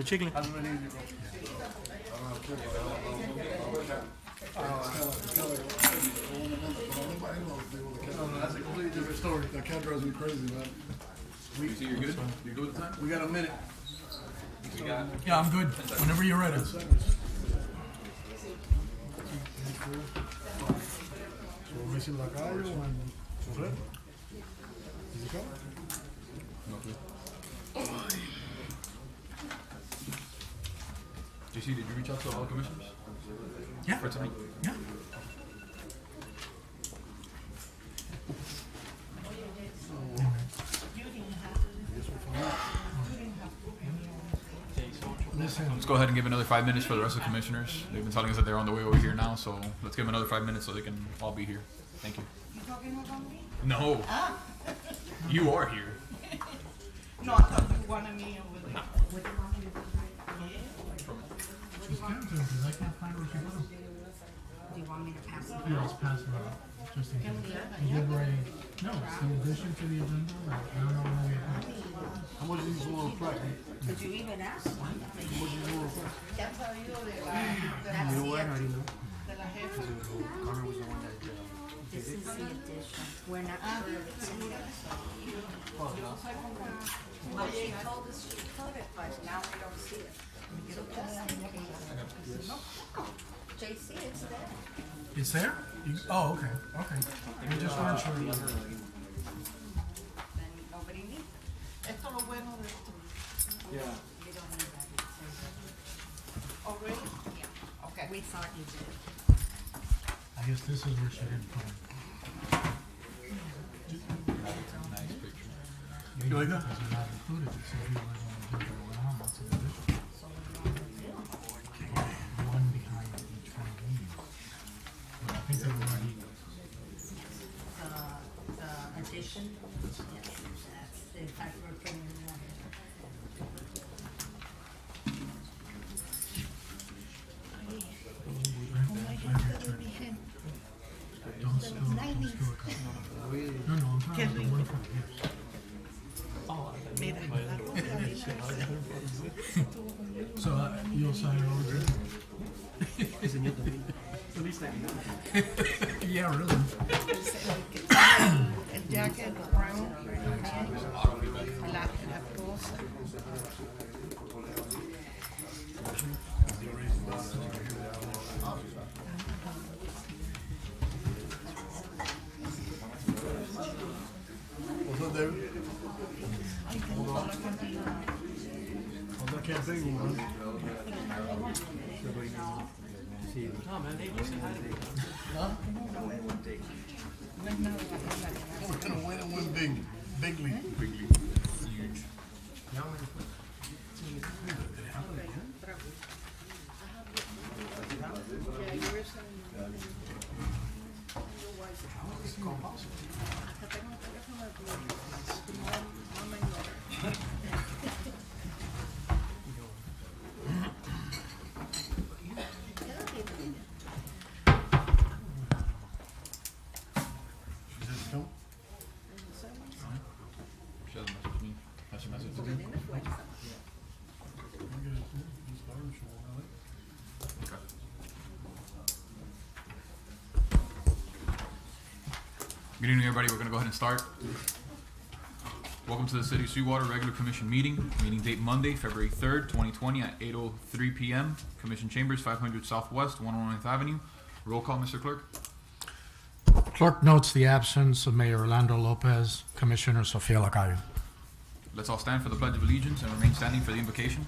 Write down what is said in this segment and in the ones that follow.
¿Qué chicle? That's a completely different story. That cat drives me crazy, man. So you're good? You're good with the time? We got a minute. Yeah, I'm good. Whenever you're ready. Messi Lacayo and Fred. Is he coming? JC, did you reach out to all the commissioners? Yeah. For tonight? Yeah. Let's go ahead and give another 5 minutes for the rest of the commissioners. They've been telling us that they're on the way over here now, so let's give them another 5 minutes so they can all be here. Thank you. You talking about me? No. Ah. You are here. No, I thought you wanted me over there. What do you want me to do? Just give him to him because I can't find where she put him. Do you want me to pass it? Yeah, let's pass it out. Just in case. Deliberate. No, it's the addition to the agenda. I don't know when we have. How much is this little crack? Did you even ask? How much is this little crack? Ya sabía de la siete. De la jefa. Connor was the one that This is the addition. We're not sure if it's in there, so. Well, she told us she put it, but now we don't see it. So just in case. JC, it's there. It's there? Oh, okay. Okay. We just weren't sure. Then nobody needs it. Esto es lo bueno de esto. Yeah. You don't need that. It says- Oh, really? Yeah. Okay. We thought you did. I guess this is where she didn't put him. Nice picture. You like that? Because they're not included. It says you only want to give it one. That's an addition. So what do you want me to do? One behind each one of these. But I think they were already. The addition? Yes, that's the fact we're putting it in here. Don't spill it. Don't spill it. No, I'm talking about the one from here. So you'll sign it over to Yeah, really. El jacket, brown, la cosa. What's up, David? How's that campaign going, man? We're gonna win and win bigly. Huge. She says come. She hasn't messaged me. Has she messaged you? Okay. Good evening, everybody. We're going to go ahead and start. Welcome to the City of Sweetwater Regular Commission meeting. Meeting date Monday, February 3rd, 2020 at 8:03 p.m. Commission Chambers, 500 Southwest, 109th Avenue. Roll call, Mr. Clerk. Clerk notes the absence of Mayor Orlando Lopez, Commissioner Sofia Lacayo. Let's all stand for the Pledge of Allegiance and remain standing for the invocation.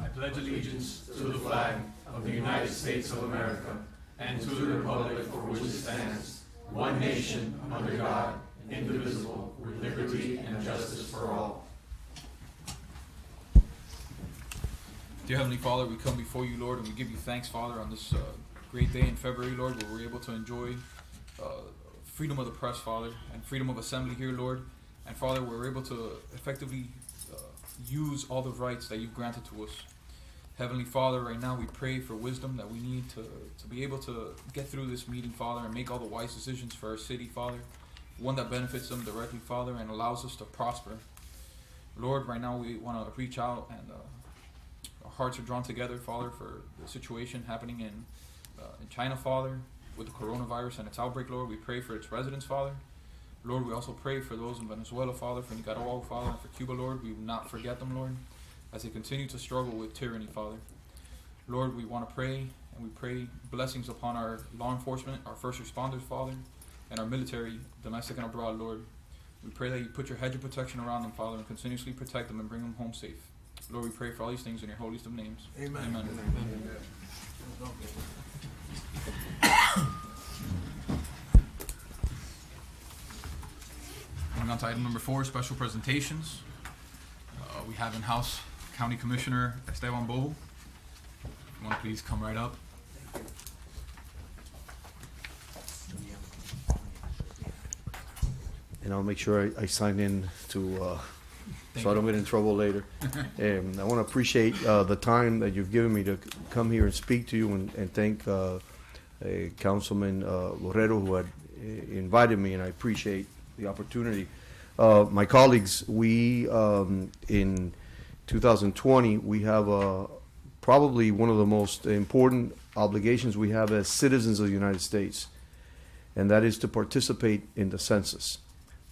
I pledge allegiance to the flag of the United States of America and to the republic for which it stands, one nation, under God, indivisible, with liberty and justice for all. Dear Heavenly Father, we come before you, Lord, and we give you thanks, Father, on this great day in February, Lord, where we're able to enjoy freedom of the press, Father, and freedom of assembly here, Lord. And Father, we're able to effectively use all the rights that you've granted to us. Heavenly Father, right now we pray for wisdom that we need to be able to get through this meeting, Father, and make all the wise decisions for our city, Father. One that benefits them directly, Father, and allows us to prosper. Lord, right now we want to reach out, and our hearts are drawn together, Father, for the situation happening in China, Father, with the coronavirus and its outbreak, Lord. We pray for its residents, Father. Lord, we also pray for those in Venezuela, Father, for Nicaragua, Father, and for Cuba, Lord. We will not forget them, Lord, as they continue to struggle with tyranny, Father. Lord, we want to pray, and we pray blessings upon our law enforcement, our first responders, Father, and our military, domestic and abroad, Lord. We pray that you put your hedge of protection around them, Father, and continuously protect them and bring them home safe. Lord, we pray for all these things in your holiest of names. Amen. Amen. Moving on to item number 4, special presentations. We have in-house County Commissioner Esteban Bobo. If you want to please come right up. And I'll make sure I sign in to, so I don't get in trouble later. I want to appreciate the time that you've given me to come here and speak to you, and thank Councilman Borrero, who had invited me, and I appreciate the opportunity. My colleagues, we, in 2020, we have probably one of the most important obligations we have as citizens of the United States, and that is to participate in the census.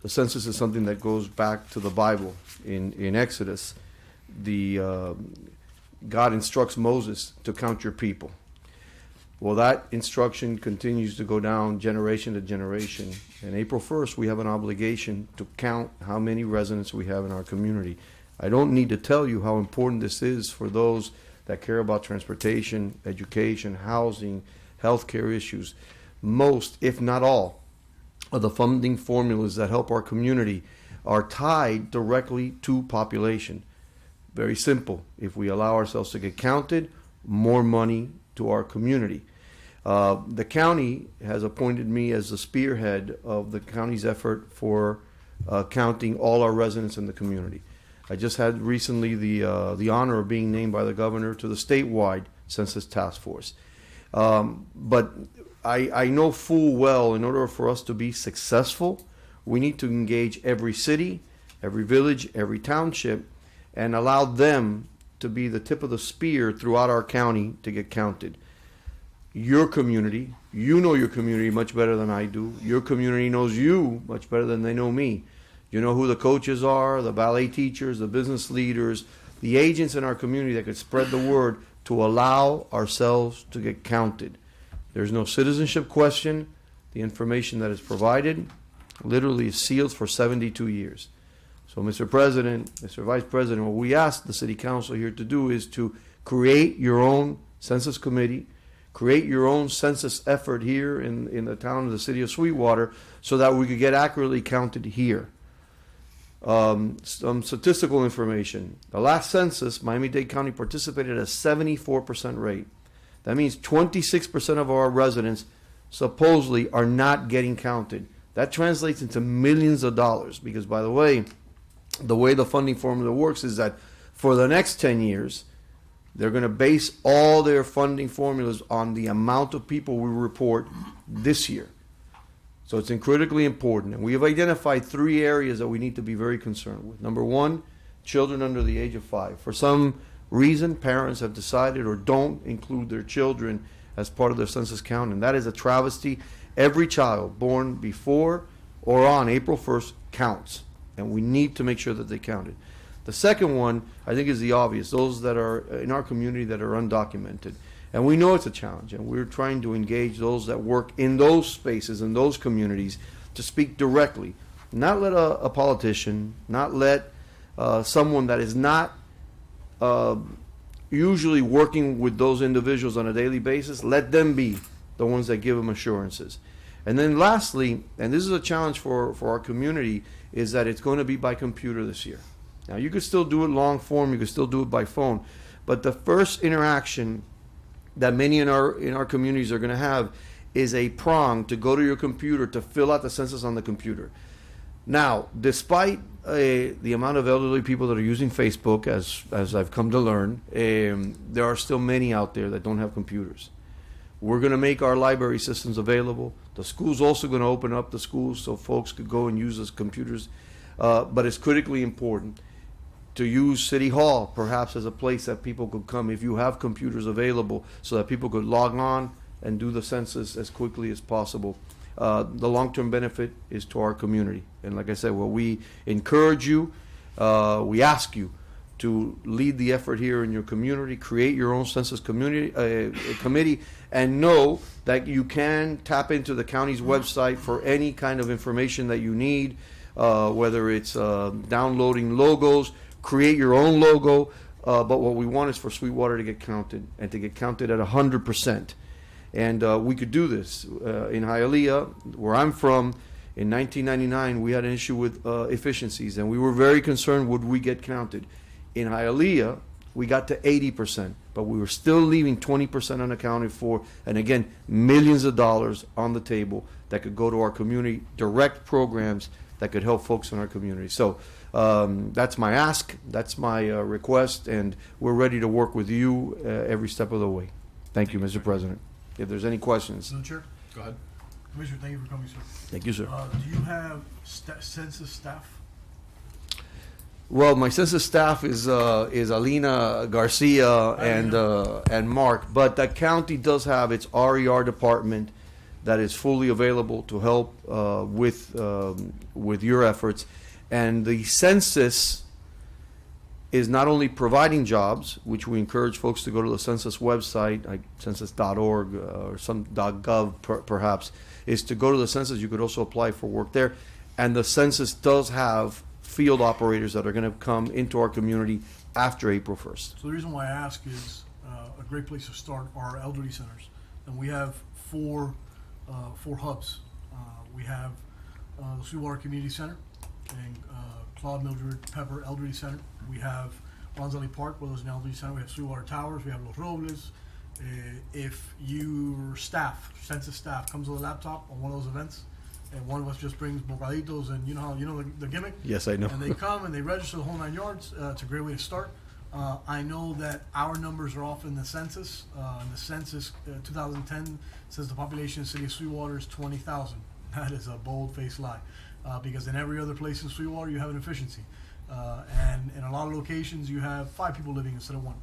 The census is something that goes back to the Bible. In Exodus, God instructs Moses to count your people. Well, that instruction continues to go down generation to generation. And April 1st, we have an obligation to count how many residents we have in our community. I don't need to tell you how important this is for those that care about transportation, education, housing, healthcare issues. Most, if not all, of the funding formulas that help our community are tied directly to population. Very simple. If we allow ourselves to get counted, more money to our community. The county has appointed me as the spearhead of the county's effort for counting all our residents in the community. I just had recently the honor of being named by the governor to the statewide census task force. But I know full well, in order for us to be successful, we need to engage every city, every village, every township, and allow them to be the tip of the spear throughout our county to get counted. Your community, you know your community much better than I do. Your community knows you much better than they know me. You know who the coaches are, the ballet teachers, the business leaders, the agents in our community that could spread the word to allow ourselves to get counted. There's no citizenship question. The information that is provided literally is sealed for 72 years. So, Mr. President, Mr. Vice President, what we ask the City Council here to do is to create your own census committee, create your own census effort here in the town of the city of Sweetwater, so that we could get accurately counted here. Some statistical information. The last census, Miami-Dade County participated at a 74% rate. That means 26% of our residents supposedly are not getting counted. That translates into millions of dollars because, by the way the funding formula works is that for the next 10 years, they're going to base all their funding formulas on the amount of people we report this year. So it's critically important. And we have identified 3 areas that we need to be very concerned with. Number 1, children under the age of 5. For some reason, parents have decided or don't include their children as part of their census count, and that is a travesty. Every child born before or on April 1st counts, and we need to make sure that they counted. The second one, I think, is the obvious, those that are in our community that are undocumented. And we know it's a challenge, and we're trying to engage those that work in those spaces, in those communities, to speak directly. Not let a politician, not let someone that is not usually working with those individuals on a daily basis, let them be the ones that give them assurances. And then lastly, and this is a challenge for our community, is that it's going to be by computer this year. Now, you could still do it long form, you could still do it by phone, but the first interaction that many in our communities are going to have is a prong to go to your computer to fill out the census on the computer. Now, despite the amount of elderly people that are using Facebook, as I've come to learn, there are still many out there that don't have computers. We're going to make our library systems available. The school's also going to open up the schools so folks could go and use those computers. But it's critically important. to use City Hall perhaps as a place that people could come if you have computers available so that people could log on and do the census as quickly as possible. The long-term benefit is to our community. And like I said, well, we encourage you, we ask you to lead the effort here in your community, create your own census community committee, and know that you can tap into the county's website for any kind of information that you need, whether it's downloading logos, create your own logo, but what we want is for Sweetwater to get counted, and to get counted at 100%. And we could do this. In Hialeah, where I'm from, in 1999, we had an issue with efficiencies, and we were very concerned, would we get counted? In Hialeah, we got to 80%, but we were still leaving 20% unaccounted for, and again, millions of dollars on the table that could go to our community, direct programs that could help folks in our community. So that's my ask, that's my request, and we're ready to work with you every step of the way. Thank you, Mr. President. If there's any questions. Mr. Chair, Go ahead. Commissioner, thank you for coming, sir. Thank you, sir. Do you have census staff? Well, my census staff is Alina Garcia and Mark, but the county does have its RER department that is fully available to help with your efforts. And the census is not only providing jobs, which we encourage folks to go to the census website, like census.org or some .gov perhaps, is to go to the census. You could also apply for work there. And the census does have field operators that are going to come into our community after April 1st. So the reason why I ask is a great place to start are elderly centers. And we have four hubs. We have the Sweetwater Community Center and Claude Mildred Pepper Elderly Center. We have Ronzali Park, where there's an elderly center. We have Sweetwater Towers. We have Los Robles. If your staff, census staff, comes with a laptop on one of those events, and one of us just brings bocaditos, and you know the gimmick. Yes, I know. And they come and they register the whole 9 yards. It's a great way to start. I know that our numbers are off in the census. In the census 2010 says the population in the city of Sweetwater is 20,000. That is a bold-faced lie, because in every other place in Sweetwater you have an efficiency, and in a lot of locations you have 5 people living instead of 1.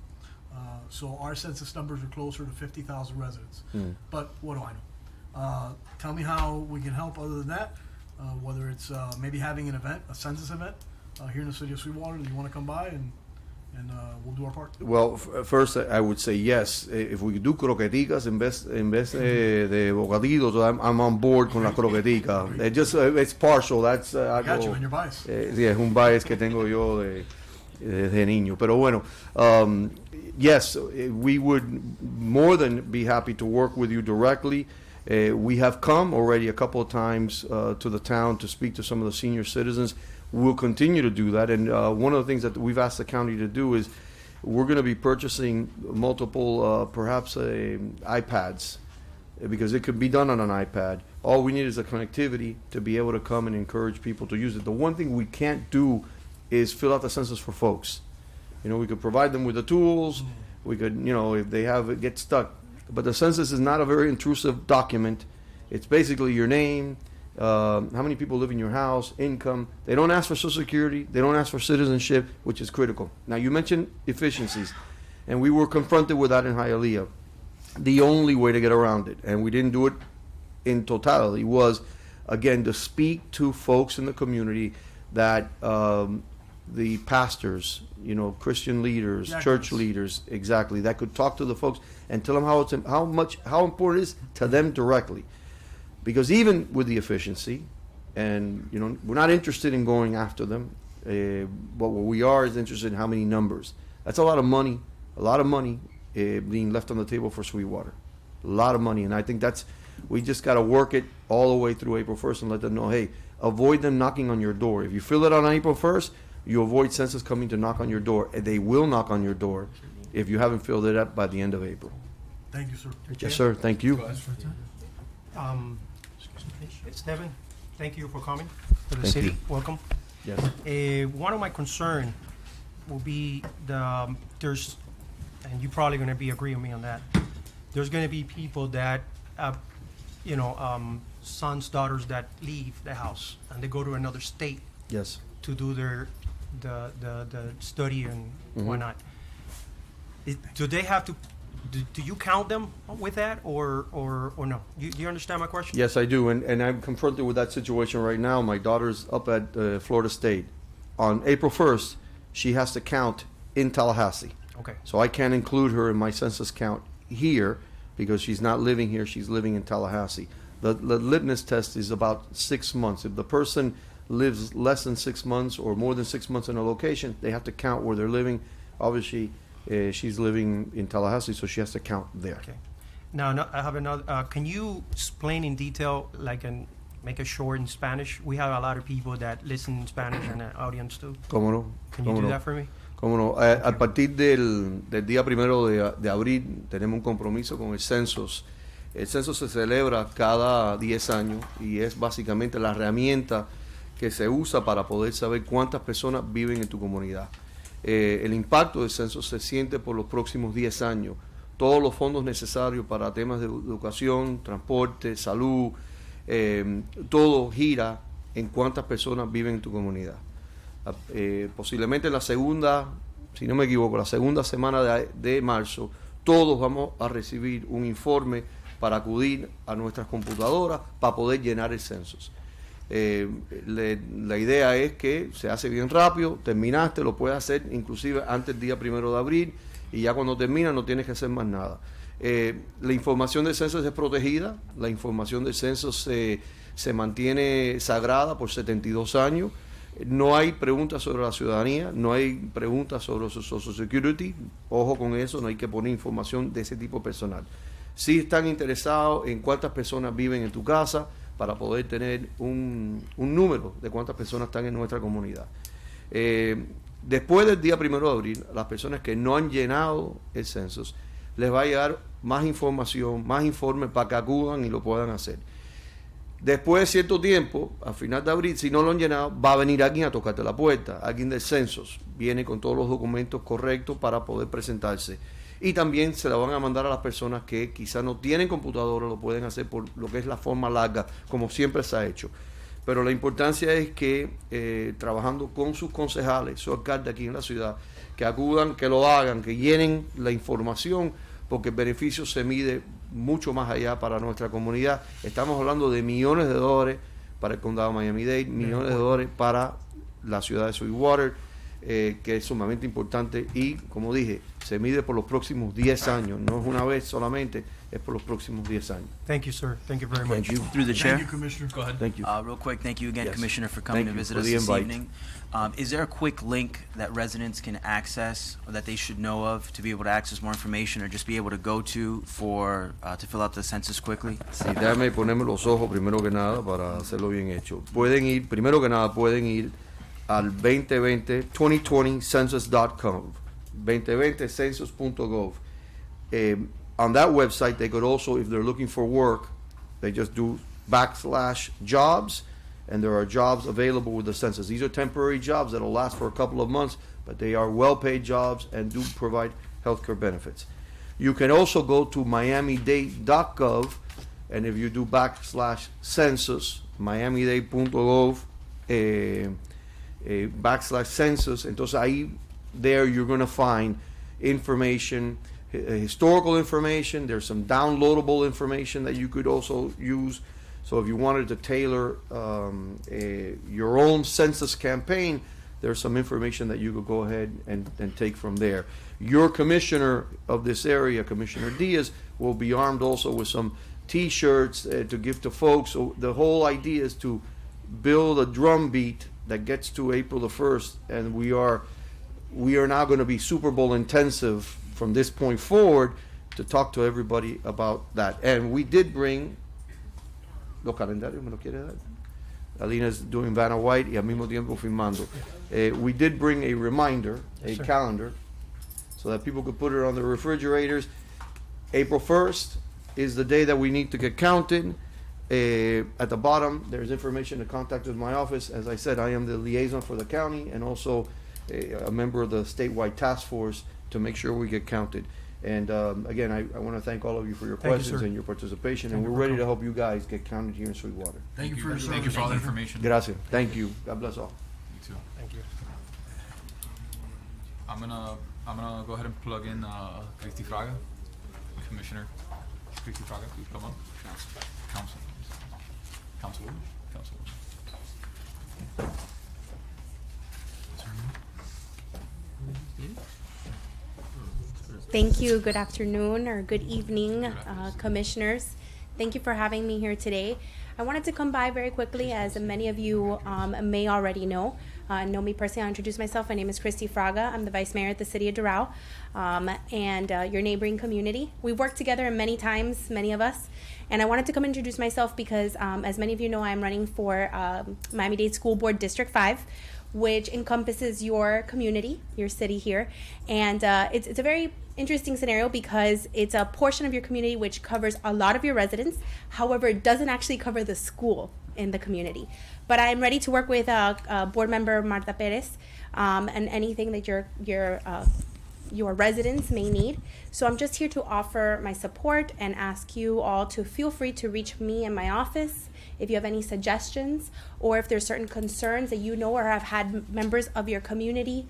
So our census numbers are closer to 50,000 residents. But what do I know? Tell me how we can help other than that, whether it's maybe having an event, a census event here in the city of Sweetwater. Do you want to come by and we'll do our part? Well, first I would say yes. If we do croqueticas en vez de bocaditos, I'm on board con la croquetica. It's partial. That's I got you in your bias. Sí, es un bias que tengo yo desde niño. Pero bueno, yes, we would more than be happy to work with you directly. We have come already a couple of times to the town to speak to some of the senior citizens. We'll continue to do that. And one of the things that we've asked the county to do is we're going to be purchasing multiple, perhaps iPads, because it could be done on an iPad. All we need is a connectivity to be able to come and encourage people to use it. The one thing we can't do is fill out the census for folks. We could provide them with the tools. We could, if they have it get stuck. But the census is not a very intrusive document. It's basically your name, how many people live in your house, income. They don't ask for Social Security. They don't ask for citizenship, which is critical. Now, you mentioned efficiencies, and we were confronted with that in Hialeah. The only way to get around it, and we didn't do it in totality, was, again, to speak to folks in the community that the pastors, Christian leaders, church leaders, exactly, that could talk to the folks and tell them how important it is to them directly. Because even with the efficiency, and we're not interested in going after them, but what we are is interested in how many numbers. That's a lot of money being left on the table for Sweetwater. A lot of money, and I think we just got to work it all the way through April 1st and let them know, hey, avoid them knocking on your door. If you fill it on April 1st, you avoid census coming to knock on your door, and they will knock on your door if you haven't filled it up by the end of April. Thank you, sir. Yes, sir. Thank you. Stephen, thank you for coming to the Thank city. you. Welcome. Yes. One of my concern will be there's, and you're probably going to be agreeing with me on that. There's going to be people that, sons, daughters that leave the house and they go to another state Yes. to do their the study and Mhm. whatnot. Do they have to? Do you count them with that, or no? Do you understand my question? Yes, I do, and I'm confronted with that situation right now. My daughter's up at Florida State. On April 1st, she has to count in Tallahassee. Okay. So I can't include her in my census count here because she's not living here, she's living in Tallahassee. The litmus test is about 6 months. If the person lives less than 6 months or more than 6 months in a location, they have to count where they're living. Obviously, she's living in Tallahassee, so she has to count there. Okay. Now, no, I have another. Can you explain in detail, like, and make it short in Spanish? We have a lot of people that listen in Spanish and an audience too. ¿Cómo no? Can you ¿Cómo do no? that for me? Cómo no. A partir del día 1 de abril tenemos un compromiso con el census. El censo se celebra cada 10 años y es básicamente la herramienta que se usa para poder saber cuántas personas viven en tu comunidad. El impacto del censo se siente por los próximos 10 años. Todos los fondos necesarios para temas de educación, transporte, salud, todo gira en cuántas personas viven en tu comunidad. Posiblemente la segunda, si no me equivoco, la segunda semana de marzo, todos vamos a recibir un informe para acudir a nuestras computadoras para poder llenar el censo. La idea es que se hace bien rápido, terminaste, lo puedes hacer inclusive antes del día 1 de abril y ya cuando termina no tienes que hacer más nada. La información del censo es protegida, la información del censo se mantiene sagrada por 72 años. No hay preguntas sobre la ciudadanía, no hay preguntas sobre su Social Security, ojo con eso, no hay que poner información de ese tipo personal. Si están interesados en cuántas personas viven en tu casa para poder tener un número de cuántas personas están en nuestra comunidad. Después del día 1 de abril, las personas que no han llenado el censo, les va a llegar más información, más informes para que acudan y lo puedan hacer. Después de cierto tiempo, a final de abril, si no lo han llenado, va a venir alguien a tocarte la puerta, alguien del census, viene con todos los documentos correctos para poder presentarse. Y también se la van a mandar a las personas que quizás no tienen computadora, lo pueden hacer por lo que es la forma larga, como siempre se ha hecho. Pero la importancia es que trabajando con sus concejales, su alcalde aquí en la ciudad, que acudan, que lo hagan, que llenen la información, porque el beneficio se mide mucho más allá para nuestra comunidad. Estamos hablando de millones de dólares para el condado de Miami-Dade, millones de dólares para la ciudad de Sweetwater, que es sumamente importante y, como dije, se mide por los próximos 10 años, no es una vez solamente, es por los próximos 10 años. Thank you, sir. Thank you very much. Thank you. Through the chair. Thank you, Commissioner. Go ahead. Thank you. Real quick, thank you again, Yes. Commissioner, for coming Thank to you visit for us the this invite. evening. Is there a quick link that residents can access or that they should know of to be able to access more information or just be able to go to for to fill out the census quickly? Sí, déjame ponerme los ojos primero que nada para hacerlo bien hecho. Pueden ir, primero que nada, pueden ir al 2020census.gov, 2020census.gov. On that website, they could also, if they're looking for work, they just do /jobs, and there are jobs available with the census. These are temporary jobs that'll last for a couple of months, but they are well-paid jobs and do provide healthcare benefits. You can also go to miamidade.gov, and if you do /census, miamidade.gov, /census, entonces ahí, there you're going to find information, historical information. There's some downloadable information that you could also use. So if you wanted to tailor your own census campaign, there's some information that you could go ahead and take from there. Your commissioner of this area, Commissioner Diaz, will be armed also with some T-shirts to give to folks. So the whole idea is to build a drumbeat that gets to April the 1st, and we are now going to be Super Bowl intensive from this point forward to talk to everybody about that. And we did bring los calendarios, ¿me lo quiere dar? Alina's doing Vanna White y al mismo tiempo filmando. We did bring a reminder, a calendar, so that people could put it on their refrigerators. April 1st is the day that we need to get counted. At the bottom, there's information to contact with my office. As I said, I am the liaison for the county and also a member of the statewide task force to make sure we get counted. And again, I want to thank all of you for your Thank you, questions sir. and your participation, Thank and you we're for ready to coming. help you guys get counted here in Sweetwater. Thank you for your Thank you service. for all the information. Gracias. Thank you. God bless all. You too. Thank you. I'm gonna go ahead and plug in Cristi Fraga, Commissioner Cristi Fraga, please come up. Councilwoman. Thank you. Good afternoon or good evening, commissioners. Thank you for having me here today. I wanted to come by very quickly, as many of you may already know me personally. I'll introduce myself. My name is Cristi Fraga. I'm the Vice Mayor at the City of Doral and your neighboring community. We've worked together many times, many of us, and I wanted to come introduce myself because, as many of you know, I'm running for Miami-Dade School Board District 5, which encompasses your community, your city here, and it's a very interesting scenario because it's a portion of your community which covers a lot of your residents. However, it doesn't actually cover the school in the community. But I'm ready to work with board member Marta Perez and anything that your residents may need. So I'm just here to offer my support and ask you all to feel free to reach me in my office if you have any suggestions, or if there's certain concerns that you know or have had members of your community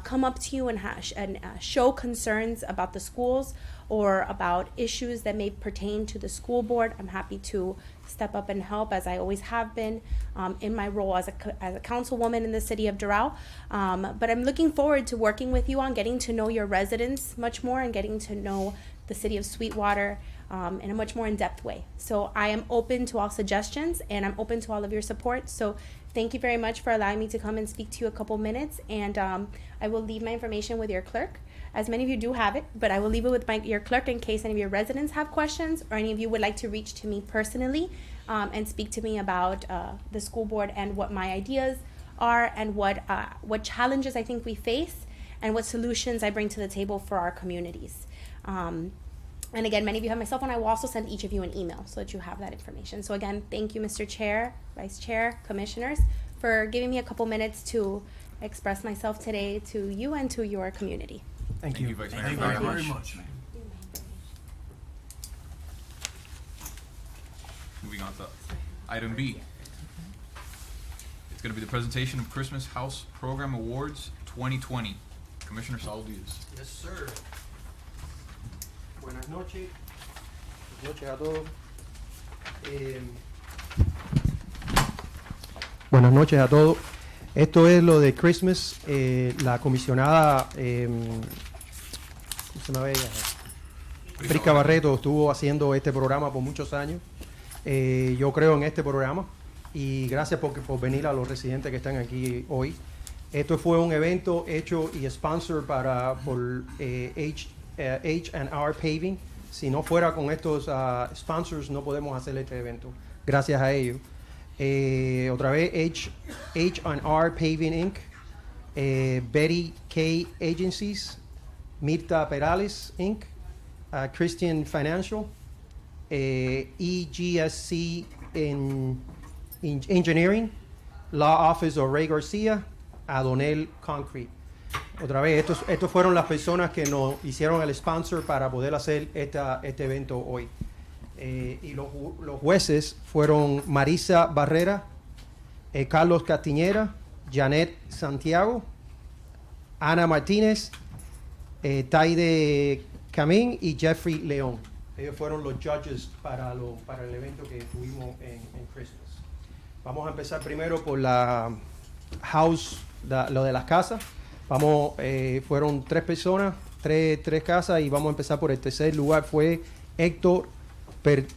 come up to you and show concerns about the schools or about issues that may pertain to the school board. I'm happy to step up and help, as I always have been in my role as a councilwoman in the city of Doral. But I'm looking forward to working with you on getting to know your residents much more and getting to know the city of Sweetwater in a much more in-depth way. So I am open to all suggestions and I'm open to all of your support. So thank you very much for allowing me to come and speak to you a couple minutes, and I will leave my information with your clerk, as many of you do have it, but I will leave it with your clerk in case any of your residents have questions or any of you would like to reach to me personally and speak to me about the school board and what my ideas are and what challenges I think we face and what solutions I bring to the table for our communities. And again, many of you have my cell phone. I will also send each of you an email so that you have that information. So again, thank you, Mr. Chair, Vice Chair, Commissioners, for giving me a couple minutes to express myself today to you and to your community. Thank you. Vice Mayor. Thank you very much. Moving on to item B. It's going to be the presentation of Christmas House Program Awards 2020. Commissioner Saul Diaz. Yes, sir. Buenas noches. Buenas noches a todos. Buenas noches a todos. Esto es lo de Christmas. La comisionada ¿cómo se llama ella? Prisca Barreto estuvo haciendo este programa por muchos años. Yo creo en este programa y gracias por venir a los residentes que están aquí hoy. Esto fue un evento hecho y sponsor por H&R Paving. Si no fuera con estos sponsors no podemos hacer este evento. Gracias a ellos. Otra vez H&R Paving Inc., Betty K Agencies, Mirta Perales Inc., Christian Financial, EGSC Engineering, Law Office of Ray Garcia, Adonel Concrete. Otra vez, estos fueron las personas que nos hicieron el sponsor para poder hacer este evento hoy. Y los jueces fueron Marisa Barrera, Carlos Castiñera, Janet Santiago, Ana Martínez, Taide Camín y Jeffrey León. Ellos fueron los judges para el evento que tuvimos en Christmas. Vamos a empezar primero por la house, lo de las casas. Fueron 3 personas, tres casas, y vamos a empezar por el tercer lugar. Fue Héctor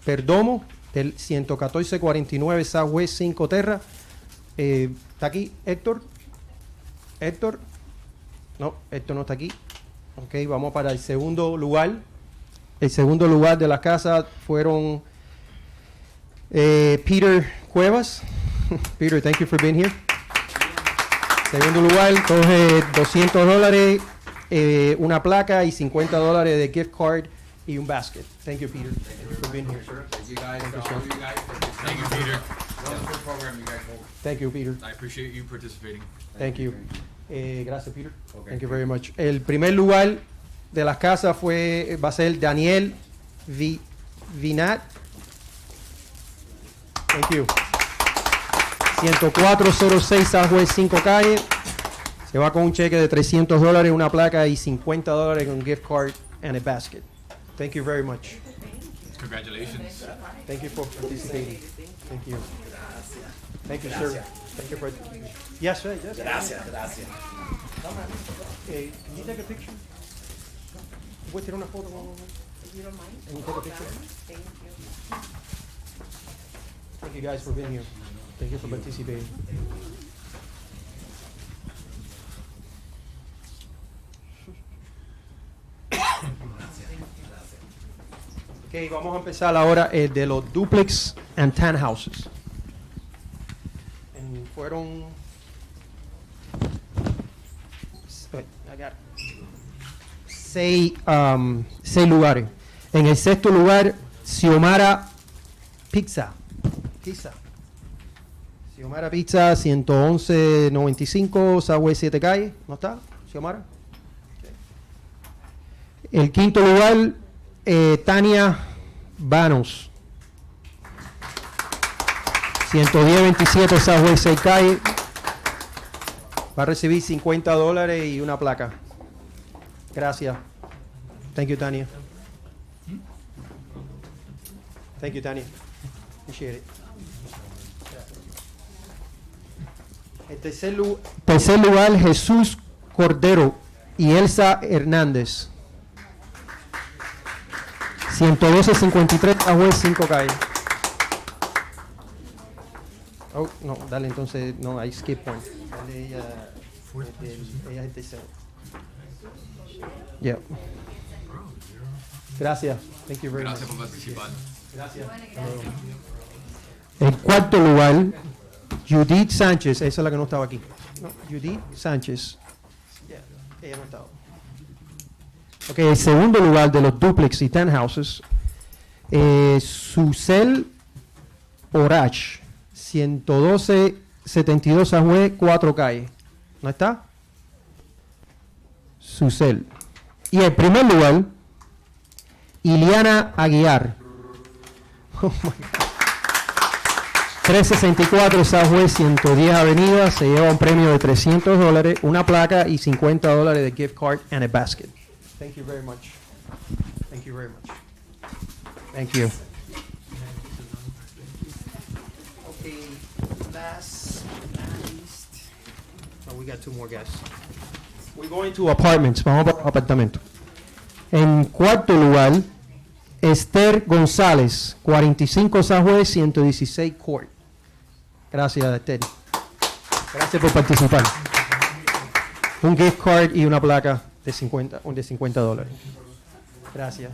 Perdomo, del 11449 Southwest 5 Terra. ¿Está aquí Héctor? ¿Héctor? No, Héctor no está aquí. Ok, vamos para el segundo lugar. El segundo lugar de la casa fueron Peter Cuevas. Peter, thank you for being here. Segundo lugar, coge $200, una placa y $50 de gift card y un basket. Thank you, Peter. Thank you for being here, sir. Thank you guys. Thank you, Peter. Wonderful program you guys hold. Thank you, Peter. I appreciate you participating. Thank you. Gracias, Peter. Thank you very much. El primer lugar de las casas va a ser Daniel Vinat. Thank you. 10406 Southwest 5 Calle. Se va con un cheque de $300, una placa y $50 con gift card and a basket. Thank you very much. Congratulations. Thank you for participating. Thank you. Thank you, sir. Thank you for. Yes, sir. Yes. Gracias. Can you take a picture? ¿Puedes tirar una foto? You don't mind? Can you take a picture? Thank you. Thank you guys for being here. Thank you for participating. Ok, vamos a empezar ahora el de los duplex and townhouses. Fueron seis lugares. En el sexto lugar, Xiomara Pizza. Xiomara Pizza, 111.95, Southwest 7 Calle. ¿No está, Xiomara? El quinto lugar, Tania Vanos. 110.27 Southwest 6 Calle. Va a recibir $50 y una placa. Gracias. Thank you, Tania. Thank you, Tania. Appreciate it. El tercer lugar, Jesús Cordero y Elsa Hernández. 112.53 Southwest 5 Calle. Oh, no, dale entonces, no, hay skip one. Dale ella, ella es el tercero. Yeah. Gracias. Thank you very much. Gracias por participar. Gracias. El cuarto lugar, Judith Sánchez. Esa es la que no estaba aquí. No, Judith Sánchez. Yeah, ella no estaba. Ok, el segundo lugar de los duplex y townhouses, Susel Orach. 112.72 Southwest 4 Calle. ¿No está? Susel. Y el primer lugar, Iliana Aguiar. Oh my God. 364 Southwest 110 Avenida. Se lleva un premio de $300, una placa y $50 de gift card and a basket. Thank you very much. Thank you very much. Thank you. Last but not least. Oh, we got two more guys. We're going to apartments. Vamos para apartamentos. En cuarto lugar, Esther González, 45 Southwest 116 Court. Gracias, Esther. Gracias por participar. Un gift card y una placa de $50. Gracias.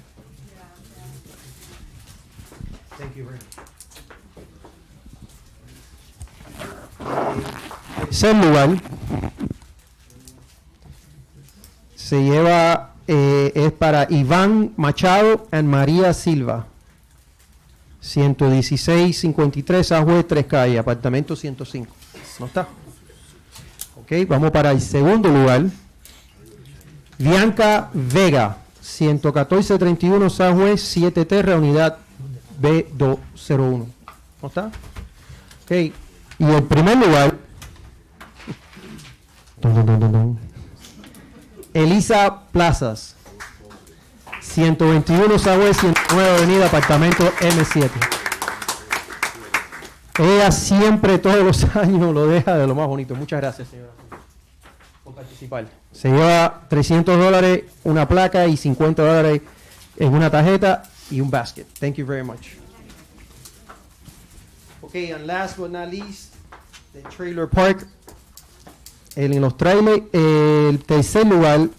Thank you very much. Tercer lugar se lleva, es para Iván Machado y María Silva, 116.53 Southwest 3 Calle, apartamento 105. ¿No está? Ok, vamos para el segundo lugar. Bianca Vega, 114.31 Southwest 7 Terra, unidad B201. ¿No está? Ok. Y el primer lugar, Elisa Plazas, 121 Southwest 109 Avenida, apartamento M7. Ella siempre, todos los años, lo deja de lo más bonito. Muchas gracias, señora, por participar. Se lleva $300, una placa y $50 en una tarjeta y un basket. Thank you very much. Okay, and last but not least, the trailer park. En los trailers, el tercer lugar,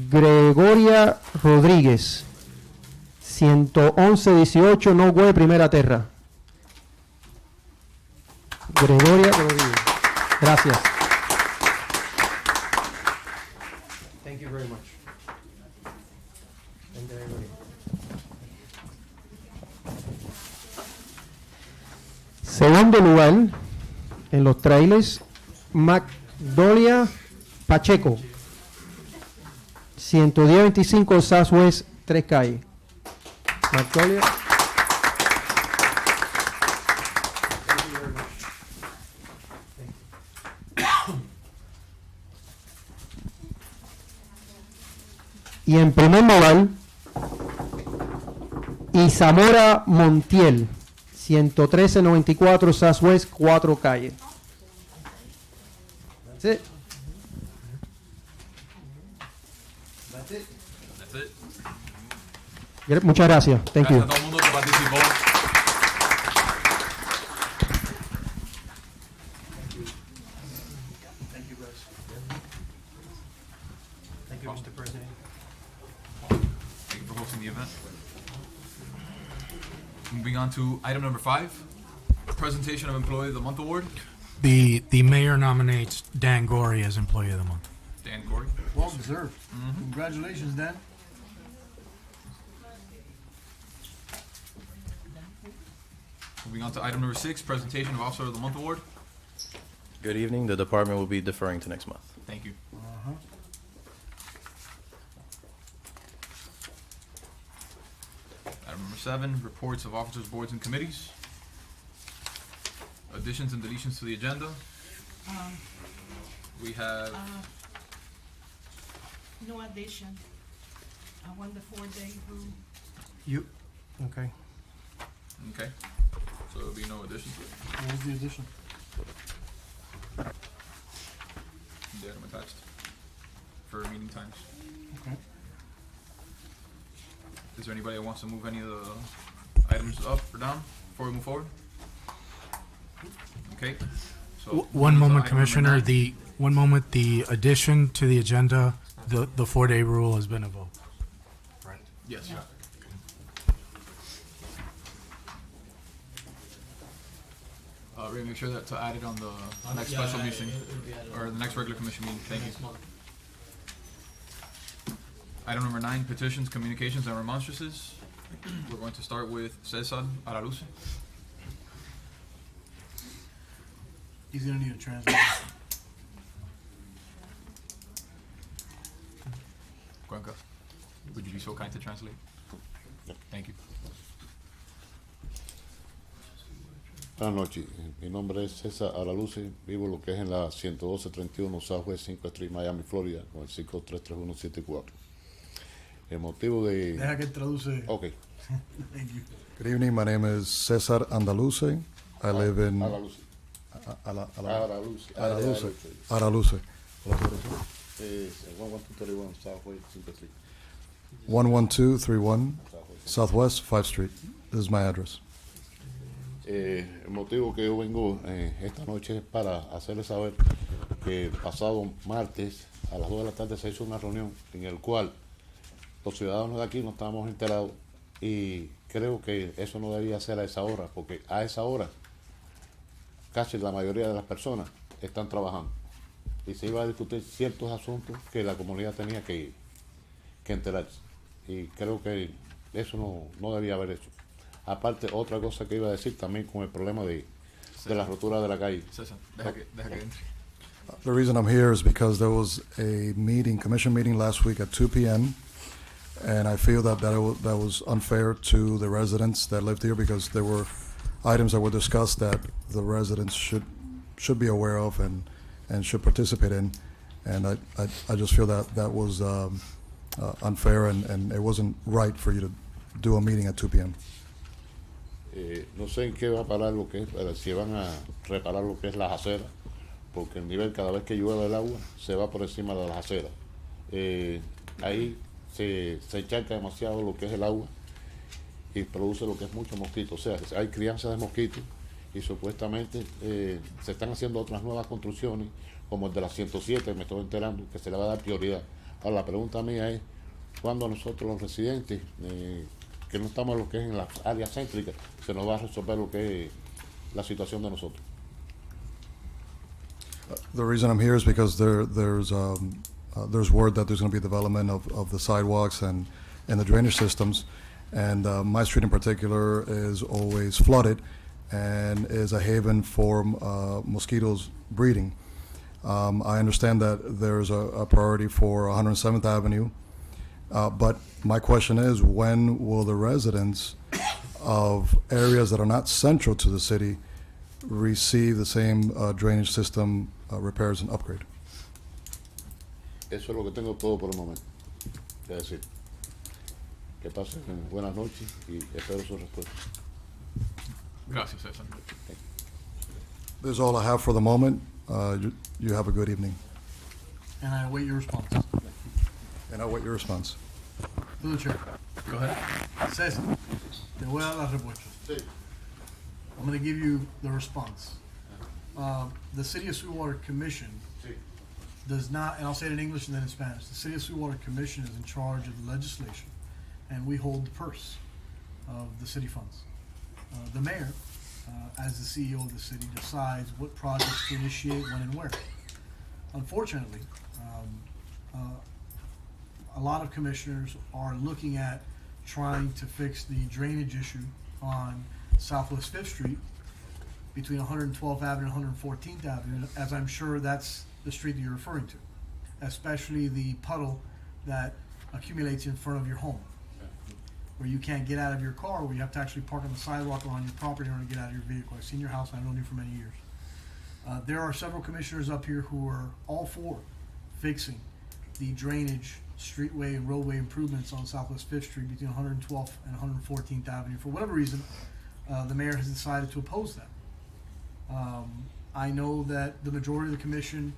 Gregoria Rodríguez, 111.18 Northwest Primera Terra. Gregoria Rodríguez. Gracias. Thank you very much. Thank you, everybody. Segundo lugar, en los trailers, Magdolia Pacheco, 110.25 Southwest 3 Calle. Magdolia. Y en primer lugar, Isamora Montiel, 11394 Southwest, 4 calles. That's it. That's it. Muchas gracias. Thank you. Gracias a todo el mundo que participó. Thank you, guys. Thank you, Mr. President. Thank you for hosting the event. Moving on to item number 5, presentation of Employee of the Month Award. The mayor nominates Dan Gorey as Employee of the Month. Dan Gorey. Well deserved. Congratulations, Dan. Moving on to item number 6, presentation of Officer of the Month Award. Good evening. The department will be deferring to next month. Thank you. Item number 7, reports of officers, boards, and committees. Additions and deletions to the agenda. We have, No addition. I want the 4-day rule. You, okay. okay, so there'll be no additions to it. What was the addition? The item attached for meeting times. Okay. Is there anybody that wants to move any of the items up or down before we move forward? Okay, so. One moment, item number Commissioner, 9. the addition to the agenda, the 4-day rule has been evoked. Right. Yes. We're gonna make sure that to add it on the next special meeting, or the next regular commission meeting, thank you. Item number 9, petitions, communications, and remonstrances. We're going to start with Cesar Araluce. He's gonna need a translator. Cuenca, would you be so kind to translate? Thank you. Buenas noches, mi nombre es César Araluce, vivo lo que es en la 11231 Southwest 5 Street, Miami, Florida, con el 533174. El motivo de... Deja que él traduce. Okay. Thank you. Good evening. My name is Cesar Andaluce. I live in Araluce. Araluce. Araluce. Araluce. 11231 Southwest 5 Street. 11231 Southwest 5th Street. This is my address. El motivo que yo vengo esta noche es para hacerles saber que el pasado martes a las 2 de la tarde se hizo una reunión en el cual los ciudadanos de aquí no estábamos enterados y creo que eso no debía ser a esa hora, porque a esa hora casi la mayoría de las personas están trabajando y se iba a discutir ciertos asuntos que la comunidad tenía que enterarse, y creo que eso no debía haber hecho. Aparte, otra cosa que iba a decir también con el problema de la rotura de la calle. César, deja que entre. The reason I'm here is because there was a commission meeting last week at 2 p.m. and I feel that that was unfair to the residents that lived here, because there were items that were discussed that the residents should be aware of and should participate in, and I just feel that was unfair and it wasn't right for you to do a meeting at 2 p.m. No sé en qué va a parar lo que es, si van a reparar lo que es las aceras, porque el nivel cada vez que llueve el agua se va por encima de las aceras. Ahí se encharca demasiado lo que es el agua y produce lo que es mucho mosquito. O sea, hay crianza de mosquitos y supuestamente se están haciendo otras nuevas construcciones, como el de la 107, me estoy enterando, que se le va a dar prioridad. Ahora, la pregunta mía es, ¿cuándo nosotros los residentes, que no estamos en lo que es en las áreas céntricas, se nos va a resolver lo que es la situación de nosotros? The reason I'm here is because there's word that there's going to be development of the sidewalks and the drainage systems, and my street in particular is always flooded and is a haven for mosquitoes breeding. I understand that there's a priority for 107th Avenue, but my question is, when will the residents of areas that are not central to the city receive the same drainage system repairs and upgrade? Eso es lo que tengo todo por el momento. que decir. Que pasen buenas noches y espero su respuesta. Gracias, César. This is all I have for the moment. You have a good evening. And I await your response. And I wait your response. To the chair. Go ahead. César, te voy a dar las respuestas. Sí. I'm going to give you the response. The City of Sweetwater Commission Sí. does not, and I'll say it in English and then in Spanish, the City of Sweetwater Commission is in charge of the legislation, and we hold the purse of the city funds. The mayor, as the CEO of the city, decides what projects to initiate, when and where. Unfortunately, a lot of commissioners are looking at trying to fix the drainage issue on Southwest 5th Street between 112th Avenue and 114th Avenue, as I'm sure that's the street that you're referring to, especially the puddle that accumulates in front of your home, where you can't get out of your car, where you have to actually park on the sidewalk or on your property in order to get out of your vehicle. I've seen your house, and I've known you for many years. There are several commissioners up here who are all for fixing the drainage, streetway, and roadway improvements on Southwest 5th Street between 112th and 114th Avenue. For whatever reason, the mayor has decided to oppose that. I know that the majority of the commission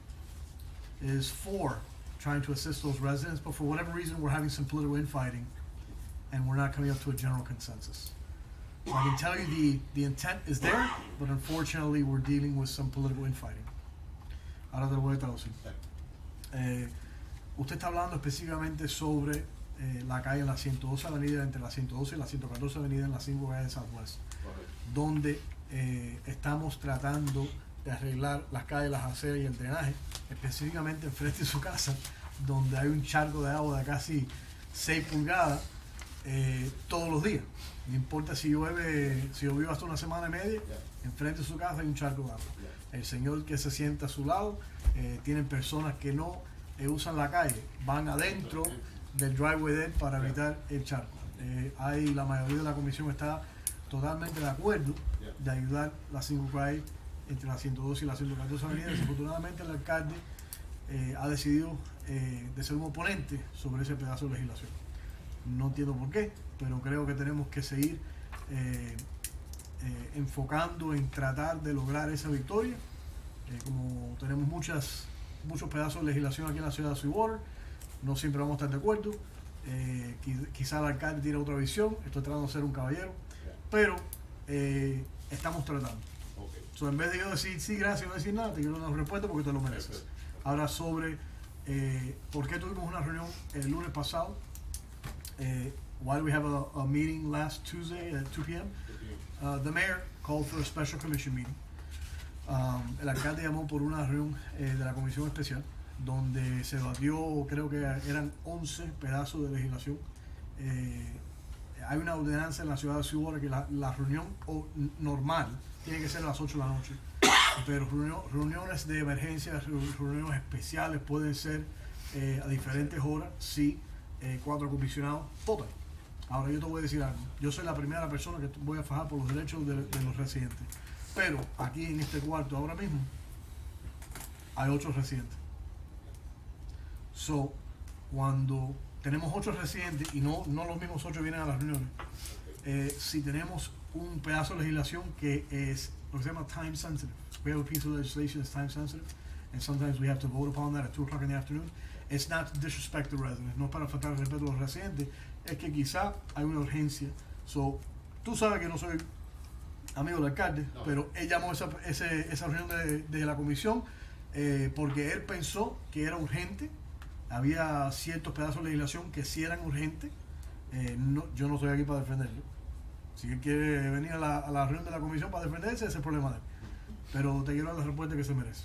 is for trying to assist those residents, but for whatever reason, we're having some political infighting, and we're not coming up to a general consensus. So I can tell you the intent is there, but unfortunately, we're dealing with some political infighting. Ahora te lo voy a traducir. Usted está hablando específicamente sobre la calle en la 112 Avenida, entre la 112 y la 114 Avenida en la 5 calle de Southwest, donde estamos tratando de arreglar las calles, las aceras y el drenaje, específicamente enfrente de su casa, donde hay un charco de agua de casi 6 pulgadas todos los días. No importa si llueve, si llovió hasta una semana y media, enfrente de su casa hay un charco de agua. El señor que se sienta a su lado, tienen personas que no usan la calle, van adentro del driveway de él para evitar el charco. La mayoría de la comisión está totalmente de acuerdo de ayudar las 5 calles entre la 112 y la 114 Avenida. Desafortunadamente el alcalde ha decidido de ser un oponente sobre ese pedazo de legislación. No entiendo por qué, pero creo que tenemos que seguir enfocando en tratar de lograr esa victoria. Como tenemos muchos pedazos de legislación aquí en la ciudad de Sweetwater, no siempre vamos a estar de acuerdo. Quizá el alcalde tiene otra visión, estoy tratando de ser un caballero, pero estamos tratando. So, en vez de yo decir sí, gracias, no decir nada, te quiero dar una respuesta porque te lo mereces. Ahora sobre por qué tuvimos una reunión el lunes pasado. Why do we have a meeting last Tuesday at 2 p.m.? The mayor called for a special commission meeting. El alcalde llamó por una reunión de la comisión especial donde se debatió, creo que eran 11 pedazos de legislación. Hay una ordenanza en la ciudad de Sweetwater que la reunión normal tiene que ser a las 8 de la noche, pero reuniones de emergencia, reuniones especiales pueden ser a diferentes horas si 4 comisionados votan. Ahora yo te voy a decir algo, yo soy la primera persona que voy a fajar por los derechos de los residentes, pero aquí en este cuarto ahora mismo hay 8 residentes. So, cuando tenemos 8 residentes y no los mismos 8 vienen a las reuniones, si tenemos un pedazo de legislación que es lo que se llama time sensitive, we have a piece of legislation that's time sensitive, and sometimes we have to vote upon that at 2 o'clock in the afternoon. It's not to disrespect the residents, no es para faltar el respeto a los residentes, es que quizá hay una urgencia. So, tú sabes que no soy amigo del alcalde, pero él llamó esa reunión de la comisión porque él pensó que era urgente. Había ciertos pedazos de legislación que sí eran urgentes. Yo no estoy aquí para defenderlo. Si él quiere venir a la reunión de la comisión para defenderse, ese es el problema de él. Pero te quiero dar la respuesta que se merece.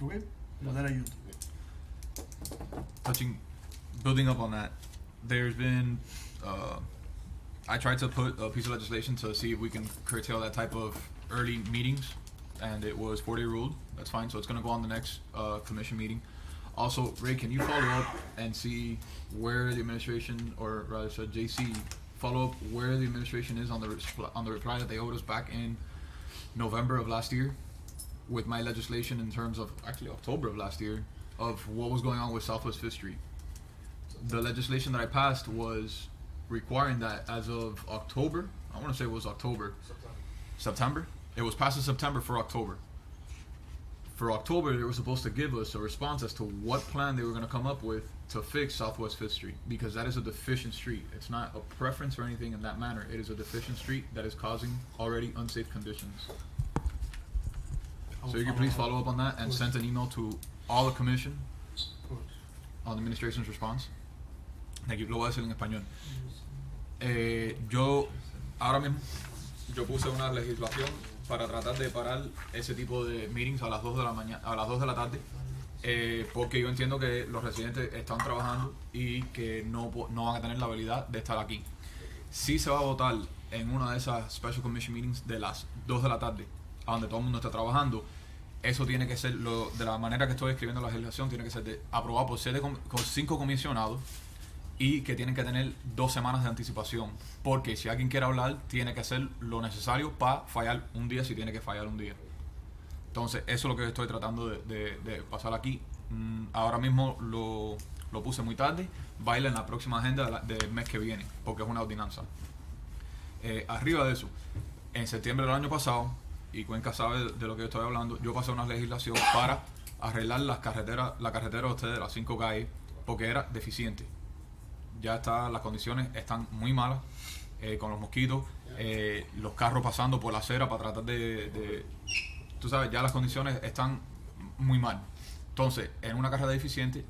¿Ok? Mandar ayuda. Building up on that, there's been, I tried to put a piece of legislation to see if we can curtail that type of early meetings, and it was 4-day ruled. That's fine, so it's going to go on the next commission meeting. Also, Ray, can you follow up and see where the administration, or rather said JC, follow up where the administration is on the reply that they owed us back in November of last year with my legislation in terms of, actually October of last year, of what was going on with Southwest 5th Street. the legislation that I passed was requiring that as of October, I want to say it was September. It was passed in September for October. For October, they were supposed to give us a response as to what plan they were going to come up with to fix Southwest 5th Street, because that is a deficient street. It's not a preference or anything in that manner. It is a deficient street that is causing already unsafe conditions. So you can please follow up on that and send an email to all the commission on the administration's response. Thank you. Lo voy a decir en español. Yo ahora mismo yo puse una legislación para tratar de parar ese tipo de meetings a las 2 de la mañana, a las 2 de la tarde, porque yo entiendo que los residentes están trabajando y que no van a tener la habilidad de estar aquí. Si se va a votar en una de esas special commission meetings de las 2 de la tarde, a donde todo el mundo está trabajando, eso tiene que ser, de la manera que estoy escribiendo la legislación, tiene que ser aprobado por 5 comisionados, y que tienen que tener 2 semanas de anticipación, porque si alguien quiere hablar tiene que hacer lo necesario para fallar un día si tiene que fallar un día. Entonces eso es lo que estoy tratando de pasar aquí. Ahora mismo lo puse muy tarde, va a ir en la próxima agenda del mes que viene, porque es una ordenanza. Arriba de eso, en septiembre del año pasado, y Cuenca sabe de lo que yo estoy hablando, yo pasé una legislación para arreglar la carretera de ustedes, las 5 calles, porque era deficiente. Ya las condiciones están muy malas, con los mosquitos, los carros pasando por la acera para tratar tú sabes, ya las condiciones están muy mal. Entonces, en una carretera deficiente,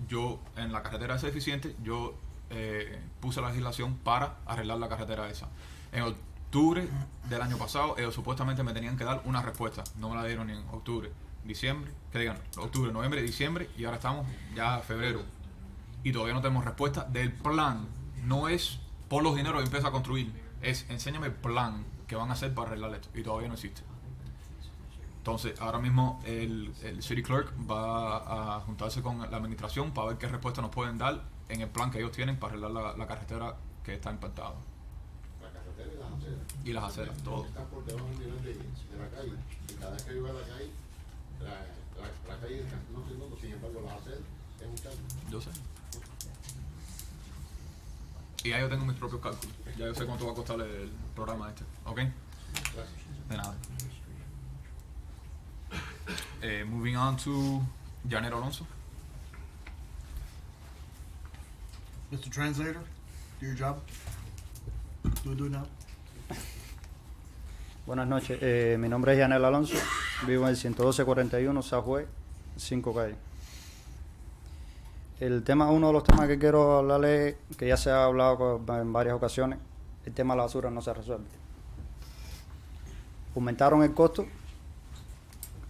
en la carretera esa deficiente, yo puse la legislación para arreglar la carretera esa. En octubre del año pasado, ellos supuestamente me tenían que dar una respuesta, no me la dieron ni en octubre, diciembre, que digan, octubre, noviembre, diciembre, y ahora estamos ya febrero. Y todavía no tenemos respuesta del plan. No es por los dineros y empieza a construir. Es enséñame el plan que van a hacer para arreglar esto. Y todavía no existe. Entonces, ahora mismo el City Clerk va a juntarse con la administración para ver qué respuesta nos pueden dar en el plan que ellos tienen para arreglar la carretera que está impactada. La carretera y las aceras. Y las aceras, todo. Está por debajo del nivel de la calle. Y cada vez que llueve la calle, la calle no se inunda, sin embargo las aceras es un cambio. Yo sé. Y ya yo tengo mis propios cálculos. Ya yo sé cuánto va a costar el programa este. ¿Ok? De nada. Moving on to Janet Alonso. Mr. Translator, do your job. Do it now. Buenas noches. Mi nombre es Yanel Alonso. Vivo en el 11241 Southwest 5 calle. Uno de los temas que quiero hablarle, que ya se ha hablado en varias ocasiones, el tema de la basura no se resuelve. Aumentaron el costo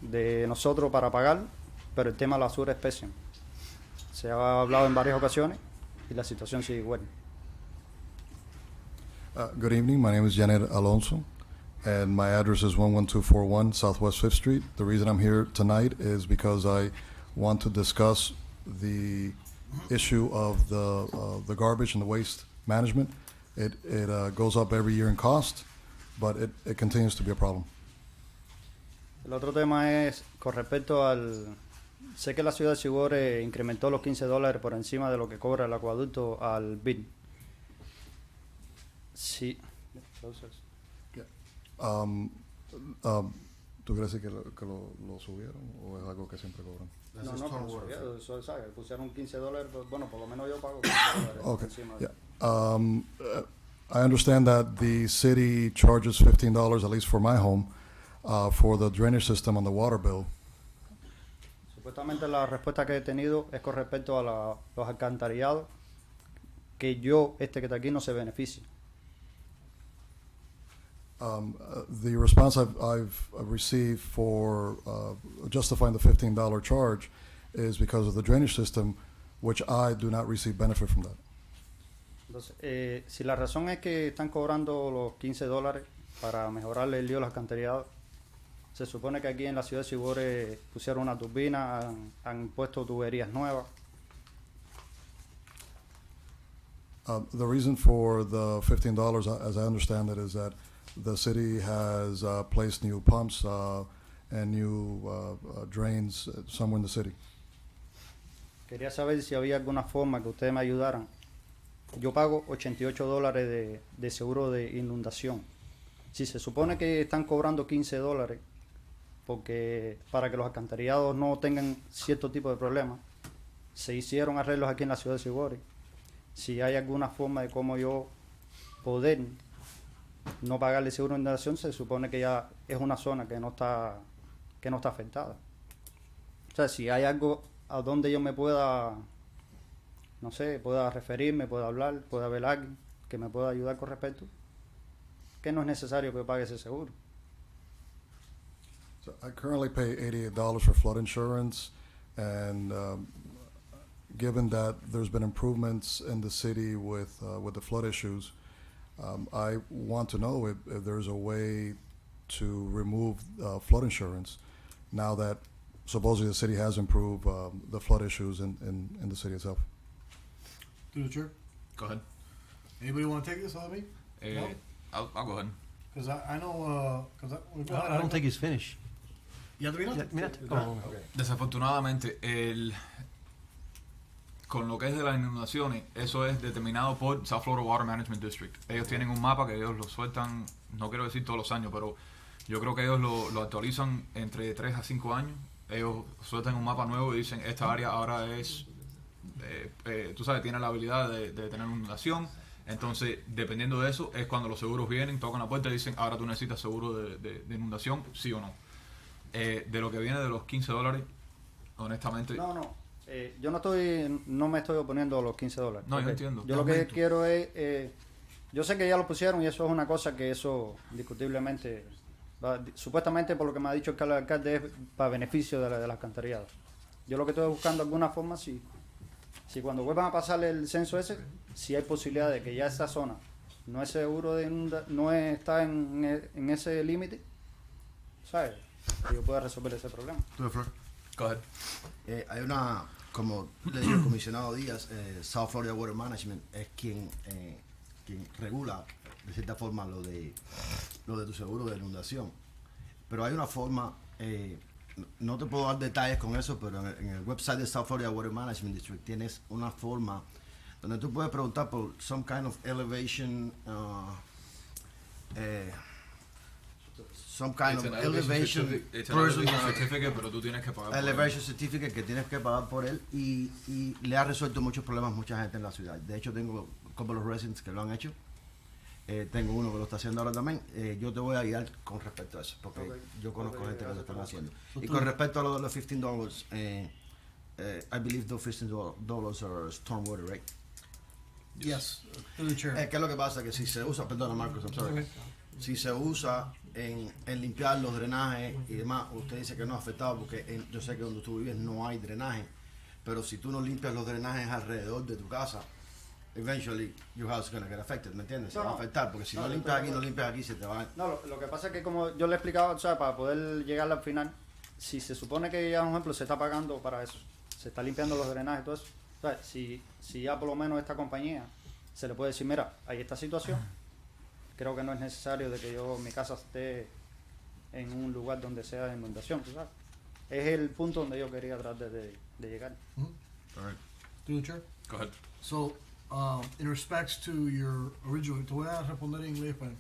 de nosotros para pagar, pero el tema de la basura es pésimo. Se ha hablado en varias ocasiones y la situación sigue igual. Good evening. My name is Janet Alonso, and my address is 11241 Southwest 5th Street. The reason I'm here tonight is because I want to discuss the issue of the garbage and the waste management. It goes up every year in cost, but it continues to be a problem. El otro tema es con respecto al... Sé que la ciudad de Sweetwater incrementó los $15 por encima de lo que cobra el acueducto al bill. Sí. ¿Tú crees que lo subieron o es algo que siempre cobran? No, eso ¿sabes? Pusieron $15, pues, bueno, por lo menos yo pago $15 Okay. encima. Yeah. I understand that the city charges $15, at least for my home, for the drainage system on the water bill. Supuestamente la respuesta que he tenido es con respecto a los alcantarillados, que yo, que está aquí, no se beneficia. The response I've received for justifying the $15 charge is because of the drainage system, which I do not receive benefit from that. Entonces, si la razón es que están cobrando los $15 para mejorarle el lío a los alcantarillados, se supone que aquí en la ciudad de Sweetwater pusieron una turbina, han puesto tuberías nuevas. The reason for the $15, as I understand it, is that the city has placed new pumps and new drains somewhere in the city. Quería saber si había alguna forma que ustedes me ayudaran yo pago $88 de seguro de inundación. Si se supone que están cobrando $15 porque para que los alcantarillados no tengan cierto tipo de problemas, se hicieron arreglos aquí en la ciudad de Sweetwater. Si hay alguna forma de cómo yo poder no pagarle seguro de inundación, se supone que ya es una zona que no está afectada. O sea, si hay algo a donde yo me pueda, no sé, pueda referirme, pueda hablar, pueda haber alguien que me pueda ayudar con respecto, que no es necesario que yo pague ese seguro. So I currently pay $88 for flood insurance, and given that there's been improvements in the city with the flood issues, I want to know if there's a way to remove flood insurance now that supposedly the city has improved the flood issues in the city itself. Through the chair. Go ahead. Anybody want to take this? Me? No? I'll go ahead. Because I know. I don't think he's finished. ¿Ya terminaste? Desafortunadamente, con lo que es de las inundaciones, eso es determinado por South Florida Water Management District. Ellos tienen un mapa que ellos lo sueltan, no quiero decir todos los años, pero yo creo que ellos lo actualizan entre 3 a 5 años. Ellos sueltan un mapa nuevo y dicen, esta área ahora es, tú sabes, tiene la habilidad de tener inundación. Entonces, dependiendo de eso, es cuando los seguros vienen, tocan la puerta y dicen, ahora tú necesitas seguro de inundación, sí o no. De lo que viene de los $15, honestamente... No. Yo no me estoy oponiendo a los $15. No, yo entiendo. Yo lo que quiero es... yo sé que ya lo pusieron y eso es una cosa que eso discutiblemente... supuestamente, por lo que me ha dicho el alcalde, es para beneficio de las alcantarilladas. Yo lo que estoy buscando de alguna forma, si cuando vuelvan a pasar el censo ese, si hay posibilidad de que ya esa zona no es seguro no está en ese límite, ¿sabes? Que yo pueda resolver ese problema. Go ahead. Hay una, como le dijo el comisionado Díaz, South Florida Water Management es quien regula de cierta forma lo de tu seguro de inundación. Pero hay una forma, no te puedo dar detalles con eso, pero en el website de South Florida Water Management District tienes una forma donde tú puedes preguntar por some kind of elevation, certificate, pero tú tienes que pagar elevation certificate que tienes que pagar por él y le ha resuelto muchos problemas a mucha gente en la ciudad. De hecho, tengo un couple of residents que lo han hecho. Tengo uno que lo está haciendo ahora también. Yo te voy a guiar con respecto a eso, porque yo conozco gente que lo están haciendo. Y con respecto a lo de los $15, I believe those $15 are stormwater, right? Yes, through the chair. ¿Qué es lo que pasa? Que si se usa, perdona Marcos, I'm sorry. Si se usa en limpiar los drenajes y demás, usted dice que no es afectado porque yo sé que donde tú vives no hay drenaje, pero si tú no limpias los drenajes alrededor de tu casa, eventually your house is going to get affected, ¿me entiendes? Se va a afectar, porque si no limpias aquí, se te va. No, lo que pasa es que como yo le he explicado, o sea, para poder llegar al final, si se supone que ya, por ejemplo, se está pagando para eso, se está limpiando los drenajes y todo eso, o sea, si ya por lo menos esta compañía se le puede decir, mira, hay esta situación, creo que no es necesario de que mi casa esté en un lugar donde sea de inundación, ¿tú sabes? Es el punto donde yo quería tratar de llegar. All right. Through the chair. Go ahead. So, in respects to your original, te voy a responder en inglés, pero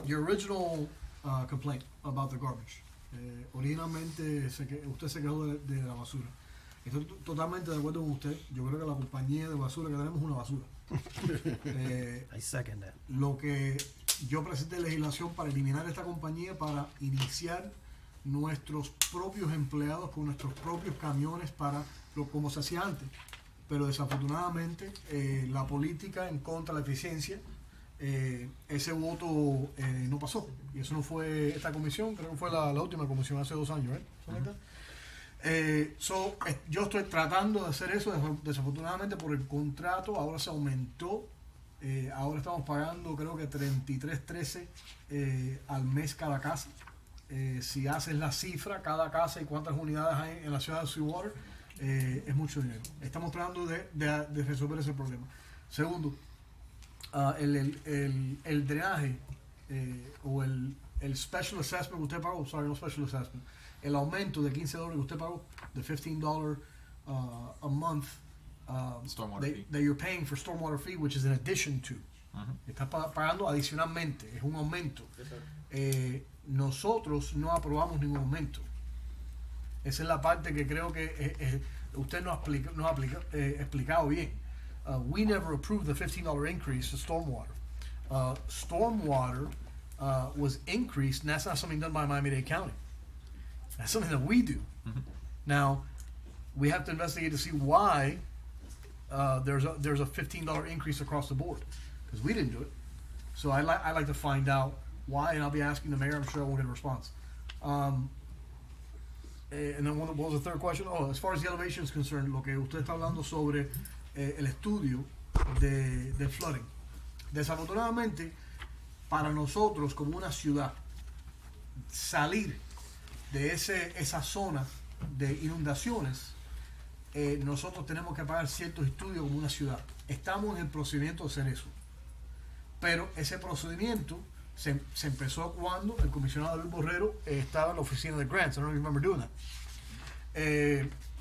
your original complaint about the garbage. Originalmente usted se quejó de la basura. Estoy totalmente de acuerdo con usted. Yo creo que la compañía de basura que tenemos es una basura. I second that. Lo que yo presenté legislación para eliminar esta compañía, para iniciar nuestros propios empleados con nuestros propios camiones como se hacía antes. Pero desafortunadamente la política en contra de la eficiencia, ese voto no pasó. Y eso no fue esta comisión, creo que fue la última comisión hace 2 años. Yo estoy tratando de hacer eso. Desafortunadamente por el contrato ahora se aumentó. Ahora estamos pagando creo que $33.13 al mes cada casa. Si haces la cifra, cada casa y cuántas unidades hay en la ciudad de Sweetwater, es mucho dinero. Estamos tratando de resolver ese problema. Segundo, el drenaje o el special assessment que usted pagó, no special assessment, el aumento de $15 que usted pagó, de $15 a month, Stormwater fee. that you're paying for stormwater fee, which is in addition to. Estás pagando adicionalmente, es un aumento. Nosotros no aprobamos ningún aumento. Esa es la parte que creo que usted no ha explicado bien. We never approved the $15 increase to stormwater. Stormwater was increased, and that's not something done by Miami-Dade County. That's something that we do. Now, we have to investigate to see why there's a $15 increase across the board, because we didn't do it. So I'd like to find out why, and I'll be asking the mayor. I'm sure I won't get a response. And then what was the third question? Oh, as far as the elevation is concerned, lo que usted está hablando sobre el estudio de flooding. Desafortunadamente, para nosotros como una ciudad, salir de esa zona de inundaciones, nosotros tenemos que pagar ciertos estudios como una ciudad. Estamos en el procedimiento de hacer eso. Pero ese procedimiento se empezó cuando el comisionado Luis Borrero estaba en la oficina de Grants. I don't remember doing that.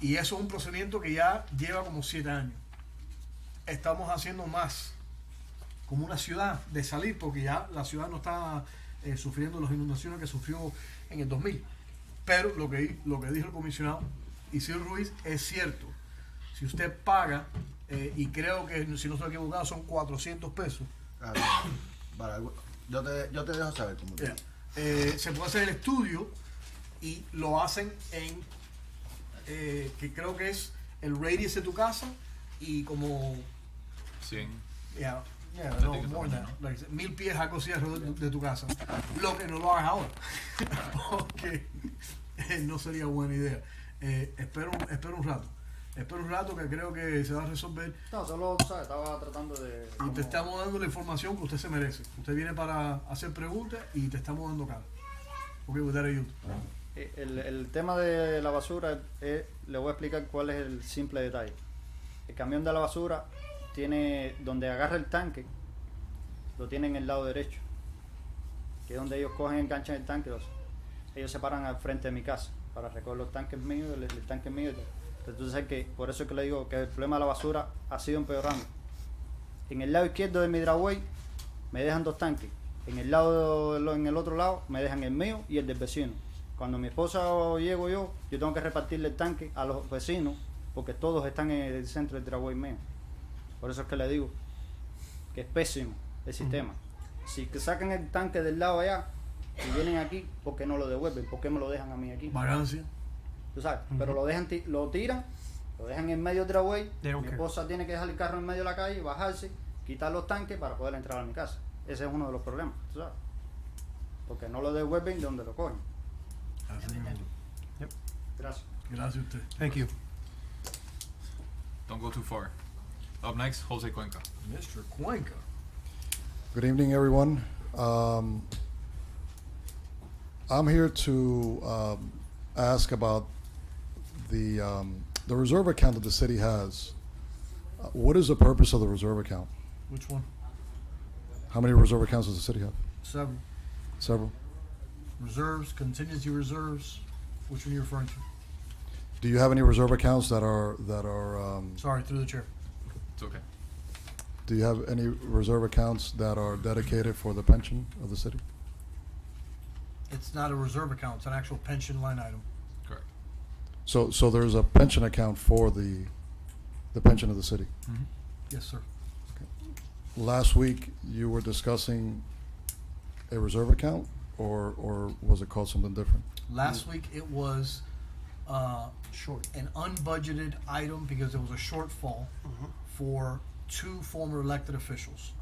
Y eso es un procedimiento que ya lleva como 7 años. Estamos haciendo más como una ciudad de salir, porque ya la ciudad no está sufriendo las inundaciones que sufrió en el 2000. Pero lo que dijo el comisionado Isidro Ruiz es cierto. Si usted paga, y creo que si no estoy equivocado son $400. Yo te dejo saber cómo te se puede hacer el estudio y lo hacen en que creo que es el radius de tu casa y como 100. No, more than that. Like 1000 pies algo así alrededor de tu casa. Lo que no lo hagas ahora. Porque no sería buena idea. Espero un rato. Espero un rato, que creo que se va a resolver. No, solo estaba tratando de... Y te estamos dando la información que usted se merece. Usted viene para hacer preguntas y te estamos dando cara. Ok, with that I yield. El tema de la basura, le voy a explicar cuál es el simple detalle. El camión de la basura tiene, donde agarra el tanque, lo tiene en el lado derecho, que es donde ellos cogen, enganchan el tanque. Ellos se paran al frente de mi casa para recoger los tanques míos, el tanque mío y todo. Entonces, por eso es que le digo que el problema de la basura ha sido empeorando. En el lado izquierdo de mi driveway me dejan 2 tanques. En el otro lado me dejan el mío y el del vecino. Cuando mi esposa o llego yo tengo que repartirle el tanque a los vecinos, porque todos están en el centro del driveway mío. Por eso es que le digo que es pésimo el sistema. Si que sacan el tanque del lado allá y vienen aquí, ¿por qué no lo devuelven? ¿Por qué me lo dejan a mí aquí? Vagancia. Tú sabes, pero lo tiran, lo dejan en medio del driveway. Mi esposa tiene que dejar el carro en medio de la calle, bajarse, quitar los tanques para poder entrar a mi casa. Ese es uno de los problemas, tú sabes. Porque no lo devuelven de donde lo cogen. Yep. Gracias. Gracias a usted. Thank you. Don't go too far. Up next, Jose Cuenca. Mr. Cuenca. Good evening, everyone. I'm here to ask about the reserve account that the city has. What is the purpose of the reserve account? Which one? How many reserve accounts does the city have? Several. Several. Reserves, contingency reserves. Which one are you referring to? Do you have any reserve accounts that are Sorry, through the chair. It's okay. Do you have any reserve accounts that are dedicated for the pension of the city? It's not a reserve account. It's an actual pension line item. Correct. So there's a pension account for the pension of the city. Mm-hmm. Yes, sir. Last week you were discussing a reserve account, or was it called something different? Last week it was an unbudgeted item because there was a shortfall for 2 former elected officials.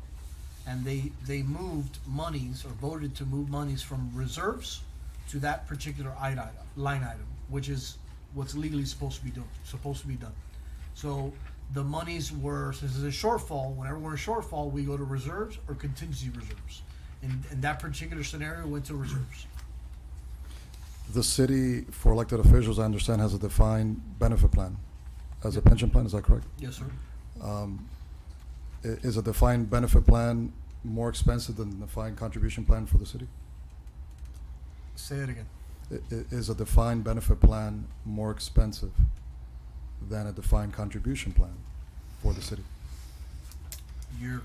And they moved monies, or voted to move monies from reserves to that particular line item, which is what's legally supposed to be done. So the monies were, since there's a shortfall, whenever we're in a shortfall, we go to reserves or contingency reserves. And that particular scenario went to reserves. The city, for elected officials, I understand, has a defined benefit plan as a pension plan. Is that correct? Yes, sir. Is a defined benefit plan more expensive than the defined contribution plan for the city? Say it again. Is a defined benefit plan more expensive than a defined contribution plan? for the city. You're,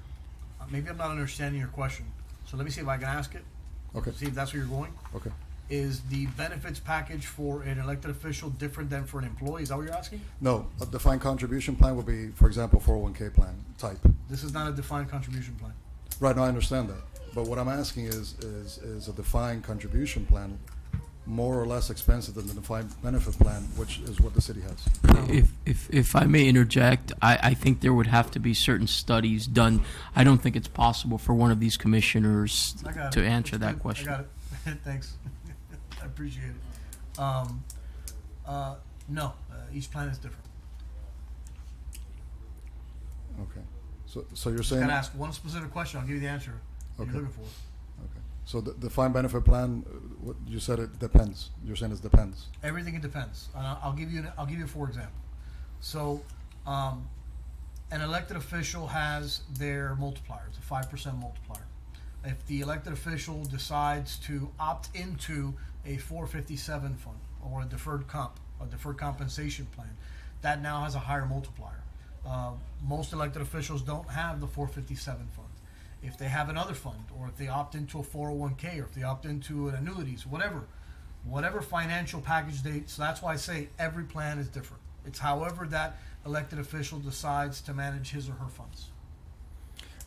maybe I'm not understanding your question. So let me see if I can ask it. Okay. See if that's where you're going. Okay. Is the benefits package for an elected official different than for an employee? Is that what you're asking? No, a defined contribution plan would be, for example, 401k plan type. This is not a defined contribution plan. Right, no, I understand that. But what I'm asking is a defined contribution plan more or less expensive than the defined benefit plan, which is what the city has? If I may interject, I think there would have to be certain studies done. I don't think it's possible for one of these commissioners I got to it. answer It's that good. question. I got it. Thanks. I appreciate it. No, each plan is different. Okay. So you're Just saying... gotta ask one specific question. I'll give you the answer Okay. you're looking for. Okay. So the defined benefit plan, what you said it depends. You're saying it depends. Everything it depends. I'll give you for example. So, an elected official has their multiplier. It's a 5% multiplier. If the elected official decides to opt into a 457 fund or a deferred compensation plan, that now has a higher multiplier. Most elected officials don't have the 457 fund. If they have another fund, or if they opt into a 401k, or if they opt into an annuities, whatever financial package so that's why I say every plan is different. It's however that elected official decides to manage his or her funds.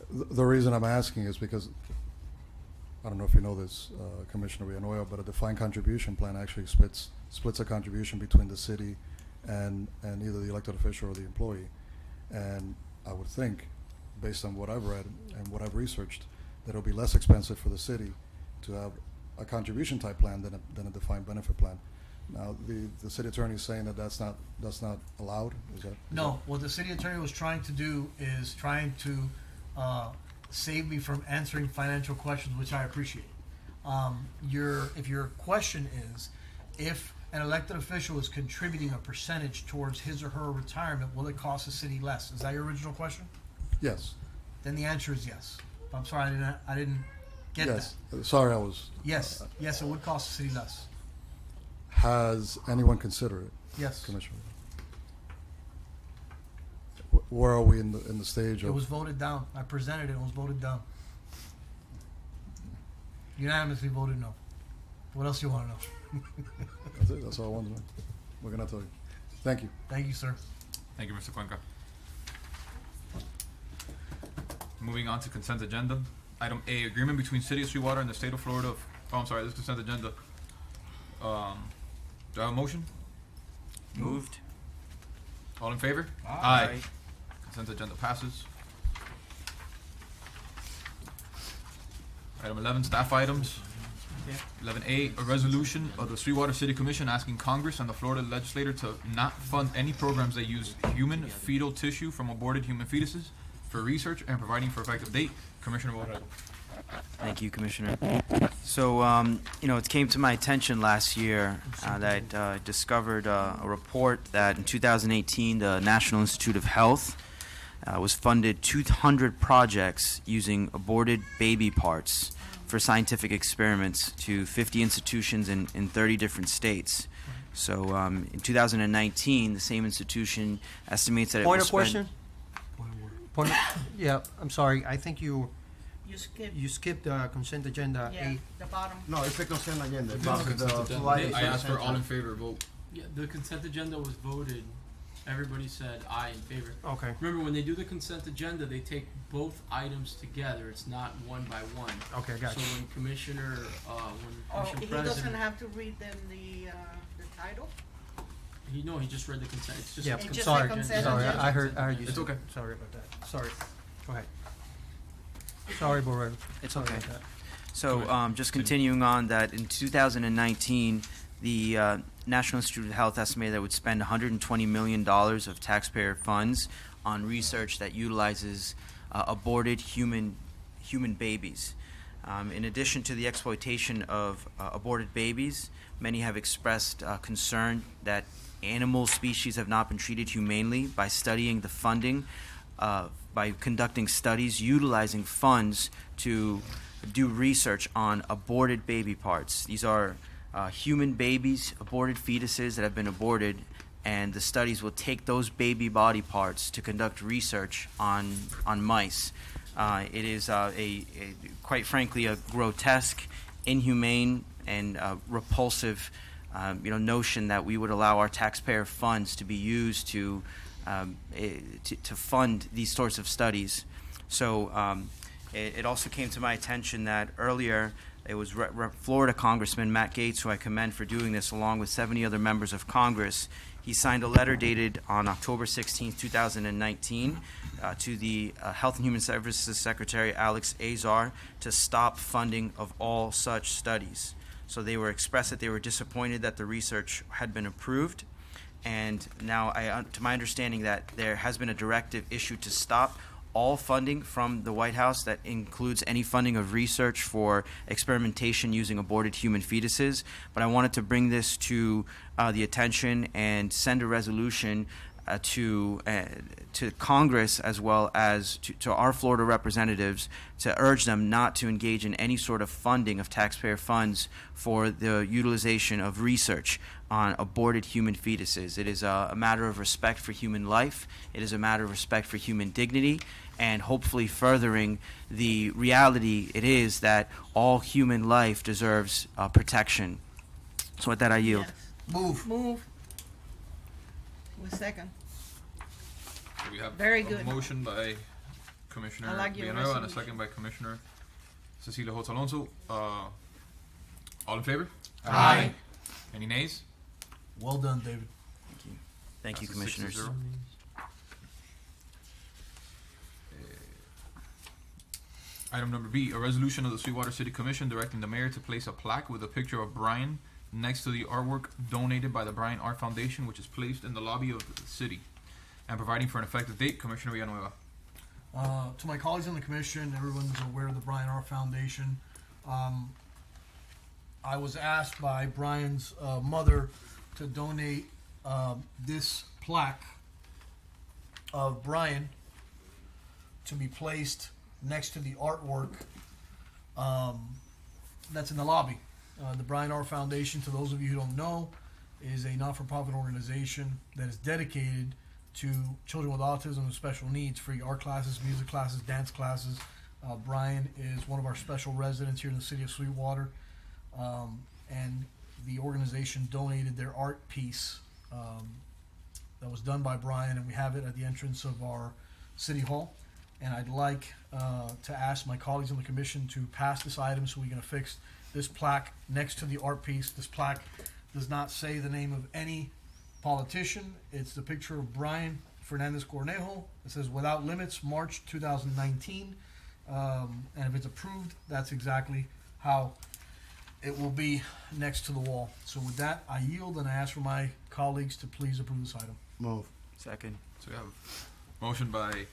The reason I'm asking is because, I don't know if you know this, Commissioner Villanueva, but a defined contribution plan actually splits a contribution between the city and either the elected official or the employee. And I would think, based on what I've read and what I've researched, that it'll be less expensive for the city to have a contribution type plan than a defined benefit plan. Now, the city attorney is saying that that's not allowed. No, what the city attorney was trying to do is trying to save me from answering financial questions, which I appreciate. If your question is, if an elected official is contributing a percentage towards his or her retirement, will it cost the city less? Is that your original question? Yes. Then the answer is yes. I'm sorry, I didn't get Yes. that. Sorry, I was. Yes, it would cost the city less. Has anyone considered it? Yes. Commissioner. Where are we in the stage of? It was voted down. I presented it, and it was voted down. Unanimously voted no. What else do you want to know? That's it. That's all I wanted to know. We're gonna tell you. Thank you. Thank you, sir. Thank you, Mr. Cuenca. Moving on to consent agenda. Item A, agreement between City of Sweetwater and the State of Florida. This is consent agenda. Do I have a motion? Moved. All in favor? Aye. Consent agenda passes. Item 11, staff items. 11A, a resolution of the Sweetwater City Commission asking Congress and the Florida legislature to not fund any programs that use human fetal tissue from aborted human fetuses for research and providing for effective date. Commissioner Borrego. Thank you, Commissioner. So, it came to my attention last year that I discovered a report that in 2018, the National Institute of Health was funded 200 projects using aborted baby parts for scientific experiments to 50 institutions in 30 different states. So, in 2019, the same institution estimates that Point it of will question? Yeah, I'm sorry. I think you skipped the consent agenda. Yeah, the bottom. No, it's the consent agenda. It's not the consent agenda. I asked for all in favor vote. Yeah, the consent agenda was voted. Everybody said aye in favor. Okay. Remember, when they do the consent agenda, they take both items together. It's not one by one. Okay, gotcha. So when Commissioner He doesn't have to read them the title? He just read the consent. It's just Yeah, It's just sorry. a consent Sorry, agenda. I heard you. It's said- okay. Sorry about that. Sorry. Go ahead. Sorry, Borrego. It's Sorry okay. about that. So, just continuing on that, in 2019, the National Institute of Health estimated that it would spend $120 million of taxpayer funds on research that utilizes aborted human babies. In addition to the exploitation of aborted babies, many have expressed concern that animal species have not been treated humanely by studying the funding, by conducting studies utilizing funds to do research on aborted baby parts. These are human babies, aborted fetuses that have been aborted and the studies will take those baby body parts to conduct research on mice. It is quite frankly a grotesque, inhumane, and repulsive notion that we would allow our taxpayer funds to be used to fund these sorts of studies. So it also came to my attention that earlier it was Florida Congressman Matt Gaetz, who I commend for doing this, along with 70 other members of Congress. He signed a letter dated on October 16, 2019, to the Health and Human Services Secretary Alex Azar to stop funding of all such studies. So they were expressed that they were disappointed that the research had been approved, and now, to my understanding, that there has been a directive issued to stop all funding from the White House that includes any funding of research for experimentation using aborted human fetuses. But I wanted to bring this to the attention and send a resolution to Congress, as well as to our Florida representatives, to urge them not to engage in any sort of funding of taxpayer funds for the utilization of research on aborted human fetuses. It is a matter of respect for human life. It is a matter of respect for human dignity, and hopefully furthering the reality it is that all human life deserves protection. So with that, I yield. Yes. Move. With second. So we have Very a good. motion by Commissioner I like your Villanueva and a resolution. second by Commissioner Cecilia Holtz Alonso. All in favor? Aye. Any nays? Well done, David. Thank you, Passes 6-0. Commissioners. Item number B, a resolution of the Sweetwater City Commission directing the mayor to place a plaque with a picture of Brian next to the artwork donated by the Brian Art Foundation, which is placed in the lobby of the city, and providing for an effective date. Commissioner Villanueva. To my colleagues on the commission, everyone's aware of the Brian Art Foundation. I was asked by Brian's mother to donate this plaque of Brian to be placed next to the artwork that's in the lobby. The Brian Art Foundation, to those of you who don't know, is a not-for-profit organization that is dedicated to children with autism and special needs, free art classes, music classes, dance classes. Brian is one of our special residents here in the city of Sweetwater, and the organization donated their art piece that was done by Brian, and we have it at the entrance of our city hall. And I'd like to ask my colleagues on the commission to pass this item so we can affix this plaque next to the art piece. This plaque does not say the name of any politician. It's the picture of Brian Fernandez Cornejo. It says "Without Limits, March 2019." And if it's approved, that's exactly how it will be next to the wall. So with that, I yield and I ask for my colleagues to please approve this item. Move. Second. So we have a motion by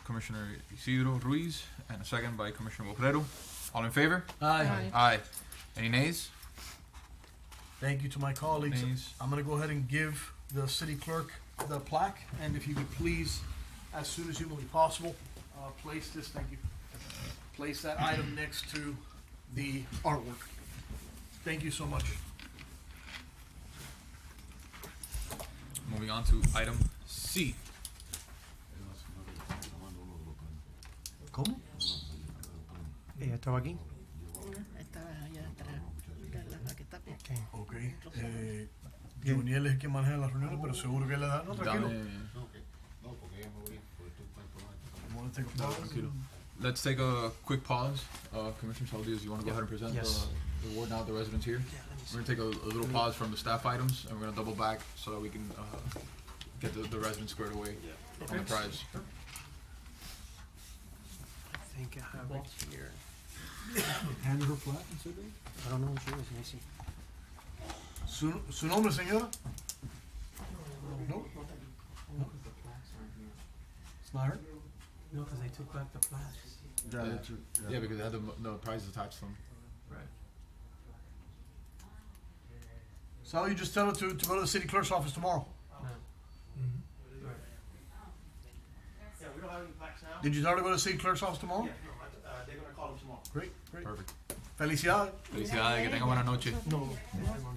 Commissioner Isidro Ruiz and a second by Commissioner Wilfredo. All in favor? Aye. Aye. Any nays? Thank you to my colleagues. Nays. I'm going to go ahead and give the city clerk the plaque, and if you could please, as soon as humanly possible, place this, thank you, place that item next to the artwork. Thank you so much. Moving on to item C. ¿Cómo? Ella estaba aquí. Estaba allá atrás. La que está bien. Ok. Juniel es el que maneja las reuniones, pero seguro que le da. No, tranquilo. Let's take a quick pause. Commissioner Saldias, you want to go ahead and present the award now, the residents here? We're going to take a little pause from the staff items, and we're going to double back so that we can get the residents squared away on the prize. I think I have it here. Hand her plaque and say that? I don't know who she is. Let me see. ¿Su nombre, señora? No. It's not her? No, because they took back the plaques. Yeah, because they had the prizes attached to them. Right. So you just tell her to go to the city clerk's office tomorrow. Yeah, we don't have any plaques now. Did you tell her to go to the city clerk's office tomorrow? Yeah, no, they're going to call them tomorrow. Great, great. Perfect. Felicidades. Felicidades, que tenga buena noche.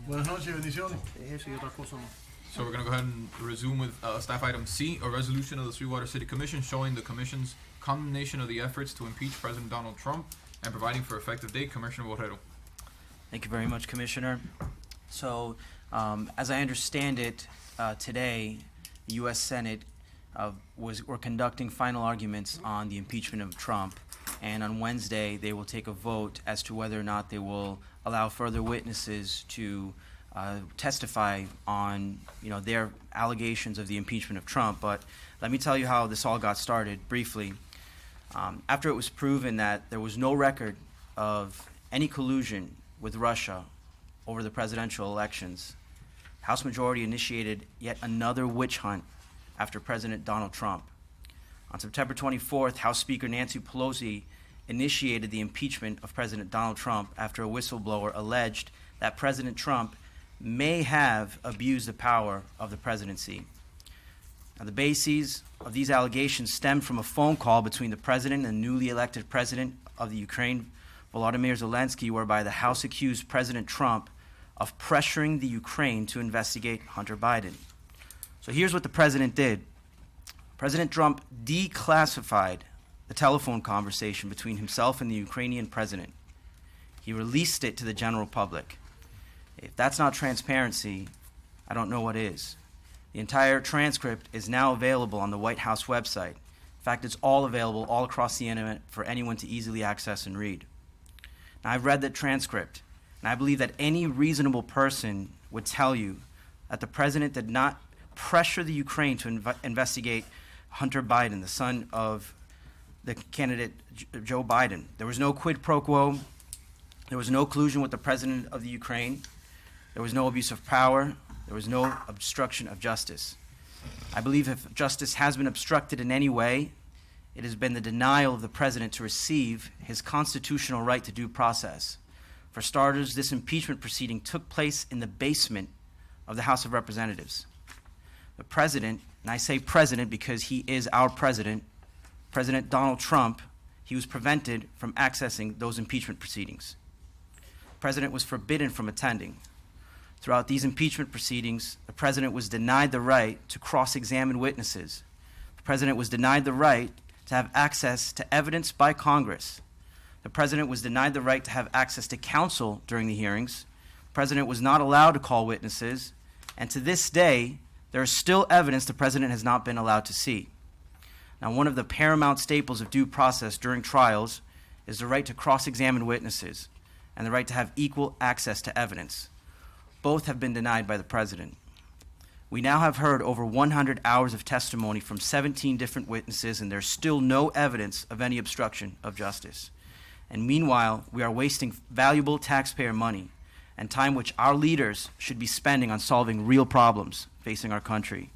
Buenas noches, bendiciones. Eso y otra cosa más. So we're going to go ahead and resume with staff item C, a resolution of the Sweetwater City Commission showing the Commission's condemnation of the efforts to impeach President Donald Trump and providing for effective date. Commissioner Borrero. Thank you very much, Commissioner. So, as I understand it, today, the U.S. Senate were conducting final arguments on the impeachment of Trump, and on Wednesday they will take a vote as to whether or not they will allow further witnesses to testify on, their allegations of the impeachment of Trump. But let me tell you how this all got started briefly. After it was proven that there was no record of any collusion with Russia over the presidential elections, House Majority initiated yet another witch hunt after President Donald Trump. On September 24th, House Speaker Nancy Pelosi initiated the impeachment of President Donald Trump after a whistleblower alleged that President Trump may have abused the power of the presidency. Now, the bases of these allegations stemmed from a phone call between the president and the newly elected president of the Ukraine, Volodymyr Zelensky, whereby the House accused President Trump of pressuring the Ukraine to investigate Hunter Biden. So here's what the president did. President Trump declassified the telephone conversation between himself and the Ukrainian president. He released it to the general public. If that's not transparency, I don't know what is. The entire transcript is now available on the White House website. In fact, it's all available all across the internet for anyone to easily access and read. Now, I've read the transcript, and I believe that any reasonable person would tell you that the president did not pressure the Ukraine to investigate Hunter Biden, the son of the candidate Joe Biden. There was no quid pro quo. There was no collusion with the president of the Ukraine. There was no abuse of power. There was no obstruction of justice. I believe if justice has been obstructed in any way, it has been the denial of the president to receive his constitutional right to due process. For starters, this impeachment proceeding took place in the basement of the House of Representatives. The president, and I say president because he is our president, President Donald Trump, he was prevented from accessing those impeachment proceedings. The president was forbidden from attending. Throughout these impeachment proceedings, the president was denied the right to cross-examine witnesses. The president was denied the right to have access to evidence by Congress. The president was denied the right to have access to counsel during the hearings. The president was not allowed to call witnesses. And to this day, there is still evidence the president has not been allowed to see. Now, one of the paramount staples of due process during trials is the right to cross-examine witnesses and the right to have equal access to evidence. Both have been denied by the president. We now have heard over 100 hours of testimony from 17 different witnesses, and there's still no evidence of any obstruction of justice. And meanwhile, we are wasting valuable taxpayer money and time which our leaders should be spending on solving real problems facing our country.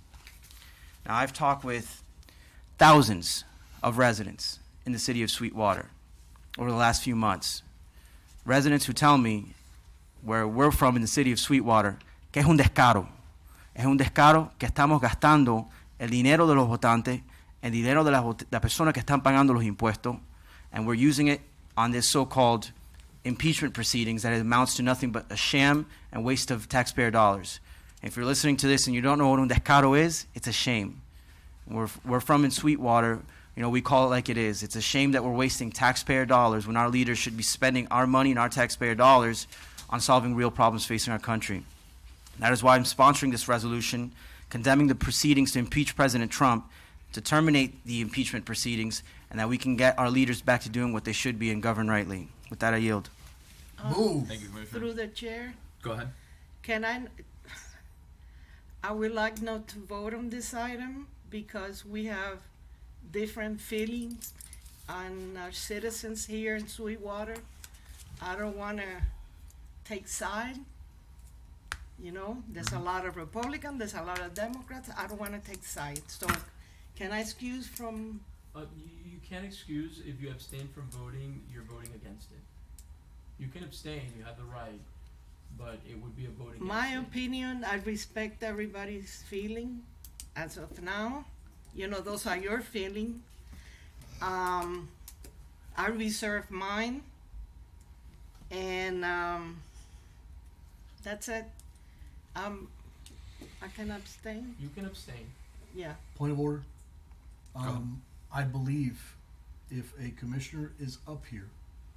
Now, I've talked with thousands of residents in the city of Sweetwater over the last few months. Residents who tell me where we're from in the city of Sweetwater, que es un descaro. Es un descaro que estamos gastando el dinero de los votantes, el dinero de las personas que están pagando los impuestos, and we're using it on this so-called impeachment proceedings that amounts to nothing but a sham and waste of taxpayer dollars. If you're listening to this and you don't know what un descaro is, it's a shame. We're from in Sweetwater. We call it like it is. It's a shame that we're wasting taxpayer dollars when our leaders should be spending our money and our taxpayer dollars on solving real problems facing our country. That is why I'm sponsoring this resolution, condemning the proceedings to impeach President Trump, to terminate the impeachment proceedings, and that we can get our leaders back to doing what they should be and govern rightly. With that, I yield. Move. Thank you, Commissioner. Through the chair, Go ahead. I would like not to vote on this item because we have different feelings on our citizens here in Sweetwater. I don't want to take side. There's a lot of Republicans, there's a lot of Democrats. I don't want to take sides. So can I excuse from? You can't excuse if you abstain from voting, you're voting against it. You can abstain, you have the right, but it would be a voting My against opinion, I respect everybody's feeling as of now. Those are your feelings. I reserve mine. And that's it. I can abstain? You can abstain. Yeah. Point of order. I believe if a commissioner is up here,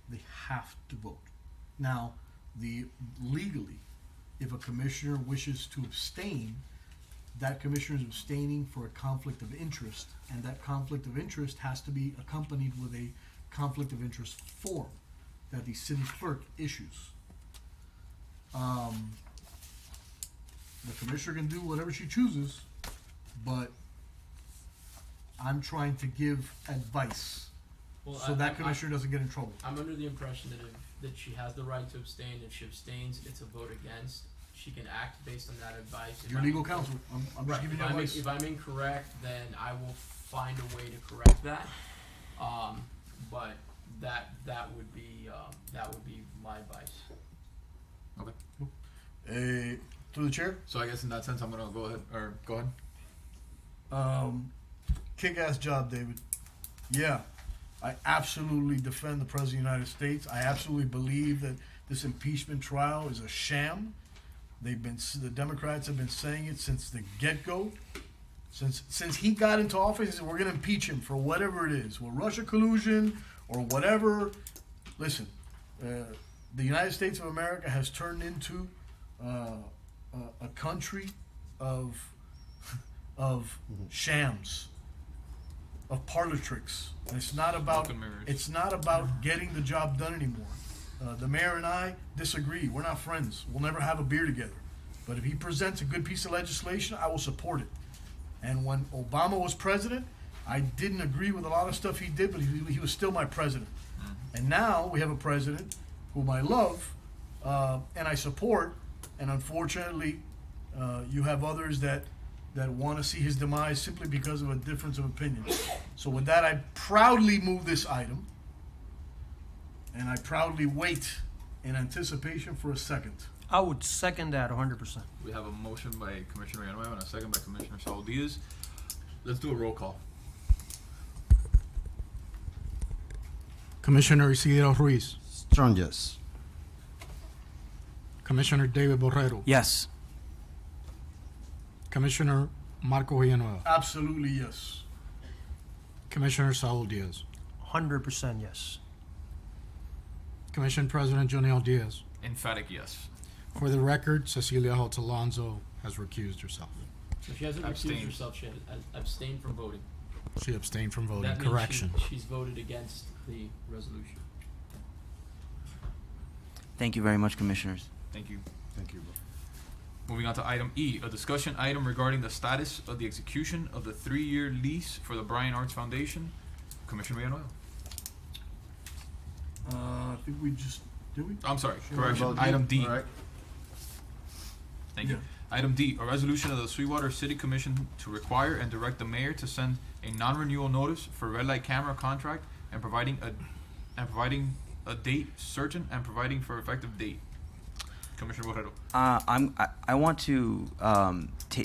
they have to vote. Now, legally, if a commissioner wishes to abstain, that commissioner is abstaining for a conflict of interest, and that conflict of interest has to be accompanied with a conflict of interest form that the city clerk issues. The commissioner can do whatever she chooses, but I'm trying to give advice Well, so that commissioner doesn't get in trouble. I'm under the impression that she has the right to abstain. If she abstains, it's a vote against. She can act based on that advice. If Your I'm legal incorrect- counsel. I'm just Right. giving If you I'm, advice. if I'm incorrect, then I will find a way to correct that. But that would be my advice. Okay. Through the chair. So I guess in that sense, I'm gonna go ahead. Kick-ass job, David. Yeah, I absolutely defend the President of the United States. I absolutely believe that this impeachment trial is a sham. The Democrats have been saying it since the get-go. Since he got into office, he said, we're going to impeach him for whatever it is, Russia collusion or whatever. Listen, the United States of America has turned into a country of shams, of parlor tricks. And it's not about getting the job done anymore. The mayor and I disagree. We're not friends. We'll never have a beer together. But if he presents a good piece of legislation, I will support it. And when Obama was president, I didn't agree with a lot of stuff he did, but he was still my president. And now we have a president whom I love and I support. And unfortunately, you have others that want to see his demise simply because of a difference of opinion. So with that, I proudly move this item. And I proudly wait in anticipation for a second. I would second that 100%. We have a motion by Commissioner Villanueva and a second by Commissioner Saul Diaz. Let's do a roll call. Commissioner Isidro Ruiz. Strong yes. Commissioner David Borrero. Yes. Commissioner Marco Villanueva. Absolutely yes. Commissioner Saul Diaz. 100% yes. Commission President Jonel Diaz. Emphatic yes. For the record, Cecilia Holt Alonso has recused herself. So she hasn't recused herself. She has abstained from voting. She abstained from voting. That means Correction. She's voted against the resolution. Thank you very much, Commissioners. Thank you. Thank you. Moving on to item E, a discussion item regarding the status of the execution of the 3-year lease for the Bryan Arts Foundation. Commissioner Villanueva. I think we just, did we? I'm sorry, Sure. correction. Item D. All right. Thank you. Item D, a resolution of the Sweetwater City Commission to require and direct the mayor to send a non-renewal notice for red light camera contract and providing a date certain and providing for effective date. Commissioner Borrero. I want to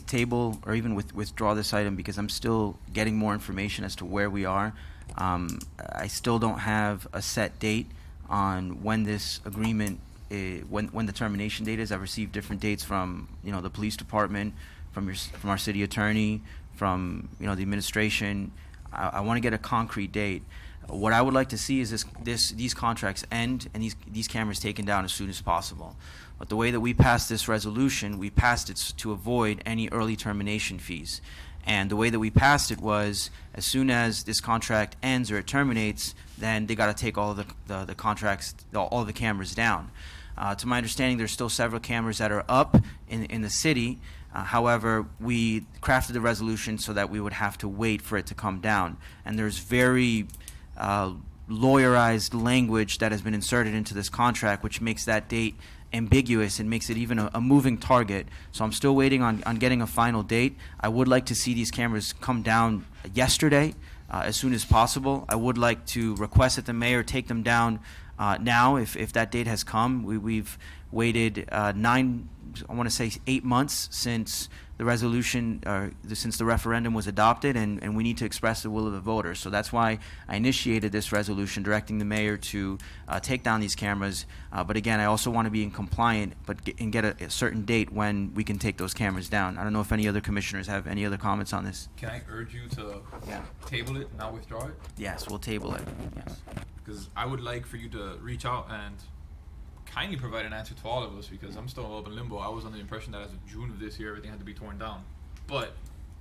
table or even withdraw this item because I'm still getting more information as to where we are. I still don't have a set date on when this agreement, when the termination date is. I've received different dates from the police department, from our city attorney, from the administration. I want to get a concrete date. What I would like to see is these contracts end and these cameras taken down as soon as possible. But the way that we passed this resolution, we passed it to avoid any early termination fees. And the way that we passed it was, as soon as this contract ends or it terminates, then they got to take all of the contracts, all of the cameras down. To my understanding, there's still several cameras that are up in the city. However, we crafted the resolution so that we would have to wait for it to come down. And there's very lawyerized language that has been inserted into this contract, which makes that date ambiguous and makes it even a moving target. So I'm still waiting on getting a final date. I would like to see these cameras come down yesterday, as soon as possible. I would like to request that the mayor take them down now if that date has come. We've waited I want to say 8 months since the resolution, since the referendum was adopted, and we need to express the will of the voters. So that's why I initiated this resolution directing the mayor to take down these cameras. But again, I also want to be in compliant, and get a certain date when we can take those cameras down. I don't know if any other commissioners have any other comments on this. Can I urge you to table it, not withdraw it? Yes, we'll table it. Yes. Because I would like for you to reach out and kindly provide an answer to all of us, because I'm still up in limbo. I was under the impression that as of June of this year, everything had to be torn down. But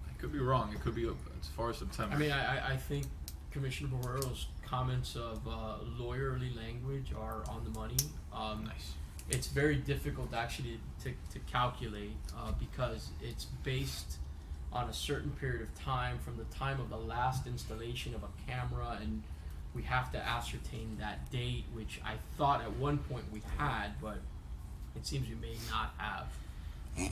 I could be wrong. It could be as far as September. I mean, I think Commissioner Barrero's comments of lawyerly language are on the money. Nice. It's very difficult actually to calculate because it's based on a certain period of time from the time of the last installation of a camera, and we have to ascertain that date, which I thought at one point we had, but it seems we may not have.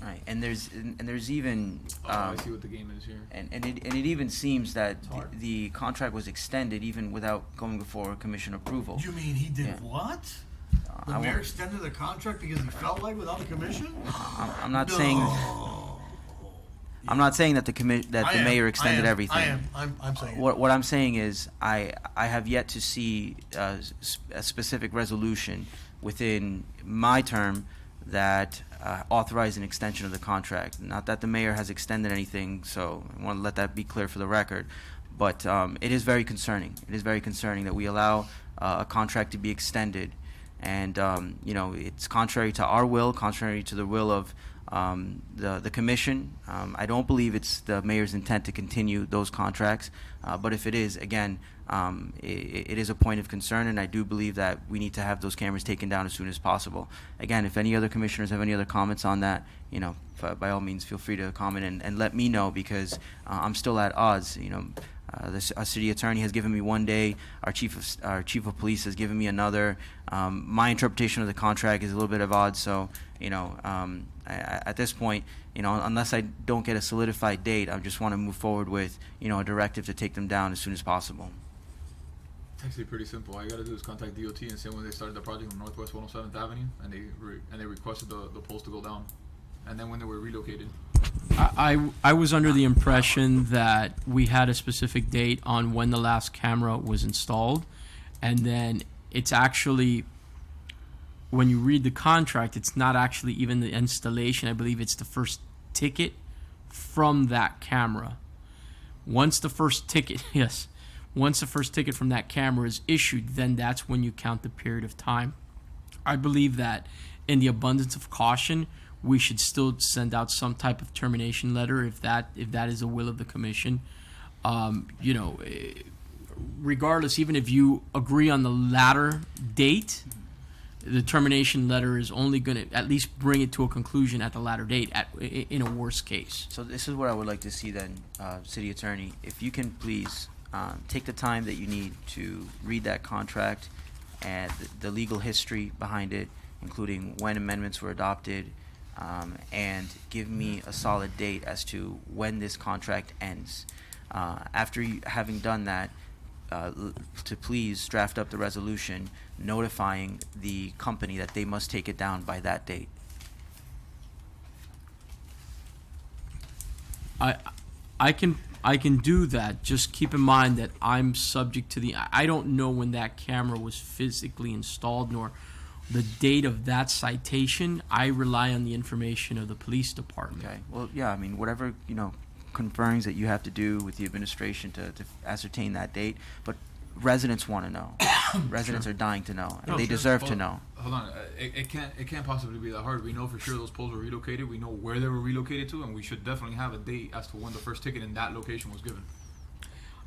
Right, and there's even I see what the game is here. And it even seems that the contract was extended even without going before commission approval. You mean he did what? The mayor extended the contract because he felt like without the commission? I'm not saying. I'm not saying that the mayor extended everything. I'm saying. What I'm saying is I have yet to see a specific resolution within my term that authorized an extension of the contract. Not that the mayor has extended anything, so I want to let that be clear for the record. But it is very concerning. It is very concerning that we allow a contract to be extended, and it's contrary to our will, contrary to the will of the commission. I don't believe it's the mayor's intent to continue those contracts, but if it is, again, it is a point of concern, and I do believe that we need to have those cameras taken down as soon as possible. Again, if any other commissioners have any other comments on that, by all means, feel free to comment and let me know, because I'm still at odds. Our city attorney has given me 1 day. Our chief of police has given me another. My interpretation of the contract is a little bit of odds. So, at this point, unless I don't get a solidified date, I just want to move forward with, a directive to take them down as soon as possible. It's actually pretty simple. All you got to do is contact DOT and say when they started the project on Northwest 107th Avenue, and they requested the poles to go down, and then when they were relocated. I was under the impression that we had a specific date on when the last camera was installed, and then it's actually, when you read the contract, it's not actually even the installation. I believe it's the first ticket from that camera. Once the first ticket from that camera is issued, then that's when you count the period of time. I believe that in the abundance of caution, we should still send out some type of termination letter if that is the will of the commission. Regardless, even if you agree on the latter date, the termination letter is only going to at least bring it to a conclusion at the latter date, in a worst case. So this is what I would like to see then, City Attorney. If you can please take the time that you need to read that contract and the legal history behind it, including when amendments were adopted, and give me a solid date as to when this contract ends. After having done that, to please draft up the resolution notifying the company that they must take it down by that date. I can do that. Just keep in mind that I'm subject to I don't know when that camera was physically installed, nor the date of that citation. I rely on the information of the police department. Okay. Well, yeah. I mean, whatever confirms that you have to do with the administration to ascertain that date, but residents want to know. Residents are dying to know, and they deserve to know. Hold on, it can't possibly be that hard. We know for sure those poles were relocated. We know where they were relocated to, and we should definitely have a date as to when the first ticket in that location was given.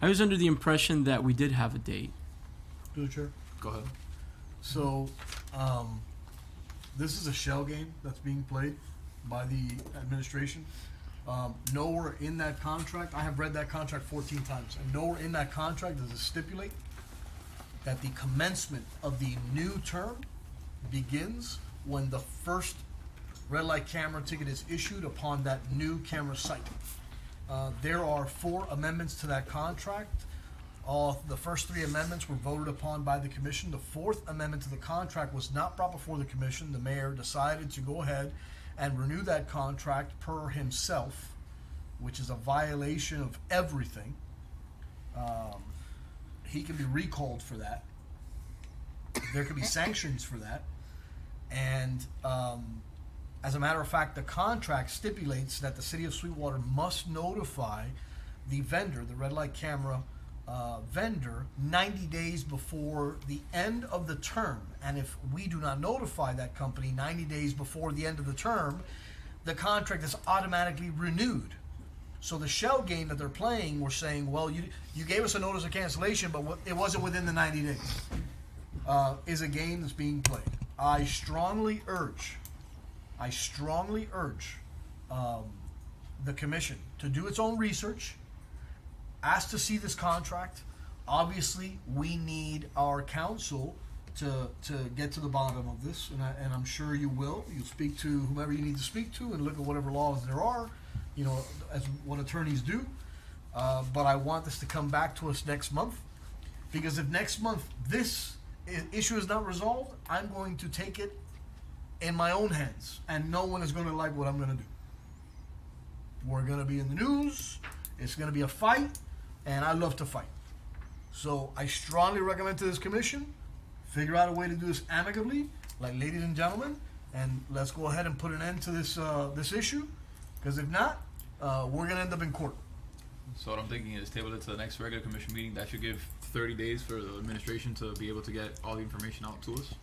I was under the impression that we did have a date. Do the chair. Go ahead. So, this is a shell game that's being played by the administration. Nowhere in that contract, I have read that contract 14 times, and nowhere in that contract does it stipulate that the commencement of the new term begins when the first red light camera ticket is issued upon that new camera site. There are 4 amendments to that contract. The first three amendments were voted upon by the commission. The fourth amendment to the contract was not brought before the commission. The mayor decided to go ahead and renew that contract per himself, which is a violation of everything. He can be recalled for that. There could be sanctions for that. And as a matter of fact, the contract stipulates that the city of Sweetwater must notify the vendor, the red light camera vendor, 90 days before the end of the term. And if we do not notify that company 90 days before the end of the term, the contract is automatically renewed. So the shell game that they're playing, we're saying, well, you gave us a notice of cancellation, but it wasn't within the 90 days, is a game that's being played. I strongly urge the commission to do its own research, ask to see this contract. Obviously, we need our counsel to get to the bottom of this, and I'm sure you will. You'll speak to whomever you need to speak to and look at whatever laws there are, as what attorneys do. But I want this to come back to us next month, because if next month this issue is not resolved, I'm going to take it in my own hands, and no one is going to like what I'm going to do. We're going to be in the news. It's going to be a fight, and I love to fight. So I strongly recommend to this commission, figure out a way to do this amicably, like ladies and gentlemen, and let's go ahead and put an end to this issue, because if not, we're going to end up in court. So what I'm thinking is table it to the next regular commission meeting. That should give 30 days for the administration to be able to get all the information out to us.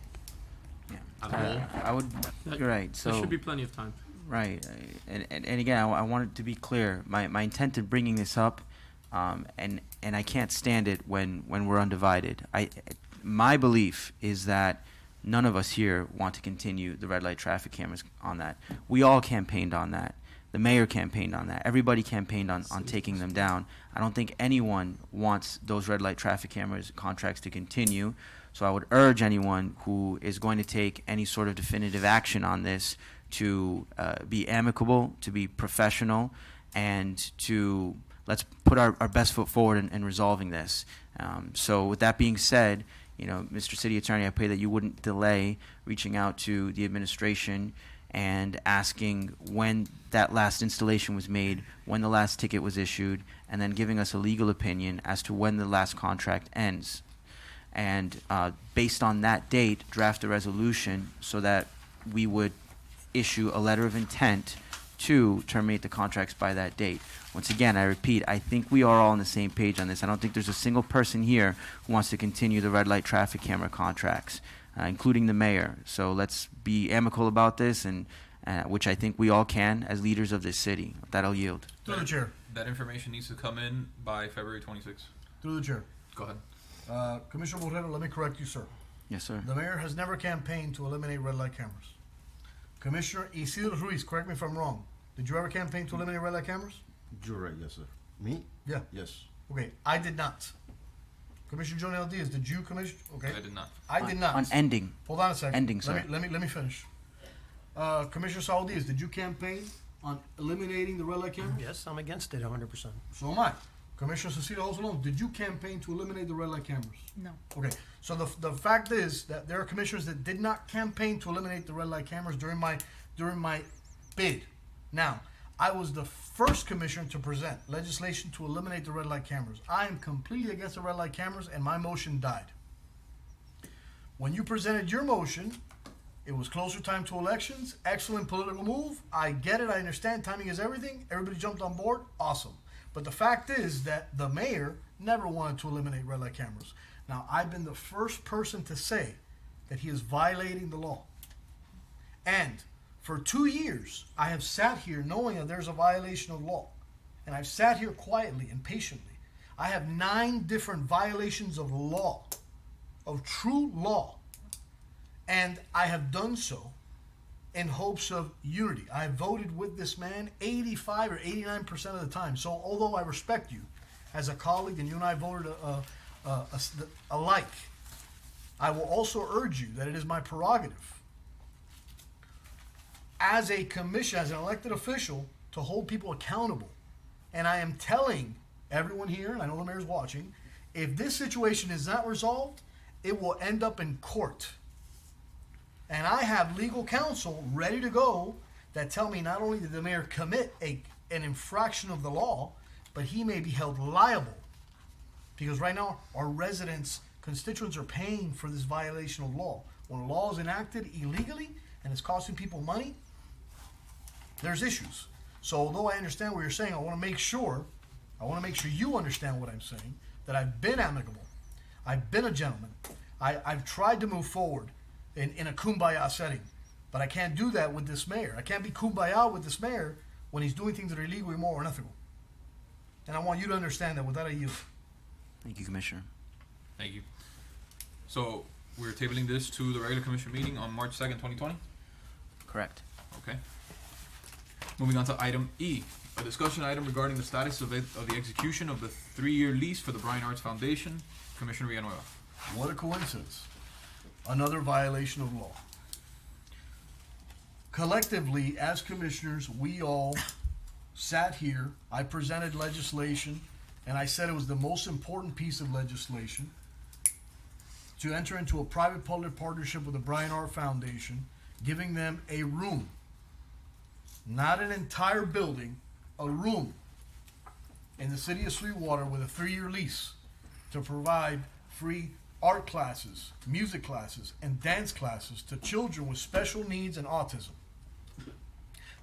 Yeah, I would. You're right. So there should be plenty of time. Right, and again, I wanted to be clear. My intent in bringing this up, and I can't stand it when we're undivided. My belief is that none of us here want to continue the red light traffic cameras on that. We all campaigned on that. The mayor campaigned on that. Everybody campaigned on taking them down. I don't think anyone wants those red light traffic cameras contracts to continue. So I would urge anyone who is going to take any sort of definitive action on this to be amicable, to be professional, and to let's put our best foot forward in resolving this. So with that being said, Mr. City Attorney, I pray that you wouldn't delay reaching out to the administration and asking when that last installation was made, when the last ticket was issued, and then giving us a legal opinion as to when the last contract ends. And based on that date, draft a resolution so that we would issue a letter of intent to terminate the contracts by that date. Once again, I repeat, I think we are all on the same page on this. I don't think there's a single person here who wants to continue the red light traffic camera contracts, including the mayor. So let's be amicable about this, and which I think we all can as leaders of this city. That'll yield. Through the chair. That information needs to come in by February 26th. Through the chair. Go ahead. Commissioner Borrero, let me correct you, sir. Yes, sir. The mayor has never campaigned to eliminate red light cameras. Commissioner Isidro Ruiz, correct me if I'm wrong. Did you ever campaign to eliminate red light cameras? You're right, yes, sir. Me? Yeah. Yes. Okay, I did not. Commissioner Jonel Diaz, did you, Commissioner? Okay. I did not. I did not. On ending. Hold on a second. Ending, sir. Let me finish. Commissioner Saul Diaz, did you campaign on eliminating the red light cameras? Yes, I'm against it 100%. So am I. Commissioner Cecilia Osolon, did you campaign to eliminate the red light cameras? No. Okay, so the fact is that there are commissioners that did not campaign to eliminate the red light cameras during my bid. Now, I was the first commissioner to present legislation to eliminate the red light cameras. I am completely against the red light cameras, and my motion died. When you presented your motion, it was closer time to elections. Excellent political move. I get it. I understand. Timing is everything. Everybody jumped on board. Awesome. But the fact is that the mayor never wanted to eliminate red light cameras. Now, I've been the first person to say that he is violating the law. And for 2 years, I have sat here knowing that there's a violation of law. And I've sat here quietly and patiently. I have 9 different violations of law, of true law. And I have done so in hopes of unity. I voted with this man 85 or 89% of the time. So although I respect you as a colleague and you and I voted alike, I will also urge you that it is my prerogative as a commission, as an elected official, to hold people accountable. And I am telling everyone here, and I know the mayor's watching, If this situation is not resolved, it will end up in court. And I have legal counsel ready to go that tell me not only did the mayor commit an infraction of the law, but he may be held liable. Because right now, our residents, constituents are paying for this violation of law. When a law is enacted illegally and it's costing people money, there's issues. So although I understand what you're saying, I want to make sure you understand what I'm saying, that I've been amicable. I've been a gentleman. I've tried to move forward in a kumbaya setting, but I can't do that with this mayor. I can't be kumbaya with this mayor when he's doing things that are illegal, immoral, or unethical. And I want you to understand that. With that, I yield. Thank you, Commissioner. Thank you. So we're tabling this to the regular commission meeting on March 2nd, 2020? Correct. Okay. Moving on to item E, a discussion item regarding the status of the execution of the 3-year lease for the Bryan Arts Foundation. Commissioner Villanueva. What a coincidence. Another violation of law. Collectively, as commissioners, we all sat here. I presented legislation, and I said it was the most important piece of legislation to enter into a private-public partnership with the Bryan Art Foundation, giving them a room, not an entire building, a room in the city of Sweetwater with a 3-year lease to provide free art classes, music classes, and dance classes to children with special needs and autism.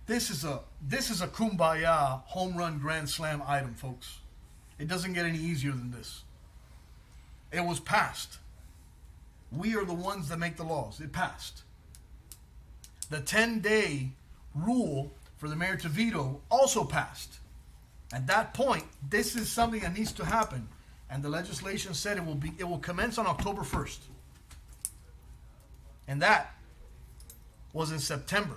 This is a kumbaya home run grand slam item, folks. It doesn't get any easier than this. It was passed. We are the ones that make the laws. It passed. The 10-day rule for the mayor to veto also passed. At that point, this is something that needs to happen, and the legislation said it will commence on October 1st. And that was in September.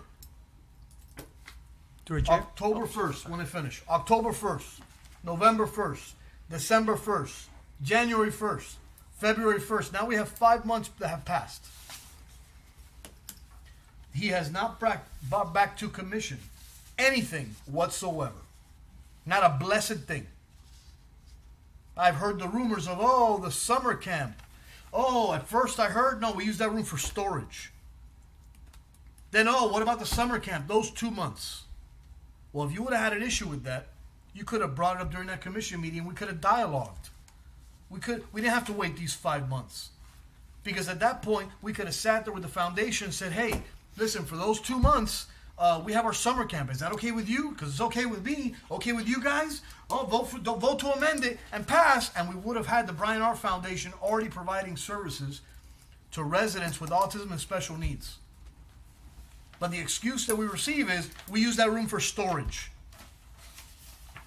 October 1st, when it finished. October 1st, November 1st, December 1st, January 1st, February 1st. Now we have 5 months that have passed. He has not brought back to commission anything whatsoever. Not a blessed thing. I've heard the rumors of, the summer camp. At first I heard, no, we use that room for storage. Then, what about the summer camp? Those 2 months. Well, if you would have had an issue with that, you could have brought it up during that commission meeting and we could have dialogued. We didn't have to wait these 5 months. Because at that point, we could have sat there with the foundation and said, hey, listen, for those 2 months, we have our summer camp. Is that okay with you? Because it's okay with me. Okay with you guys? Vote to amend it and pass. And we would have had the Bryan Art Foundation already providing services to residents with autism and special needs. But the excuse that we receive is, we use that room for storage.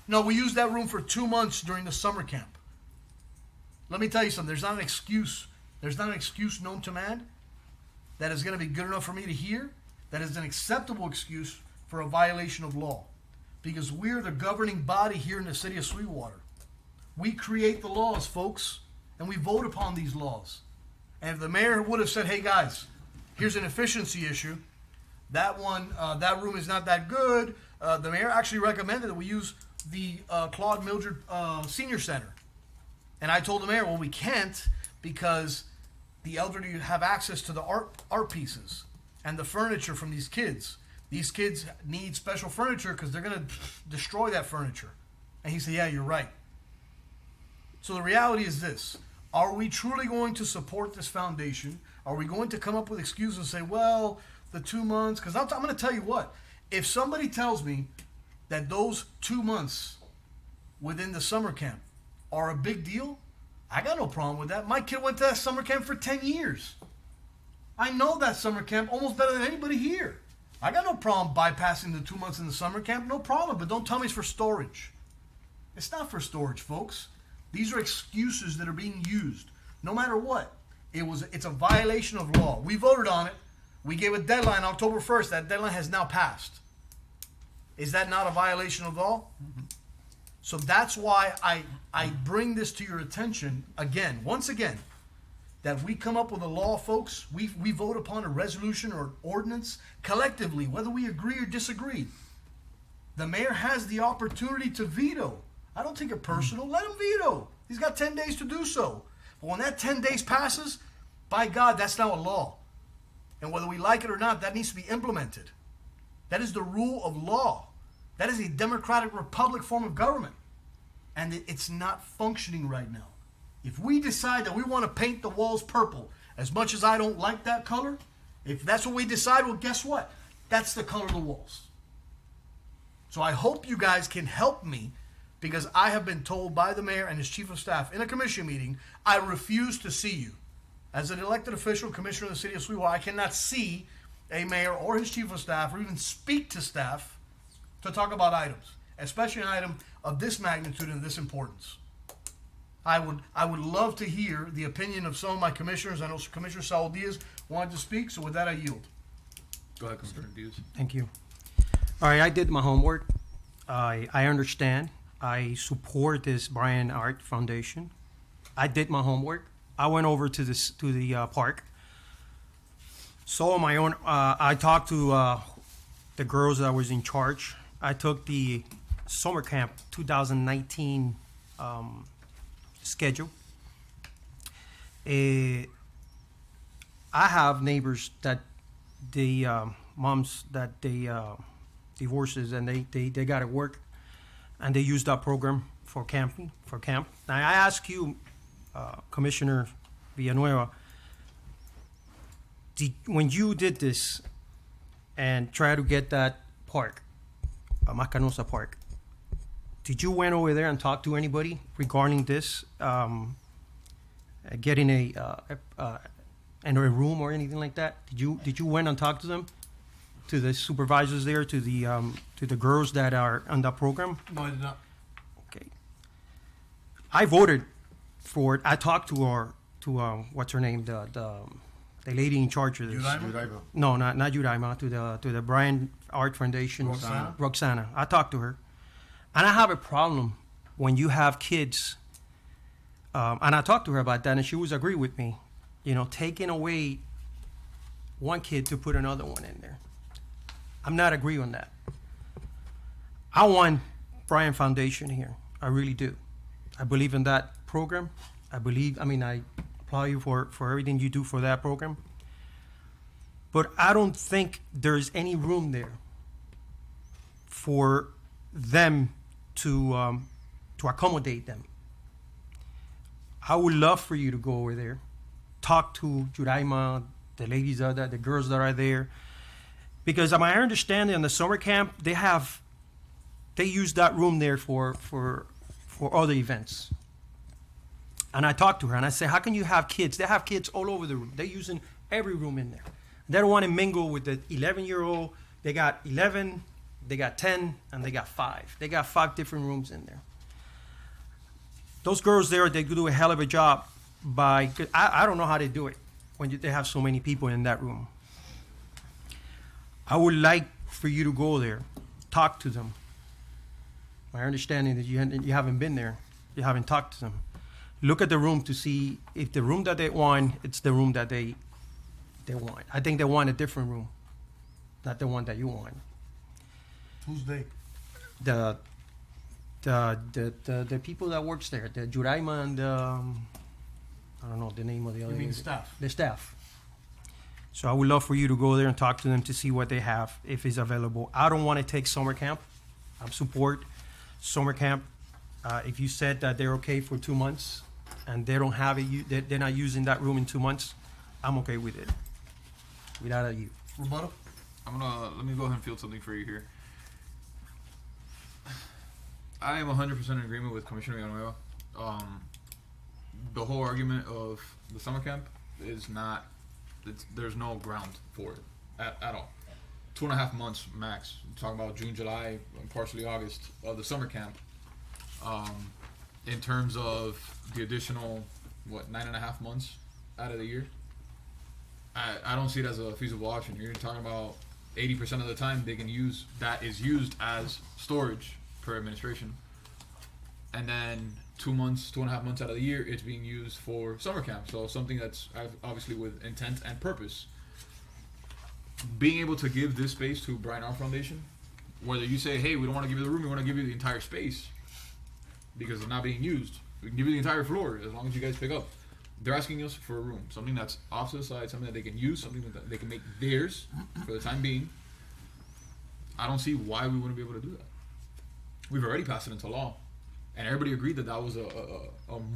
No, we use that room for 2 months during the summer camp. Let me tell you something. There's not an excuse. There's not an excuse known to man that is going to be good enough for me to hear. That is an acceptable excuse for a violation of law. Because we're the governing body here in the city of Sweetwater. We create the laws, folks, and we vote upon these laws. And if the mayor would have said, hey guys, here's an efficiency issue, that room is not that good, the mayor actually recommended that we use the Claude Mildred Senior Center. And I told the mayor, well, we can't because the elderly have access to the art pieces and the furniture from these kids. These kids need special furniture because they're going to destroy that furniture. And he said, yeah, you're right. So the reality is this. Are we truly going to support this foundation? Are we going to come up with excuses and say, well, the 2 months? Because I'm going to tell you what. If somebody tells me that those 2 months within the summer camp are a big deal, I got no problem with that. My kid went to that summer camp for 10 years. I know that summer camp almost better than anybody here. I got no problem bypassing the 2 months in the summer camp, no problem, but don't tell me it's for storage. It's not for storage, folks. These are excuses that are being used. No matter what, it's a violation of law. We voted on it. We gave a deadline October 1st. That deadline has now passed. Is that not a violation of law? Mm-hmm. So that's why I bring this to your attention again, once again, that we come up with a law, folks. We vote upon a resolution or an ordinance collectively, whether we agree or disagree. The mayor has the opportunity to veto. I don't take it personal. Let him veto. He's got 10 days to do so. But when that 10 days passes, by God, that's now a law. And whether we like it or not, that needs to be implemented. That is the rule of law. That is a democratic republic form of government. And it's not functioning right now. If we decide that we want to paint the walls purple, as much as I don't like that color, if that's what we decide, well, guess what? That's the color of the walls. So I hope you guys can help me, because I have been told by the mayor and his chief of staff in a commission meeting, I refuse to see you. As an elected official, commissioner of the city of Sweetwater, I cannot see a mayor or his chief of staff or even speak to staff to talk about items, especially an item of this magnitude and this importance. I would love to hear the opinion of some of my commissioners. I know Commissioner Saul Diaz wanted to speak, so with that I yield. Go ahead, Commissioner Diaz. Thank you. All right, I did my homework. I understand. I support this Brian Art Foundation. I did my homework. I went over to the park. Saw on my own. I talked to the girls that was in charge. I took the summer camp 2019 schedule. I have neighbors that the moms that they divorces and they got to work, and they use that program for camp. Now I ask you, Commissioner Villanueva, when you did this and try to get that park, Macanosa Park, did you went over there and talk to anybody regarding this, getting a room or anything like that? Did you went and talk to them, to the supervisors there, to the girls that are on that program? No, I did not. Okay. I voted for it. I talked to what's her name, the lady in charge of this. Judaima? No, not Judaima. To the Brian Art Foundation. Roxana. I talked to her, and I have a problem when you have kids. And I talked to her about that, and she was agree with me. You know, taking away one kid to put another one in there. I'm not agree on that. I want Brian Foundation here. I really do. I believe in that program. I applaud you for everything you do for that program. But I don't think there's any room there for them to accommodate them. I would love for you to go over there, talk to Juraima, the ladies that are there, the girls that are there, because my understanding in the summer camp, they use that room there for other events. And I talked to her and I said, how can you have kids? They have kids all over the room. They're using every room in there. They don't want to mingle with the 11-year-old. They got 11, they got 10, and they got 5. They got 5 different rooms in there. Those girls there, they do a hell of a job I don't know how they do it when they have so many people in that room. I would like for you to go there, talk to them. My understanding is you haven't been there. You haven't talked to them. Look at the room to see if the room that they want, it's the room that they want. I think they want a different room, not the one that you want. Who's they? The people that works there, the Juraima and I don't know the name of the other. You mean staff? The staff. So I would love for you to go there and talk to them to see what they have, if it's available. I don't want to take summer camp. I support summer camp. If you said that they're okay for 2 months and they don't have it, they're not using that room in 2 months, I'm okay with it. Without you. Rebuttal? Let me go ahead and field something for you here. I am 100% in agreement with Commissioner Villanueva. The whole argument of the summer camp is not, there's no ground for it at all. 2.5 months max. I'm talking about June, July, and partially August of the summer camp. In terms of the additional, 9.5 months out of the year, I don't see it as a feasible option. You're talking about 80% of the time they can use, that is used as storage per administration. And then 2.5 months out of the year, it's being used for summer camp. So something that's obviously with intent and purpose. Being able to give this space to Brian Art Foundation, whether you say, hey, we don't want to give you the room, we want to give you the entire space because it's not being used, We can give you the entire floor as long as you guys pick up. They're asking us for a room, something that's off to the side, something that they can use, something that they can make theirs for the time being. I don't see why we wouldn't be able to do that. We've already passed it into law, and everybody agreed that that was a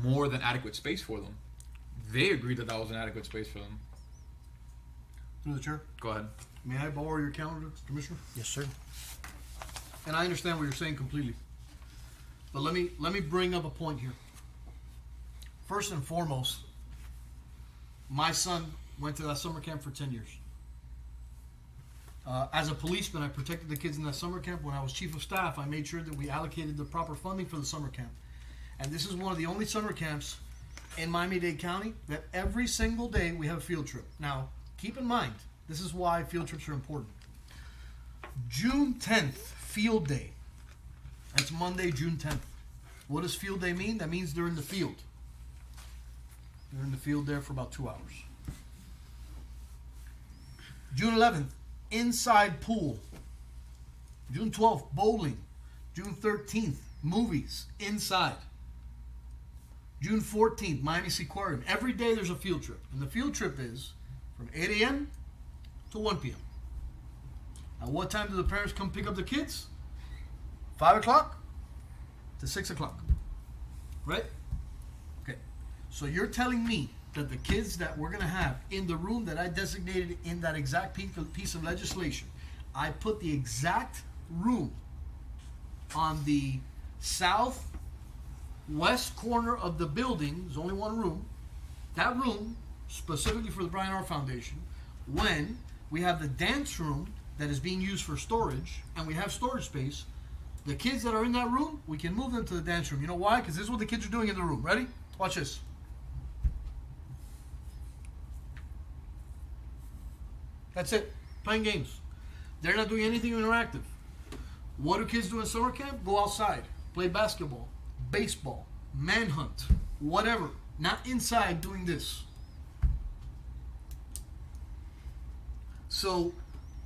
more than adequate space for them. They agreed that that was an adequate space for them. Through the chair. Go ahead. May I borrow your calendar, Commissioner? Yes, sir. And I understand what you're saying completely. But let me bring up a point here. First and foremost, my son went to that summer camp for 10 years. As a policeman, I protected the kids in that summer camp. When I was chief of staff, I made sure that we allocated the proper funding for the summer camp. And this is one of the only summer camps in Miami-Dade County that every single day we have a field trip. Now, keep in mind, this is why field trips are important. June 10th, field day. That's Monday, June 10th. What does field day mean? That means they're in the field. They're in the field there for about 2 hours. June 11th, inside pool. June 12th, bowling. June 13th, movies, inside. June 14th, Miami Sea Aquarium. Every day there's a field trip. And the field trip is from 8 a.m. to 1 p.m. At what time do the parents come pick up the kids? 5 o'clock to 6 o'clock. Right? Okay. So you're telling me that the kids that we're going to have in the room that I designated in that exact piece of legislation, I put the exact room on the southwest corner of the building. There's only one room. That room, specifically for the Brian R. Foundation, when we have the dance room that is being used for storage, and we have storage space, the kids that are in that room, we can move them to the dance room. You know why? Because this is what the kids are doing in the room. Ready? Watch this. That's it. Playing games. They're not doing anything interactive. What do kids do in summer camp? Go outside. Play basketball, baseball, manhunt, whatever. Not inside doing this. So,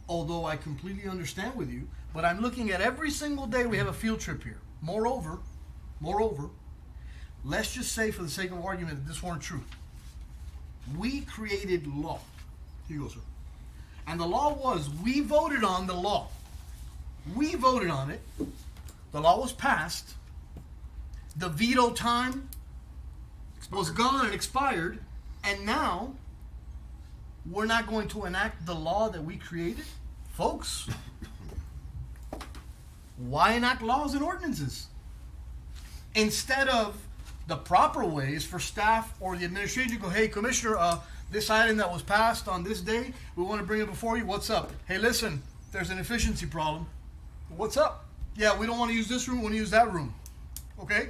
although I completely understand with you, but I'm looking at every single day we have a field trip here. Moreover, let's just say for the sake of argument that this weren't true. We created law. Here you go, sir. And the law was, we voted on the law. We voted on it. The law was passed. The veto time was gone and expired. And now, we're not going to enact the law that we created? Folks, why enact laws and ordinances? Instead of the proper ways for staff or the administration to go, hey, Commissioner, this item that was passed on this day, we want to bring it before you. What's up? Hey, listen, there's an efficiency problem. What's up? Yeah, we don't want to use this room, we want to use that room. Okay?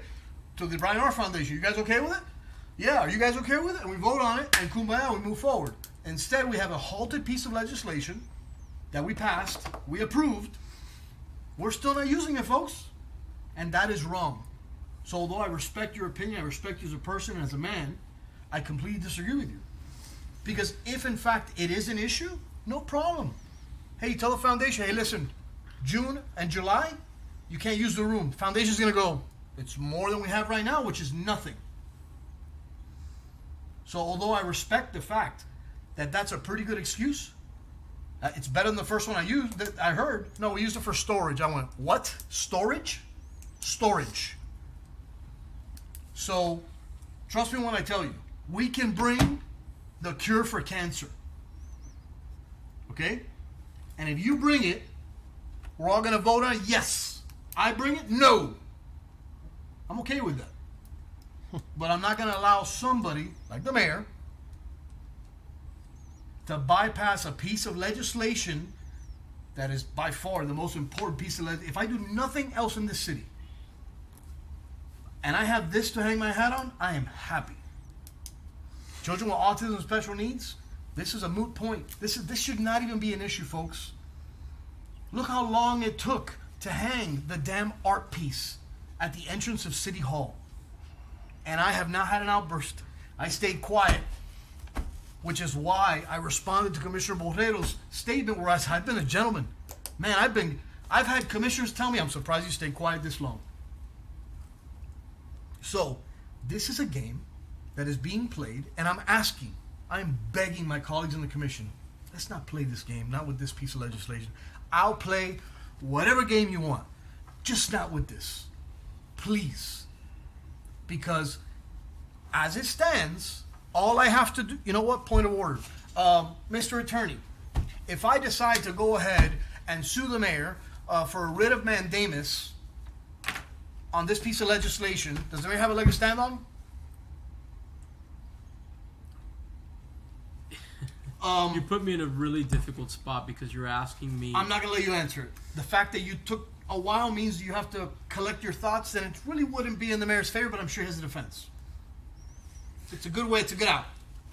To the Brian R. Foundation, you guys okay with it? Yeah, are you guys okay with it? And we vote on it, and kumbaya, we move forward. Instead, we have a halted piece of legislation that we passed, we approved. We're still not using it, folks. And that is wrong. So although I respect your opinion, I respect you as a person and as a man, I completely disagree with you. Because if in fact it is an issue, no problem. Hey, tell the foundation, hey, listen, June and July, you can't use the room. Foundation's going to go, it's more than we have right now, which is nothing. So although I respect the fact that that's a pretty good excuse, it's better than the first one I used, that I heard. No, we used it for storage. I went, what? Storage? Storage. So, trust me when I tell you, we can bring the cure for cancer. Okay? And if you bring it, we're all going to vote on it. Yes. I bring it? No. I'm okay with that. But I'm not going to allow somebody, like the mayor, to bypass a piece of legislation that is by far the most important piece of legislation. If I do nothing else in this city, and I have this to hang my hat on, I am happy. Children with autism and special needs, this is a moot point. This should not even be an issue, folks. Look how long it took to hang the damn art piece at the entrance of City Hall. And I have not had an outburst. I stayed quiet, which is why I responded to Commissioner Borrero's statement where I said, I've been a gentleman. Man, I've had commissioners tell me, I'm surprised you stayed quiet this long. So, This is a game that is being played, and I'm begging my colleagues in the commission, let's not play this game, not with this piece of legislation. I'll play whatever game you want, just not with this. Please. Because as it stands, all I have to do, you know what, point of order. Mr. Attorney, if I decide to go ahead and sue the mayor for a writ of mandamus on this piece of legislation, does the mayor have a leg to stand on? You put me in a really difficult spot because you're asking me. I'm not going to let you answer it. The fact that you took a while means you have to collect your thoughts, and it really wouldn't be in the mayor's favor, but I'm sure he has a defense. It's a good way to get out,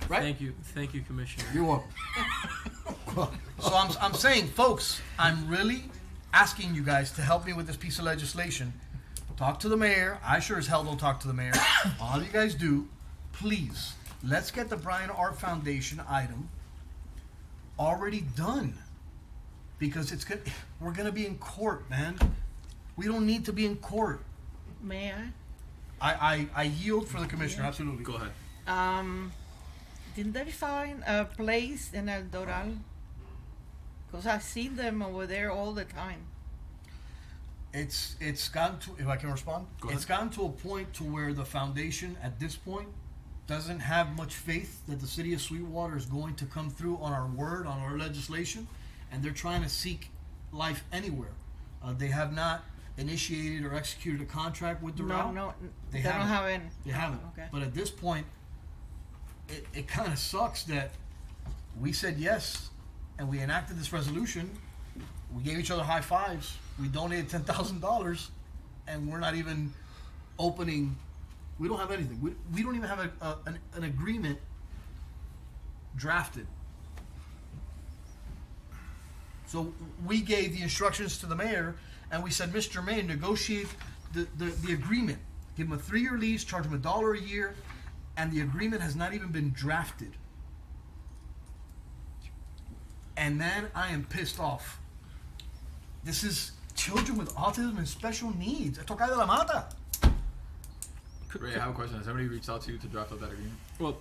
right? Thank you, Commissioner. You're welcome. So I'm saying, folks, I'm really asking you guys to help me with this piece of legislation. Talk to the mayor. I sure as hell don't talk to the mayor. All you guys do, please, let's get the Brian Art Foundation item already done. Because we're going to be in court, man. We don't need to be in court. May I? I yield for the commissioner, absolutely. Go ahead. Didn't they find a place in El Doral? Because I see them over there all the time. It's gotten to, if I can respond, it's gotten to a point to where the foundation at this point doesn't have much faith that the city of Sweetwater is going to come through on our word, on our legislation, and they're trying to seek life anywhere. They have not initiated or executed a contract with the route. No, they don't have any. They haven't. Okay. But at this point, it kind of sucks that we said yes, and we enacted this resolution. We gave each other high fives. We donated $10,000, and we're not even opening. We don't have anything. We don't even have an agreement drafted. So we gave the instructions to the mayor, and we said, Mr. Mayor, negotiate the agreement. Give him a 3-year lease, charge him $1 a year, and the agreement has not even been drafted. And then I am pissed off. This is children with autism and special needs. Esto cae de la mata. Ray, I have a question. Has somebody reached out to you to draft up that agreement? Well,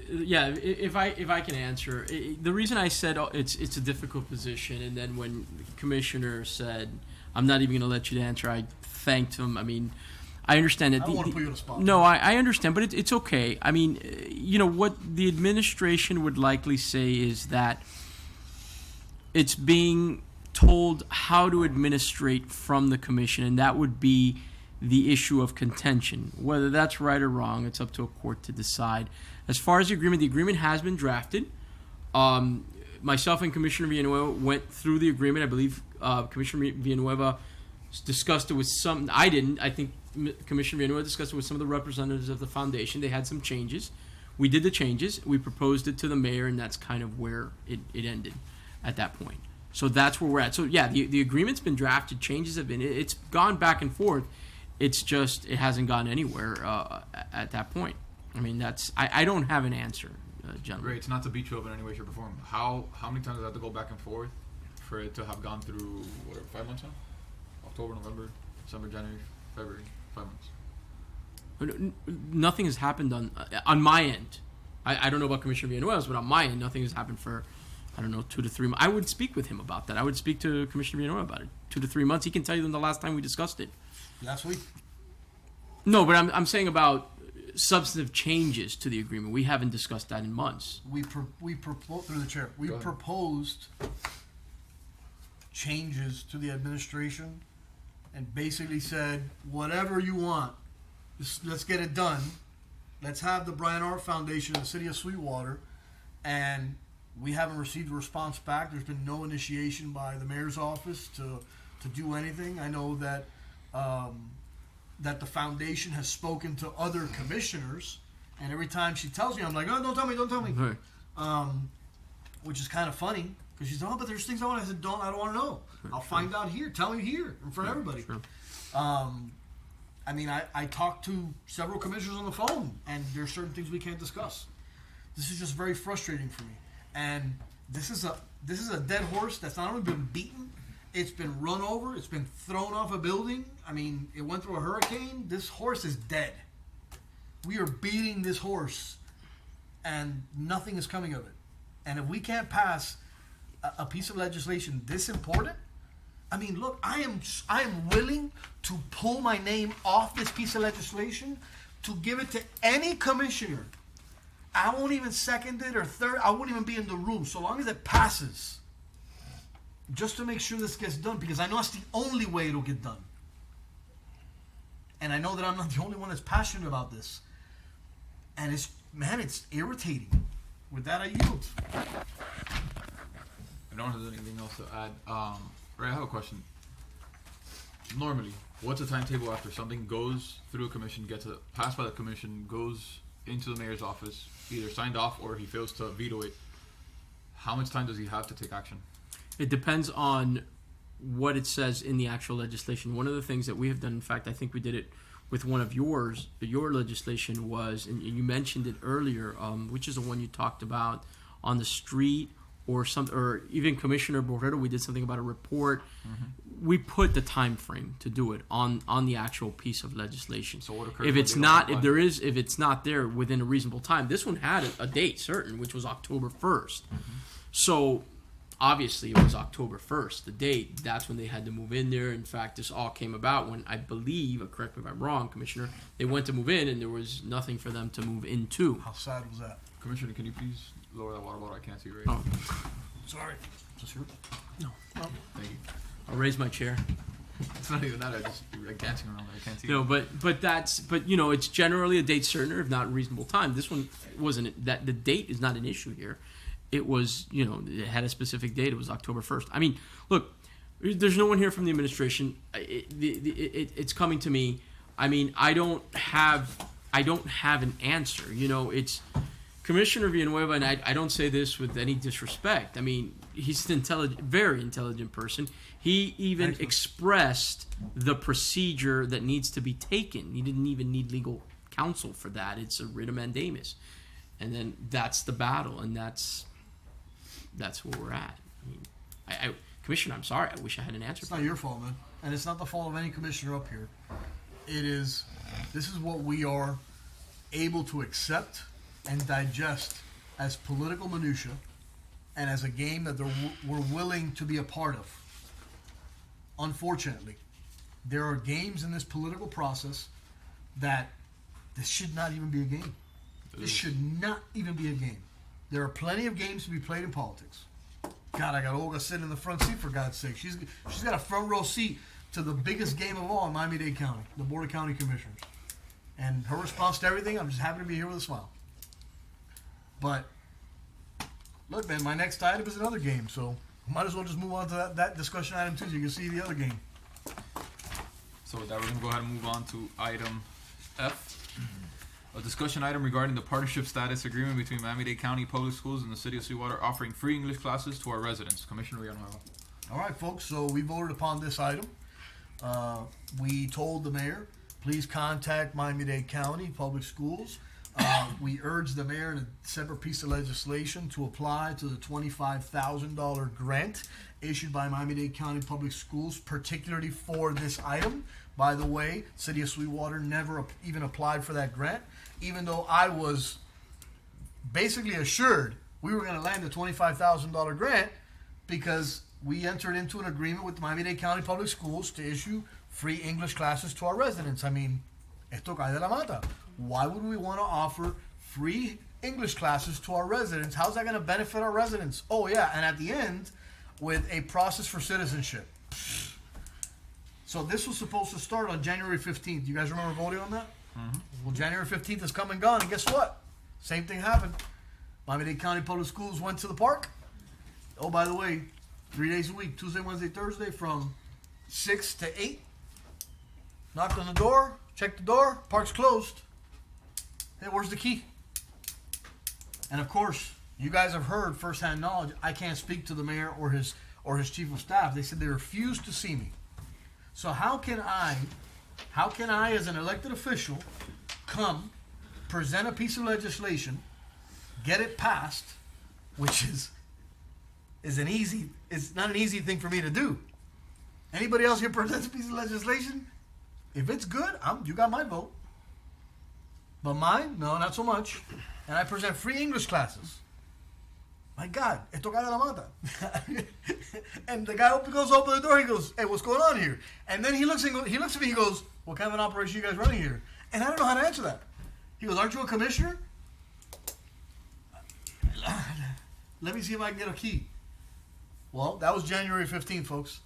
yeah. If I can answer, the reason I said it's a difficult position, and then when the commissioner said I'm not even going to let you answer, I thanked him. I mean, I understand that. I don't want to put you on the spot. No, I understand, but it's okay. I mean, you know what the administration would likely say is that it's being told how to administrate from the commission, and that would be the issue of contention. Whether that's right or wrong, it's up to a court to decide. As far as the agreement has been drafted. Myself and Commissioner Villanueva went through the agreement. I believe Commissioner Villanueva discussed it with some. I didn't. I think Commissioner Villanueva discussed it with some of the representatives of the foundation. They had some changes. We did the changes. We proposed it to the mayor, and that's kind of where it ended at that point. So that's where we're at. So yeah, the agreement's been drafted. Changes have been. It's gone back and forth. It's just it hasn't gone anywhere at that point. I mean, I don't have an answer, gentlemen. Great. It's not to beat you up in any way, shape, or form. How many times does it have to go back and forth for it to have gone through 5 months now? October, November, December, January, February, 5 months. Nothing has happened on my end. I don't know about Commissioner Villanueva's, but on my end, nothing has happened for, I don't know, 2 to 3 months. I would speak with him about that. I would speak to Commissioner Villanueva about it. 2 to 3 months. He can tell you the last time we discussed it. Last week. No, but I'm saying about substantive changes to the agreement. We haven't discussed that in months. We proposed through the chair. We proposed changes to the administration, and basically said, whatever you want, let's get it done. Let's have the Brian Art Foundation in the city of Sweetwater, and we haven't received a response back. There's been no initiation by the mayor's office to do anything. I know that that the foundation has spoken to other commissioners, and every time she tells me, I'm like, oh, don't tell me. Right. Which is kind of funny, because she's like, oh, but there's things I want. I said, I don't want to know. I'll find out here. Tell me here in front of everybody. Sure. I mean, I talked to several commissioners on the phone, and there's certain things we can't discuss. This is just very frustrating for me. And this is a dead horse that's not only been beaten, it's been run over, it's been thrown off a building. I mean, it went through a hurricane. This horse is dead. we are beating this horse and nothing is coming of it. And if we can't pass a piece of legislation this important, I mean, look, I am willing to pull my name off this piece of legislation to give it to any commissioner. I won't even second it or third. I won't even be in the room so long as it passes. Just to make sure this gets done, because I know it's the only way it'll get done. And I know that I'm not the only one that's passionate about this. And it's irritating. With that, I yield. I don't have anything else to add. Ray, I have a question. Normally, what's the timetable after something goes through a commission, gets passed by the commission, goes into the mayor's office, either signed off or he fails to veto it? How much time does he have to take action? It depends on what it says in the actual legislation. One of the things that we have done, in fact, I think we did it with one of your legislation was, and you mentioned it earlier, which is the one you talked about on the street, or even Commissioner Borrero, we did something about a report. Mm-hmm. We put the time frame to do it on the actual piece of legislation. So what occurs if it's not there within a reasonable time? This one had a date certain, which was October 1st. Mm-hmm. So obviously it was October 1st, the date. That's when they had to move in there. In fact, this all came about when I believe, correct me if I'm wrong, Commissioner, they went to move in and there was nothing for them to move into. How sad was that? Commissioner, can you please lower that water bottle? I can't see right. Oh. Sorry. Is this yours? No. Oh. Thank you. I'll raise my chair. It's not even that. I just like dancing around there. I can't see. No, but you know, it's generally a date certain, if not reasonable time. This one wasn't. That the date is not an issue here. It was, you know, it had a specific date. It was October 1st. I mean, look, there's no one here from the administration. It's coming to me. I mean, I don't have an answer. You know, it's Commissioner Villanueva, and I don't say this with any disrespect. I mean, he's an very intelligent person. He even expressed the procedure that needs to be taken. He didn't even need legal counsel for that. It's a writ of mandamus. And then that's the battle, and that's where we're at. I mean, Commissioner, I'm sorry. I wish I had an answer. It's not your fault, man, and it's not the fault of any commissioner up here. This is what we are able to accept and digest as political minutia, and as a game that we're willing to be a part of. Unfortunately, there are games in this political process that this should not even be a game. This should not even be a game. There are plenty of games to be played in politics. God, I got Olga sitting in the front seat, for God's sake. She's got a front row seat to the biggest game of all in Miami-Dade County, the Board of County Commissioners. And her response to everything, I'm just happy to be here with a smile. But, look, man, my next item is another game, so might as well just move on to that discussion item too, so you can see the other game. So with that, we're going to go ahead and move on to item F. A discussion item regarding the partnership status agreement between Miami-Dade County Public Schools and the City of Sweetwater offering free English classes to our residents. Commissioner Villanueva. All right, folks, so we voted upon this item. We told the mayor, please contact Miami-Dade County Public Schools. We urged the mayor in a separate piece of legislation to apply to the $25,000 grant issued by Miami-Dade County Public Schools, particularly for this item. By the way, City of Sweetwater never even applied for that grant, even though I was basically assured we were going to land the $25,000 grant because we entered into an agreement with Miami-Dade County Public Schools to issue free English classes to our residents. I mean, esto cae de la mata. Why would we want to offer free English classes to our residents? How's that going to benefit our residents? Oh, yeah, and at the end, with a process for citizenship. So this was supposed to start on January 15th. You guys remember voting on that? Mm-hmm. Well, January 15th has come and gone, and guess what? Same thing happened. Miami-Dade County Public Schools went to the park. Oh, by the way, 3 days a week, Tuesday, Wednesday, Thursday, from 6 to 8. Knocked on the door, checked the door, park's closed. Hey, where's the key? And of course, you guys have heard firsthand knowledge. I can't speak to the mayor or his chief of staff. They said they refused to see me. So how can I as an elected official come, present a piece of legislation, get it passed, which is it's not an easy thing for me to do. Anybody else here presents a piece of legislation? If it's good, you got my vote. But mine, no, not so much. And I present free English classes. My God, esto cae de la mata. And the guy goes open the door. He goes, "Hey, what's going on here?" And then he looks at me. He goes, "What kind of an operation you guys running here?" And I don't know how to answer that. He goes, "Aren't you a commissioner?" Let me see if I can get a key. Well, that was January 15th, folks.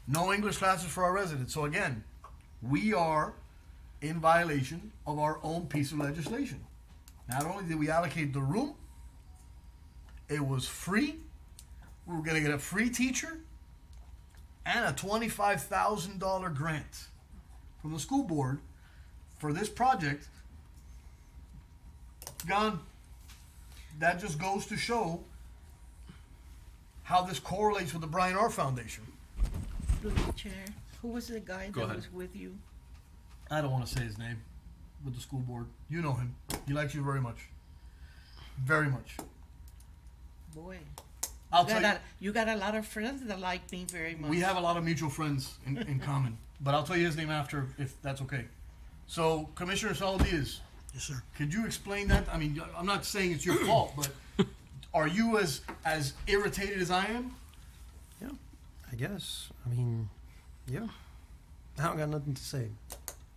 No English classes for our residents. So again, we are in violation of our own piece of legislation. Not only did we allocate the room, it was free. We were going to get a free teacher and a $25,000 grant from the school board for this project. Gone. That just goes to show how this correlates with the Brian R. Foundation. Through the chair, who was the guy Go that ahead. was with you? I don't want to say his name with the school board. You know him. He likes you very much. Very much. Boy, I'll you tell got, you got a lot of friends that like me very much. We have a lot of mutual friends in common, but I'll tell you his name after, if that's okay. So, Commissioner Saul Diaz. Yes, sir. Could you explain that? I mean, I'm not saying it's your fault, but are you as irritated as I am? Yeah, I guess. I mean, yeah. I don't got nothing to say.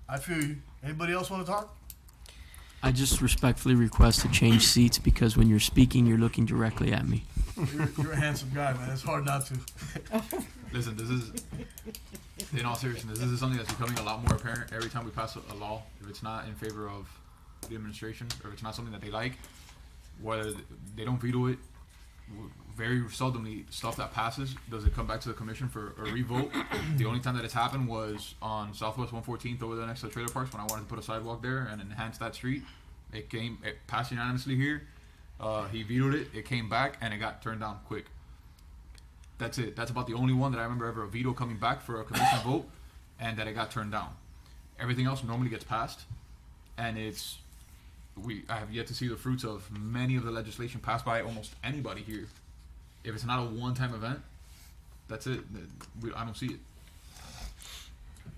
I feel you. Anybody else want to talk? I just respectfully request to change seats because when you're speaking, you're looking directly at me. You're a handsome guy, man. It's hard not to. Listen, this is, in all seriousness, this is something that's becoming a lot more apparent every time we pass a law. If it's not in favor of the administration, or if it's not something that they like, whether they don't veto it, very seldomly stuff that passes does it come back to the commission for a revote. The only time that it's happened was on Southwest 114th over there next to the trailer parks when I wanted to put a sidewalk there and enhance that street. It passed unanimously here. He vetoed it. It came back and it got turned down quick. That's it. That's about the only one that I remember ever a veto coming back for a commission vote and that it got turned down. Everything else normally gets passed, and I have yet to see the fruits of many of the legislation passed by almost anybody here. If it's not a one-time event, that's it. I don't see it.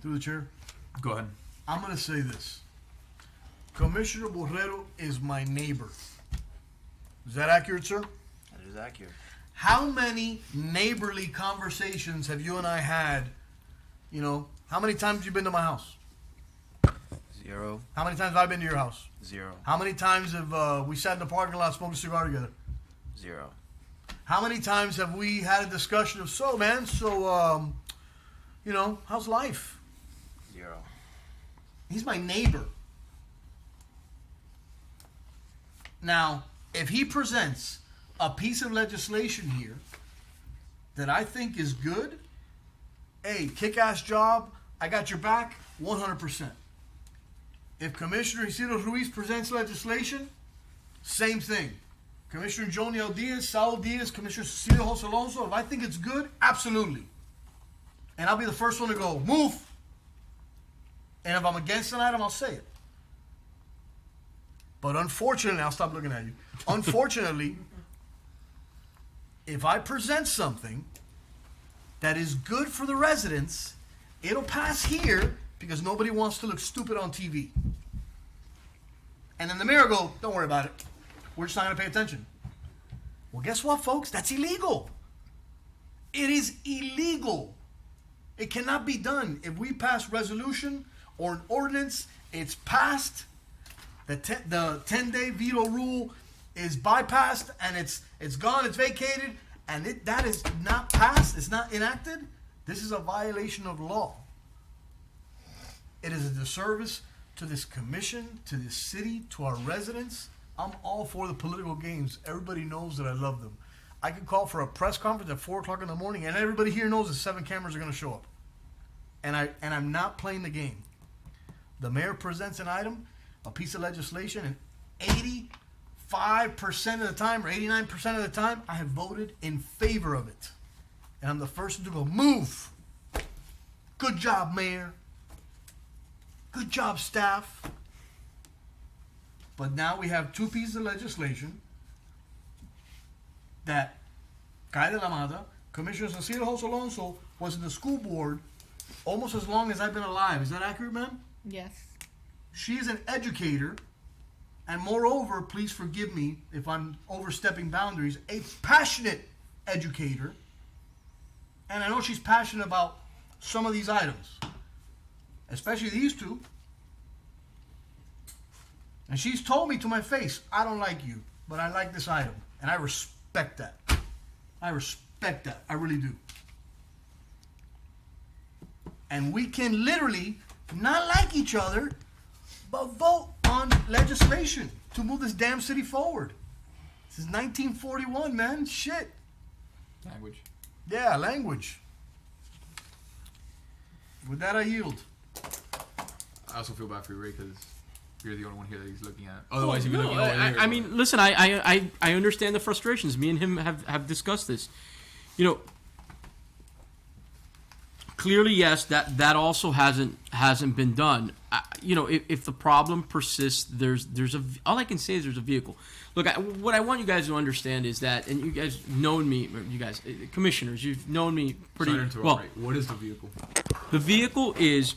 Through the chair. Go ahead. I'm going to say this. Commissioner Borrero is my neighbor. Is that accurate, sir? That is accurate. How many neighborly conversations have you and I had? You know, how many times have you been to my house? 0. How many times have I been to your house? 0. How many times have we sat in the parking lot smoking a cigar together? 0. How many times have we had a discussion of, you know, how's life? 0. He's my neighbor. Now, if he presents a piece of legislation here that I think is good, hey, kick-ass job, I got your back, 100%. If Commissioner Isidro Ruiz presents legislation, same thing. Commissioner Joniel Diaz, Saul Diaz, Commissioner Cecilio Jose Alonso, if I think it's good, absolutely. And I'll be the first one to go, move. And if I'm against an item, I'll say it. But unfortunately, I'll stop looking at you. Unfortunately, if I present something that is good for the residents, it'll pass here because nobody wants to look stupid on TV. And then the mayor will go, don't worry about it. We're just not going to pay attention. Well, guess what, folks? That's illegal. It is illegal. It cannot be done. If we pass resolution or an ordinance, it's passed. The 10-day veto rule is bypassed, and it's gone, it's vacated, and that is not passed, it's not enacted. This is a violation of law. It is a disservice to this commission, to this city, to our residents. I'm all for the political games. Everybody knows that I love them. I can call for a press conference at 4 o'clock in the morning, and everybody here knows that 7 cameras are going to show up. And I'm not playing the game. The mayor presents an item, a piece of legislation, and 85% of the time, or 89% of the time, I have voted in favor of it. And I'm the first one to go, move. Good job, mayor. Good job, staff. But now we have 2 pieces of legislation that cae de la mata. Commissioner Cecilio Jose Alonso was in the school board almost as long as I've been alive. Is that accurate, ma'am? Yes. She is an educator, and moreover, please forgive me if I'm overstepping boundaries, a passionate educator. And I know she's passionate about some of these items, especially these two. And she's told me to my face, I don't like you, but I like this item. And I respect that. I respect that. I really do. And we can literally not like each other, but vote on legislation to move this damn city forward. This is 1941, man. Shit. Language. Yeah, language. With that, I yield. I also feel bad for you, Ray, because you're the only one here that he's looking at. Otherwise, he'd be looking over here. I mean, listen, I understand the frustrations. Me and him have discussed this. You know, clearly, yes, that also hasn't been done. You know, if the problem persists, there's all I can say is there's a vehicle. Look, what I want you guys to understand is that, and you guys known me, you guys commissioners, you've known me pretty well. Right. What is the vehicle? The vehicle is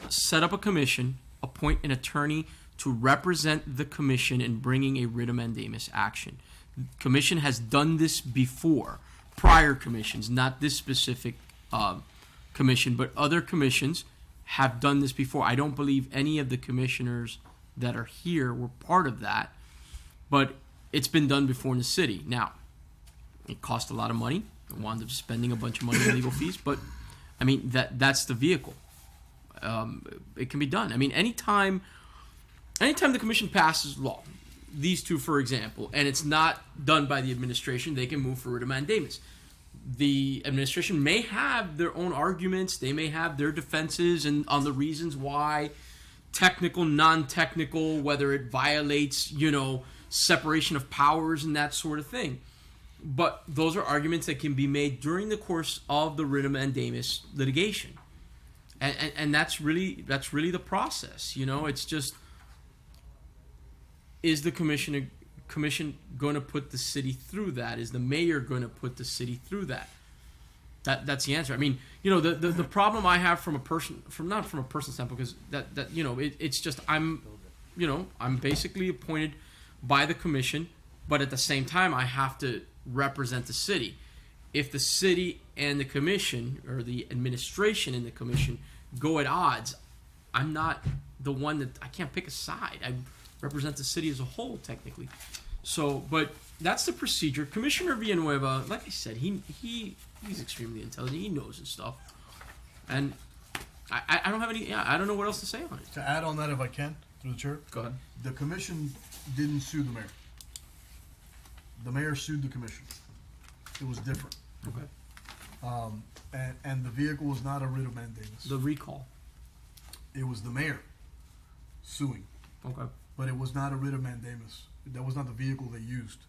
set up a commission, appoint an attorney to represent the commission in bringing a writ of mandamus action. The commission has done this before, prior commissions, not this specific commission, but other commissions have done this before. I don't believe any of the commissioners that are here were part of that, but it's been done before in the city. Now, it cost a lot of money. I wound up spending a bunch of money on legal fees, but I mean that's the vehicle. It can be done. I mean, anytime the commission passes law, these two, for example, and it's not done by the administration, they can move for writ of mandamus. The administration may have their own arguments. They may have their defenses and on the reasons why, technical, non-technical, whether it violates, you know, separation of powers and that sort of thing. But those are arguments that can be made during the course of the writ of mandamus litigation. And that's really the process. You know, it's just, is the commission going to put the city through that? Is the mayor going to put the city through that? That's the answer. I mean, you know, the problem I have not from a personal standpoint, because that you know, it's just I'm basically appointed by the commission, but at the same time I have to represent the city. If the city and the commission, or the administration and the commission, go at odds, I'm not the one that, I can't pick a side. I represent the city as a whole, technically. So, but that's the procedure. Commissioner Villanueva, like I said, he's extremely intelligent. He knows his stuff, and I don't have any. Yeah, I don't know what else to say on it. To add on that, if I can, through the chair. Go ahead. The commission didn't sue the mayor. The mayor sued the commission. It was different. Okay. And the vehicle was not a writ of mandamus. The recall. It was the mayor suing. Okay. But it was not a writ of mandamus. That was not the vehicle they used.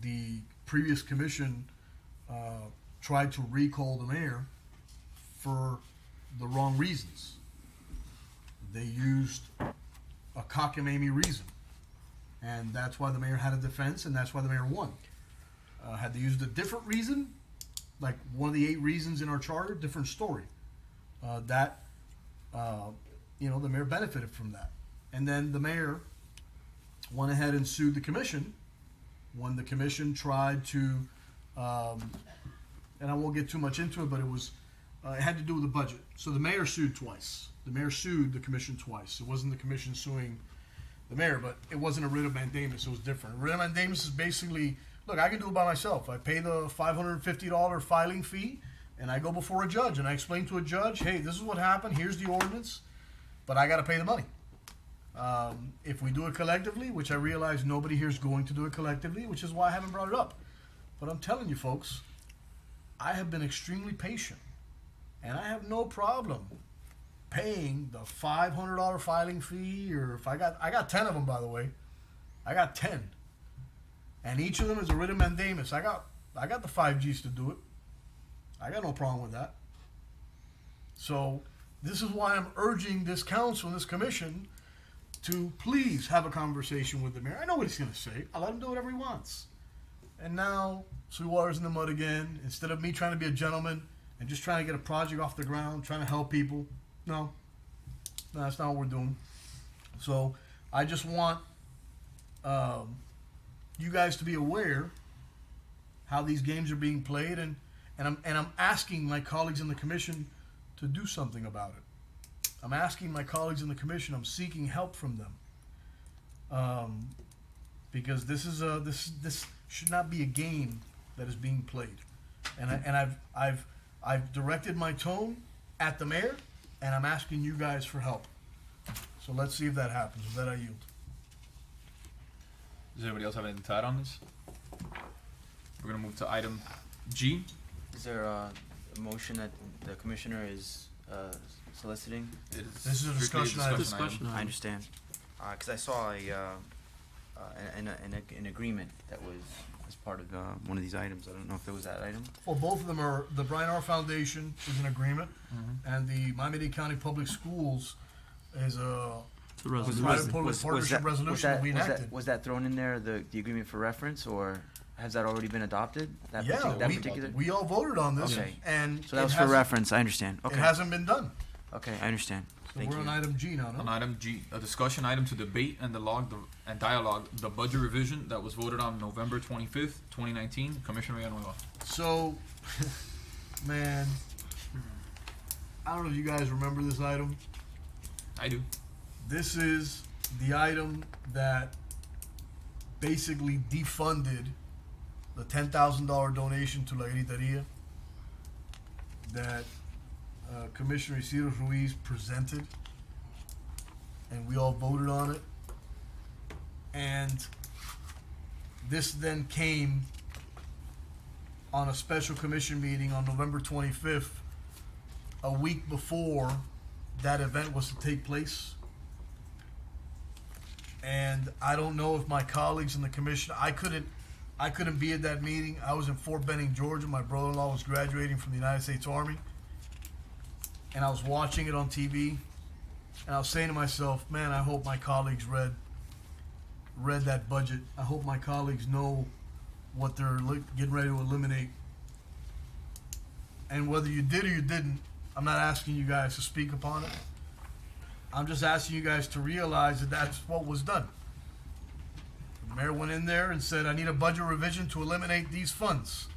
The previous commission tried to recall the mayor for the wrong reasons. They used a cockamamie reason. And that's why the mayor had a defense, and that's why the mayor won. Had they used a different reason, like one of the 8 reasons in our charter, different story. The mayor benefited from that. And then the mayor went ahead and sued the commission when the commission tried to, and I won't get too much into it, but it had to do with the budget. So the mayor sued twice. The mayor sued the commission twice. It wasn't the commission suing the mayor, but it wasn't a writ of mandamus. It was different. A writ of mandamus is basically, look, I can do it by myself. I pay the $550 filing fee, and I go before a judge, and I explain to a judge, hey, this is what happened. Here's the ordinance, but I got to pay the money. If we do it collectively, which I realize nobody here is going to do it collectively, which is why I haven't brought it up. But I'm telling you, folks, I have been extremely patient, and I have no problem paying the $500 filing fee, or if I got 10 of them, by the way. I got 10. And each of them is a writ of mandamus. I got the 5 Gs to do it. I got no problem with that. So this is why I'm urging this council and this commission to please have a conversation with the mayor. I know what he's going to say. I'll let him do whatever he wants. And now Sweetwater's in the mud again. Instead of me trying to be a gentleman and just trying to get a project off the ground, trying to help people, no. That's not what we're doing. So I just want you guys to be aware how these games are being played, and I'm asking my colleagues in the commission to do something about it. I'm asking my colleagues in the commission. I'm seeking help from them, because this should not be a game that is being played. And I've directed my tone at the mayor, and I'm asking you guys for help. So let's see if that happens. With that, I yield. Does anybody else have anything to add on this? We're gonna move to item G. Is there a motion that the commissioner is soliciting? This is a discussion item. I understand. Because I saw an agreement that was as part of one of these items. I don't know if there was that item. Well, both of them are, the Brian R. Foundation is an agreement, and the Miami-Dade County Public Schools is a private-public partnership resolution that we enacted. Was that thrown in there, the agreement for reference, or has that already been adopted? We all voted on this, okay. And so that was for reference. I understand. Okay. It hasn't been done. Okay, I understand. So we're on item G now, no? On item G, a discussion item to debate and dialogue the budget revision that was voted on November 25th, 2019. Commissioner Villanueva. So, man, I don't know if you guys remember this item. I do. This is the item that basically defunded the $10,000 donation to La Griteria that Commissioner Isidro Ruiz presented, and we all voted on it. And this then came on a special commission meeting on November 25th, a week before that event was to take place. And I don't know if my colleagues in the commission, I couldn't be at that meeting. I was in Fort Benning, Georgia. My brother-in-law was graduating from the United States Army. And I was watching it on TV, and I was saying to myself, man, I hope my colleagues read that budget. I hope my colleagues know what they're getting ready to eliminate. And whether you did or you didn't, I'm not asking you guys to speak upon it. I'm just asking you guys to realize that that's what was done. The mayor went in there and said, I need a budget revision to eliminate these funds.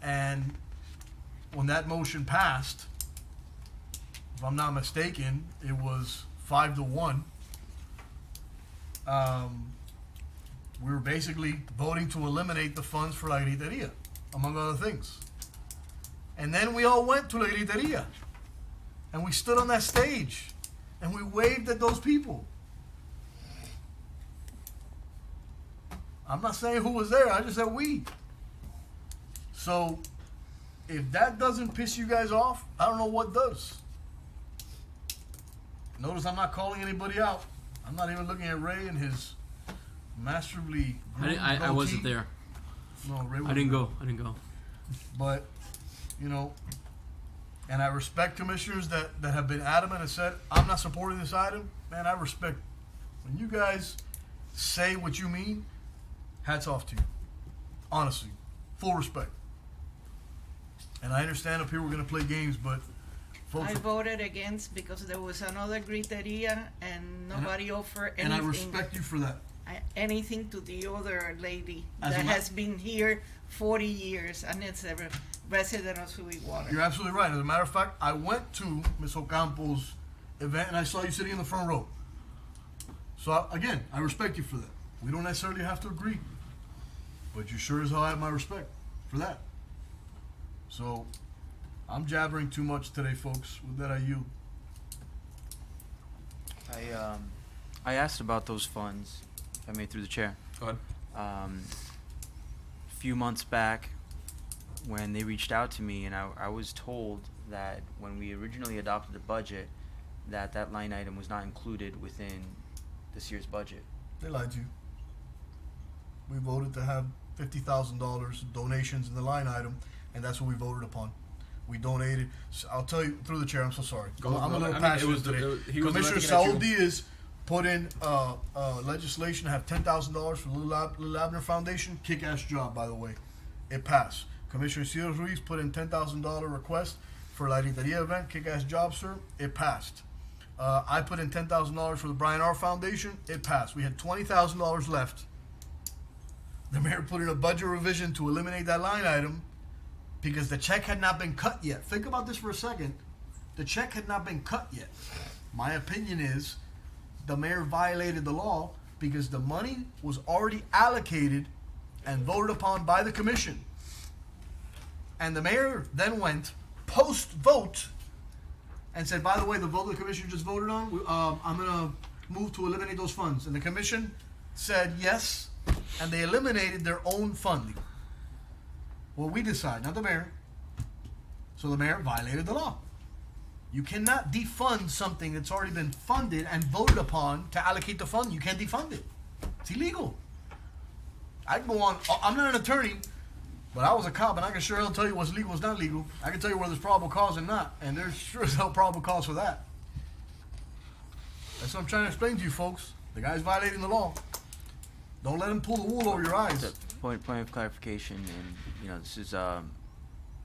And when that motion passed, if I'm not mistaken, it was 5-1. We were basically voting to eliminate the funds for La Griteria, among other things. And then we all went to La Griteria, and we stood on that stage, and we waved at those people. I'm not saying who was there, I just said we. So, if that doesn't piss you guys off, I don't know what does. Notice I'm not calling anybody out. I'm not even looking at Ray and his masterfully groomed I wasn't there. No, Ray wasn't I didn't go. I didn't go. But, you know, and I respect commissioners that have been adamant and said, I'm not supporting this item. Man, I respect. When you guys say what you mean, hats off to you. Honestly, full respect. And I understand up here we're going to play games, but folks, I voted against because there was another griteria and nobody offered anything. And I respect you for that. Anything to the other lady As that a has been here 40 years and it's a resident of Sweetwater. You're absolutely right. As a matter of fact, I went to Ms. Ocampo's event and I saw you sitting in the front row. So again, I respect you for that. We don't necessarily have to agree, but you sure as hell have my respect for that. So, I'm jabbering too much today, folks. With that, I yield. I asked about those funds, if I may, through the chair. Go ahead. A few months back, when they reached out to me, and I was told that when we originally adopted the budget, that line item was not included within this year's budget. They lied to you. We voted to have $50,000 donations in the line item, and that's what we voted upon. We donated. So I'll tell you through the chair. I'm so sorry. I'm a little passionate today. Commissioner Saul Diaz put in legislation to have $10,000 for the Little Abner Foundation. Kick-ass job, by the way. It passed. Commissioner Isidro Ruiz put in $10,000 request for La Griteria event. Kick-ass job, sir. It passed. I put in $10,000 for the Brian R. Foundation. It passed. We had $20,000 left. The mayor put in a budget revision to eliminate that line item because the check had not been cut yet. Think about this for a second. The check had not been cut yet. My opinion is the mayor violated the law because the money was already allocated and voted upon by the commission. And the mayor then went post-vote and said, by the way, the vote the commission just voted on, I'm going to move to eliminate those funds. And the commission said yes, and they eliminated their own funding. Well, we decide, not the mayor. So the mayor violated the law. You cannot defund something that's already been funded and voted upon to allocate the fund. You can't defund it. It's illegal. I can go on. I'm not an attorney, but I was a cop, and I can sure hell tell you what's legal and what's not legal. I can tell you where there's probable cause and not, and there's sure as hell probable cause for that. That's what I'm trying to explain to you folks. The guy's violating the law. Don't let him pull the wool over your eyes. Point of clarification, and this is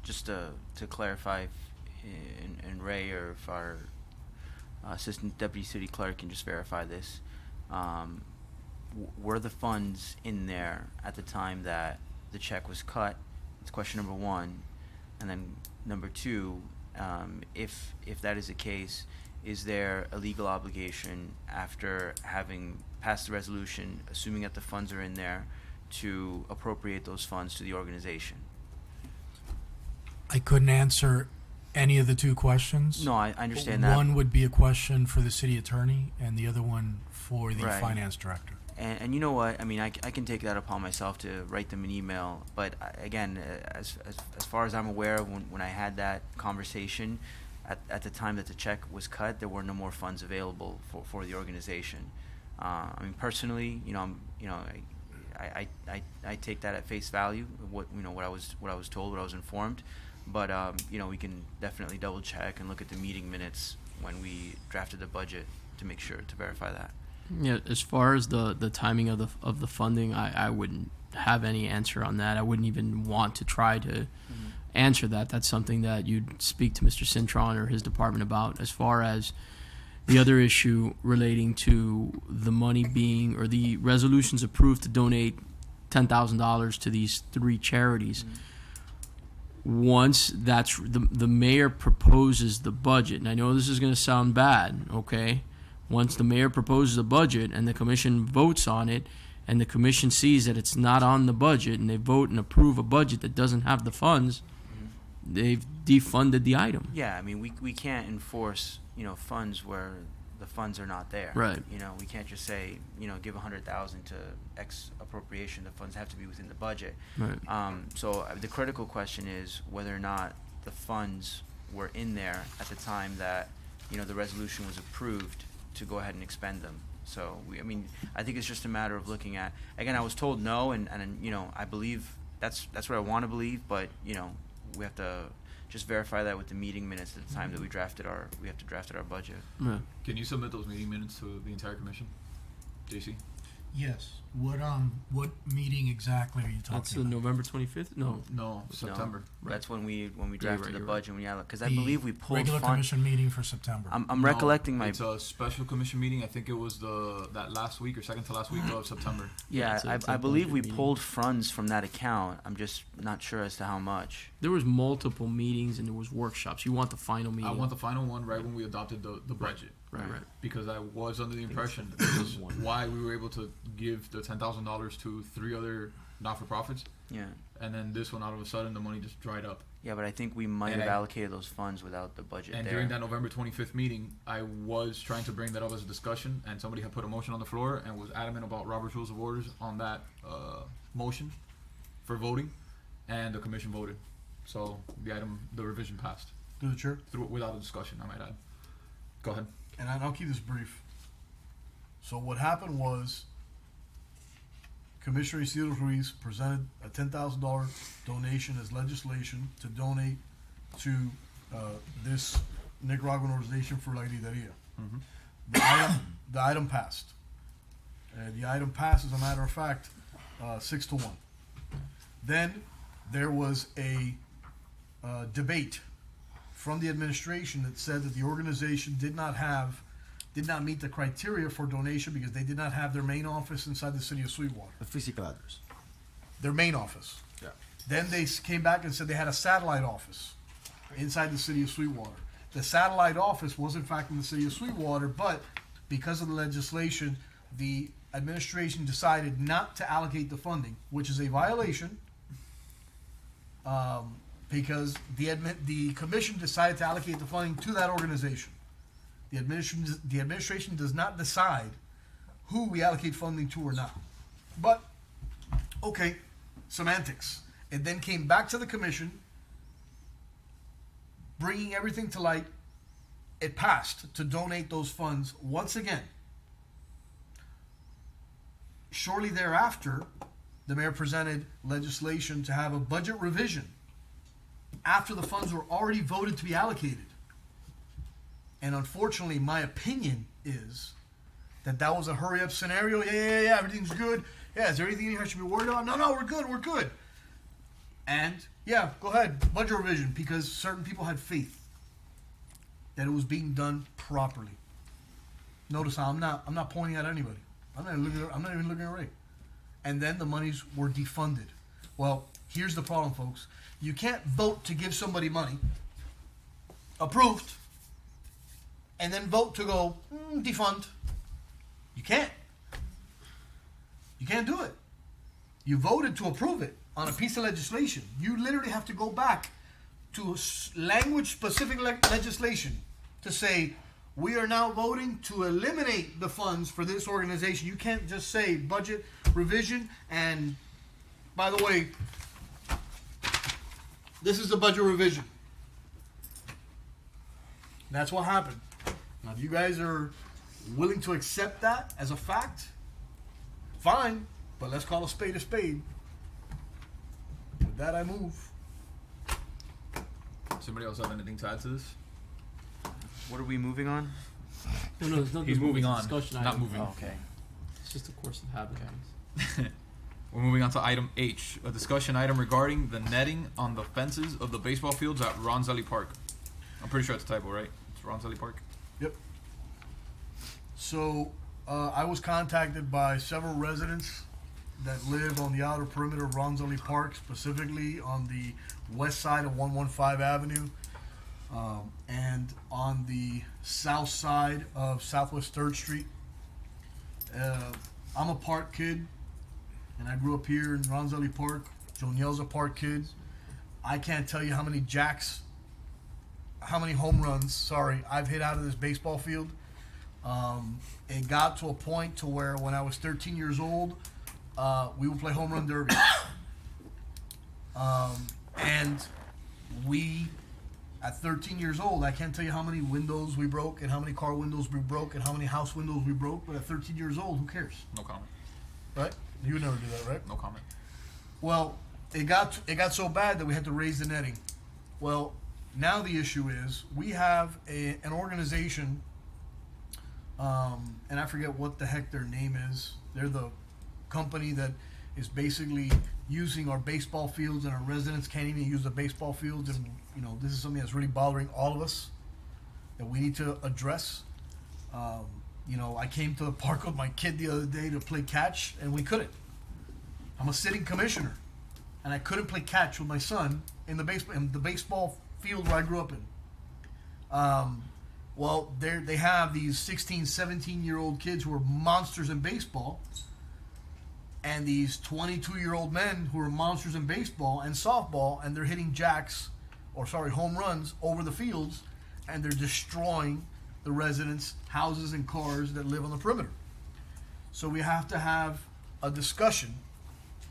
just to clarify, and Ray or if our assistant deputy city clerk can just verify this. Were the funds in there at the time that the check was cut? It's question number one. And then number two, if that is the case, is there a legal obligation after having passed the resolution, assuming that the funds are in there, to appropriate those funds to the organization? I couldn't answer any of the two questions. No, I understand that. One would be a question for the city attorney, and the other one for the Right. finance director. And you know what? I mean, I can take that upon myself to write them an email. But again, as far as I'm aware, when I had that conversation, at the time that the check was cut, there were no more funds available for the organization. I mean, personally, I take that at face value. What I was told, what I was informed. But we can definitely double check and look at the meeting minutes when we drafted the budget to make sure to verify that. Yeah, as far as the timing of the funding, I wouldn't have any answer on that. I wouldn't even want to try to answer that. That's something that you'd speak to Mr. Cintron or his department about. As far as the other issue relating to the money being, or the resolutions approved to donate $10,000 to these three charities, once that's the mayor proposes the budget, and I know this is going to sound bad, okay? Once the mayor proposes a budget and the commission votes on it, and the commission sees that it's not on the budget, and they vote and approve a budget that doesn't have the funds, they've defunded the item. Yeah, I mean, we can't enforce funds where the funds are not there. Right. We can't just say give $100,000 to X appropriation. The funds have to be within the budget. Right. So the critical question is whether or not the funds were in there at the time that the resolution was approved to go ahead and expend them. So I think it's just a matter of looking at. Again, I was told no, and I believe that's what I want to believe, but we have to just verify that with the meeting minutes at the time that we draft our budget. Yeah. Can you submit those meeting minutes to the entire commission, JC? Yes. What meeting exactly are you talking That's the about? November 25th? No, September. No, that's when we drafted the you're budget. Because I The believe we pulled regular commission meeting for September. I'm recollecting my. It's a special commission meeting. I think it was that last week or second to last week of September. Yeah, it's I a believe we budget meeting. pulled funds from that account. I'm just not sure as to how much. There was multiple meetings and there was workshops. You want the final meeting? I want the final one right when we adopted the budget. Right. Because I was under the impression this is why we were able to give the $10,000 to 3 other not-for-profits. Yeah. And then this one, all of a sudden, the money just dried up. Yeah, but I think we might And have I- allocated those funds without the budget And there. during that November 25th meeting, I was trying to bring that up as a discussion, and somebody had put a motion on the floor and was adamant about Robert's Rules of Orders on that motion for voting, and the commission voted. So the revision passed. Through the chair? Without a discussion, I might add. Go ahead. And I'll keep this brief. So what happened was Commissioner Isidro Ruiz presented a $10,000 donation as legislation to donate to this Nicaraguan organization for La Griteria. The item passed. The item passed, as a matter of fact, 6-1. Then there was a debate from the administration that said that the organization did not meet the criteria for donation because they did not have their main office inside the city of Sweetwater. The physical address. Their main office. Yeah. Then they came back and said they had a satellite office inside the city of Sweetwater. The satellite office was in fact in the city of Sweetwater, but because of the legislation, the administration decided not to allocate the funding, which is a violation, because the commission decided to allocate the funding to that organization. The administration does not decide who we allocate funding to or not. But, okay, semantics. It then came back to the commission, bringing everything to light. It passed to donate those funds once again. Shortly thereafter, the mayor presented legislation to have a budget revision after the funds were already voted to be allocated. And unfortunately, my opinion is that that was a hurry-up scenario. Yeah, everything's good. Yeah, is there anything you should be worried about? No, we're good. And, yeah, go ahead, budget revision, because certain people had faith that it was being done properly. Notice how I'm not pointing at anybody. I'm not even looking at Ray. And then the monies were defunded. Well, here's the problem, folks. You can't vote to give somebody money, approved, and then vote to go defund. You can't. You can't do it. You voted to approve it on a piece of legislation. You literally have to go back to language-specific legislation to say, we are now voting to eliminate the funds for this organization. You can't just say budget revision and, by the way, this is the budget revision. That's what happened. Now, if you guys are willing to accept that as a fact, fine, but let's call a spade a spade. With that, I move. Somebody else have anything to add to this? What are we moving on? No, there's nothing. He's moving on, Discussion not item. moving. Oh, okay. It's just a course of habit. We're moving on to item H, a discussion item regarding the netting on the fences of the baseball fields at Ronzelli Park. I'm pretty sure it's a typo, right? It's Ronzelli Park. Yep. So, I was contacted by several residents that live on the outer perimeter of Ronzelli Park, specifically on the west side of 115 Avenue, and on the south side of Southwest 3rd Street. I'm a park kid, and I grew up here in Ronzelli Park. Joniel's a park kid. I can't tell you how many home runs, I've hit out of this baseball field. It got to a point to where when I was 13 years old, we would play home run derby. And we, at 13 years old, I can't tell you how many windows we broke and how many car windows we broke and how many house windows we broke, but at 13 years old, who cares? No comment. Right? You would never do that, right? No comment. Well, it got so bad that we had to raise the netting. Well, now the issue is we have an organization, and I forget what the heck their name is. They're the company that is basically using our baseball fields, and our residents can't even use the baseball fields. And this is something that's really bothering all of us that we need to address. I came to the park with my kid the other day to play catch, and we couldn't. I'm a sitting commissioner, and I couldn't play catch with my son in the baseball field where I grew up in. Well, they have these 16, 17-year-old kids who are monsters in baseball, and these 22-year-old men who are monsters in baseball and softball, and they're hitting home runs over the fields, and they're destroying the residents' houses and cars that live on the perimeter. So we have to have a discussion.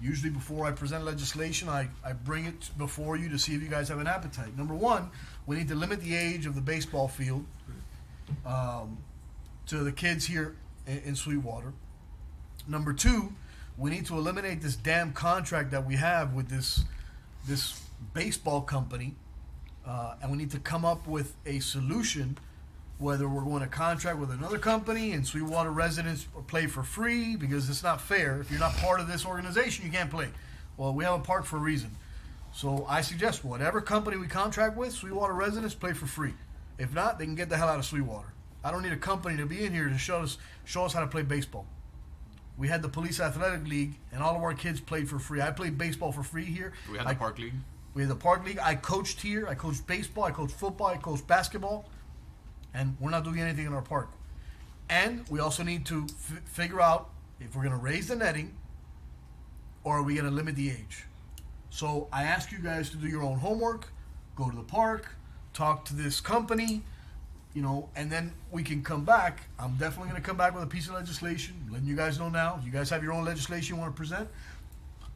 Usually before I present legislation, I bring it before you to see if you guys have an appetite. Number one, we need to limit the age of the baseball field to the kids here in Sweetwater. Number two, we need to eliminate this damn contract that we have with this baseball company, and we need to come up with a solution, whether we're going to contract with another company and Sweetwater residents play for free, because it's not fair. If you're not part of this organization, you can't play. Well, we have a park for a reason. So I suggest whatever company we contract with, Sweetwater residents play for free. If not, they can get the hell out of Sweetwater. I don't need a company to be in here to show us how to play baseball. We had the police athletic league, and all of our kids played for free. I played baseball for free here. We had the park league. We had the park league. I coached here. I coached baseball. I coached football. I coached basketball. And we're not doing anything in our park. And we also need to figure out if we're going to raise the netting or are we going to limit the age. So I ask you guys to do your own homework, go to the park, talk to this company, and then we can come back. I'm definitely going to come back with a piece of legislation, letting you guys know now. If you guys have your own legislation you want to present,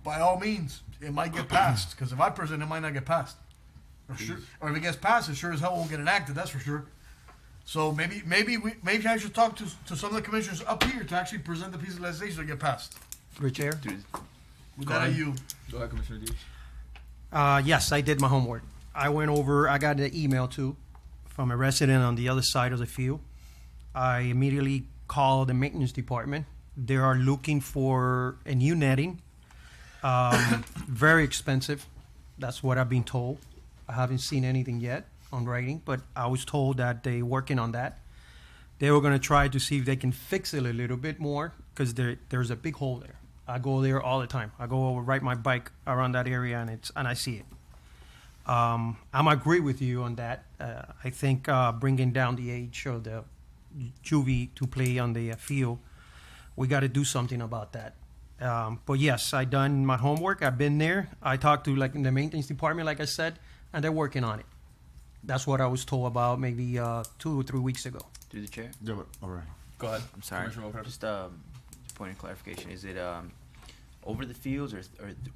by all means, it might get passed. Because if I present, it might not get passed. Or if it gets passed, it sure as hell won't get enacted, that's for sure. So maybe I should talk to some of the commissioners up here to actually present the piece of legislation to get passed. Through Chair. With that, you. Go ahead, Commissioner Dees. Yes, I did my homework. I went over, I got an email too from a resident on the other side of the field. I immediately called the maintenance department. They are looking for a new netting. Very expensive. That's what I've been told. I haven't seen anything yet on writing, but I was told that they're working on that. They were going to try to see if they can fix it a little bit more because there's a big hole there. I go there all the time. I go over, ride my bike around that area, and I see it. I'm agree with you on that. I think bringing down the age of the juvie to play on the field, we got to do something about that. But yes, I done my homework. I've been there. I talked to the maintenance department, like I said, and they're working on it. That's what I was told about maybe 2 or 3 weeks ago. Through the chair? Yeah, all right. Go ahead. I'm sorry. Just point of clarification. Is it over the fields or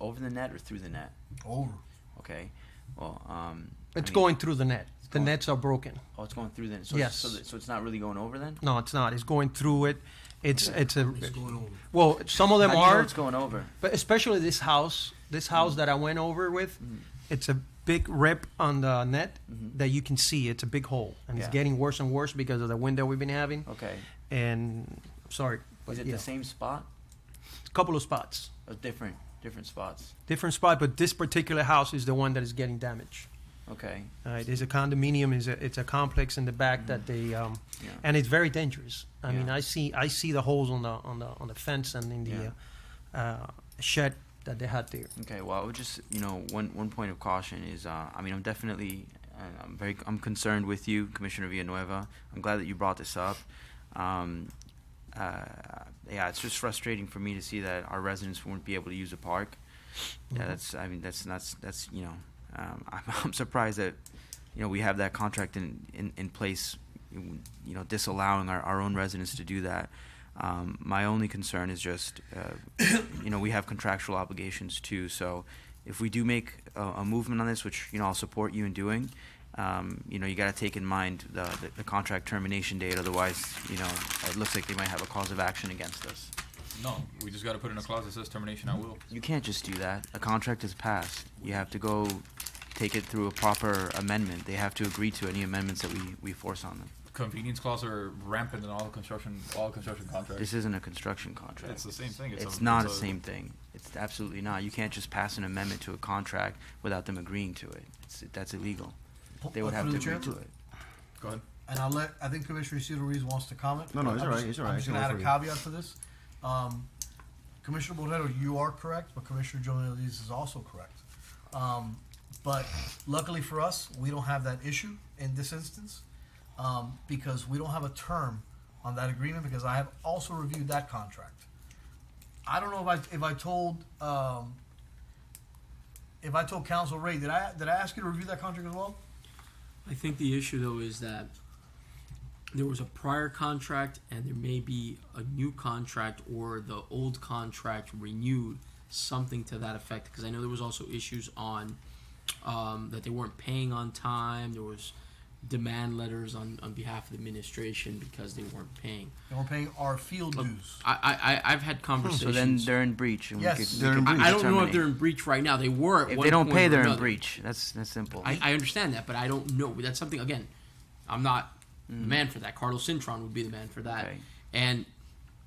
over the net or through the net? Over. Okay. Well, it's going through the net. The nets are broken. Oh, it's going through the net. So yes. So it's not really going over then? No, it's not. It's going through it. It's going over. Well, some of them How do you know are. it's going over. But especially this house that I went over with, it's a big rip on the net that you can see. It's a big hole, and it's getting worse and worse because of the wind that we've been having. Okay. And sorry, Is it the same spot? A couple of spots. Different spots. Different spot, but this particular house is the one that is getting damaged. Okay. It is a condominium. It's a complex in the back that they and it's very dangerous. I mean, I see the holes on the fence and in the shed that they had there. Okay. Well, I would just one point of caution is I'm definitely I'm concerned with you, Commissioner Villanueva. I'm glad that you brought this up. It's just frustrating for me to see that our residents won't be able to use a park. Yeah, I'm surprised that we have that contract in place, disallowing our own residents to do that. My only concern is just we have contractual obligations too. So if we do make a movement on this, which I'll support you in doing, you got to take in mind the contract termination date. Otherwise, it looks like they might have a cause of action against us. No, we just got to put in a clause that says termination at will. You can't just do that. A contract is passed. You have to go take it through a proper amendment. They have to agree to any amendments that we force on them. Convenience clauses are rampant in all construction contracts. This isn't a construction contract. It's the same thing. It's not the same thing. It's absolutely not. You can't just pass an amendment to a contract without them agreeing to it. That's illegal. They would have to agree to it. Go ahead. And I think Commissioner Isidro Ruiz wants to comment. No, it's all right. It's all right. I'm just going to add a caveat to this. Commissioner Borrero, you are correct, but Commissioner Jones is also correct. But luckily for us, we don't have that issue in this instance because we don't have a term on that agreement because I have also reviewed that contract. I don't know if I told Council Ray, did I ask you to review that contract as well? I think the issue though is that there was a prior contract and there may be a new contract or the old contract renewed, something to that effect. Because I know there was also issues on that they weren't paying on time. There was demand letters on behalf of the administration because they weren't paying. They weren't paying our field dues. I've had conversations. So then they're in breach. And yes, they're in breach. I don't know if they're in breach right now. They were. If they don't pay, they're in breach. That's simple. I understand that, but I don't know. That's something. Again, I'm not the man for that. Carlos Cintron would be the man for that. Okay. And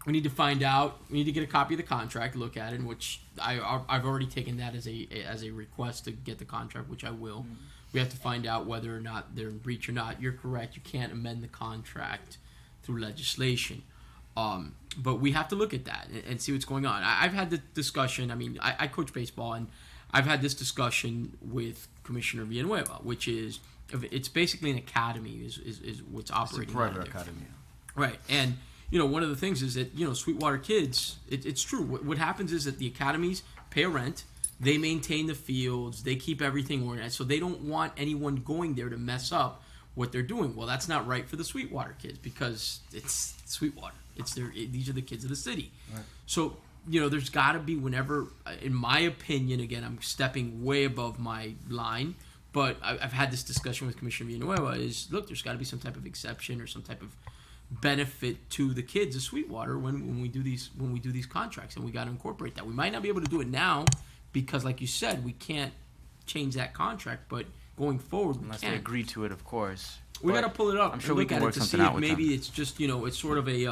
We need to find out. We need to get a copy of the contract, look at it, which I've already taken that as a request to get the contract, which I will. Mm-hmm. We have to find out whether or not they're in breach or not. You're correct. You can't amend the contract through legislation. But we have to look at that and see what's going on. I've had the discussion. I mean, I coach baseball, and I've had this discussion with Commissioner Villanueva, which is it's basically an academy is what's operating. It's a private out there. academy. Right. And, one of the things is that, Sweetwater kids, it's true. What happens is that the academies pay a rent. They maintain the fields. They keep everything organized. So they don't want anyone going there to mess up what they're doing. Well, that's not right for the Sweetwater kids because it's Sweetwater. These are the kids of the city. Right. So, there's got to be whenever, in my opinion, again, I'm stepping way above my line, but I've had this discussion with Commissioner Villanueva is, look, there's got to be some type of exception or some type of benefit to the kids of Sweetwater when we do these contracts, and we got to incorporate that. We might not be able to do it now because, like you said, we can't change that contract, but going forward, Unless we they can. agree to it, of course. We But got to pull it up. I'm sure and we look can at work it to something see out if with maybe them. it's just it's sort of a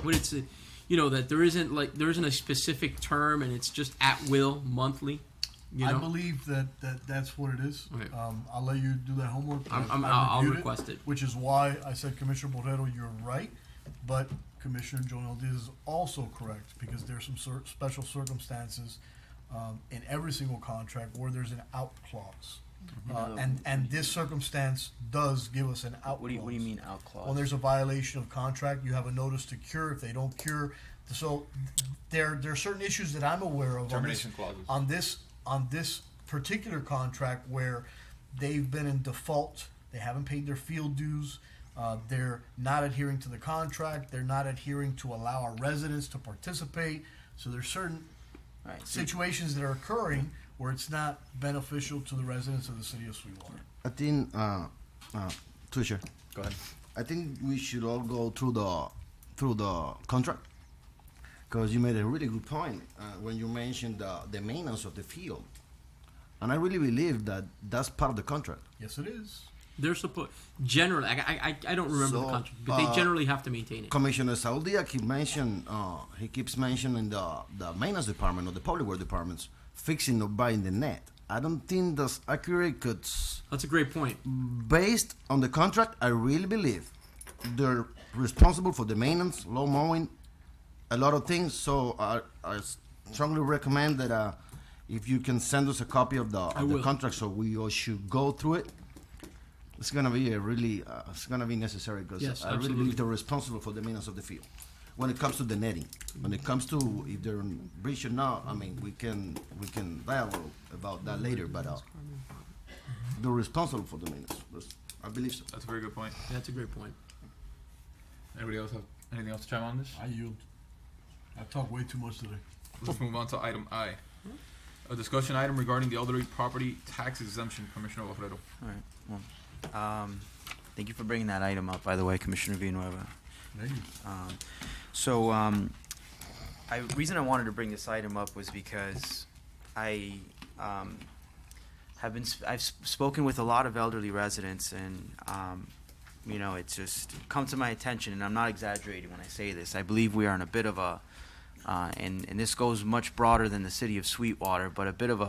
what it's a, that there isn't a specific term and it's just at will monthly. I believe that's what it is. Right. I'll let you do that homework. I'll reviewed request it. Which is why I said, Commissioner Borrero, you're right, but Commissioner Joel Diaz is also correct because there's some special circumstances in every single contract where there's an out clause. And this circumstance does give us an out clause. What do you mean out clause? When there's a violation of contract, you have a notice to cure. If they don't cure, so there are certain issues that I'm aware of Termination clauses. on this particular contract where they've been in default. They haven't paid their field dues. They're not adhering to the contract. They're not adhering to allow our residents to participate. So there's certain situations that are occurring where it's not beneficial to the residents of the city of Sweetwater. I think, Trisha. Go ahead. I think we should all go through the contract because you made a really good point when you mentioned the maintenance of the field, and I really believe that that's part of the contract. Yes, it is. They're supposed generally. I don't remember the contract, but they generally have to maintain it. Commissioner Saudia keeps mentioning the maintenance department or the public works departments fixing or buying the net. I don't think that's accurate because that's a great point. Based on the contract, I really believe they're responsible for the maintenance, lawn mowing, a lot of things. So I strongly recommend that if you can send us a copy of the contract, so we all should go through it. It's gonna be it's gonna be necessary because I really believe they're responsible for the maintenance of the field. When it comes to the netting, when it comes to if they're in breach or not, I mean we can dialogue about that later. But they're responsible for the maintenance. I believe so. That's a very good point. Yeah, that's a great point. Anybody else have anything else to chime on this? I yield. I talked way too much today. Let's move on to item I. A discussion item regarding the elderly property tax exemption, Commissioner Borrero. All right. Well, thank you for bringing that item up, by the way, Commissioner Villanueva. Thank you. Reason I wanted to bring this item up was because I've spoken with a lot of elderly residents, and it's just come to my attention, and I'm not exaggerating when I say this. I believe we are in a bit of a, and this goes much broader than the city of Sweetwater, but a bit of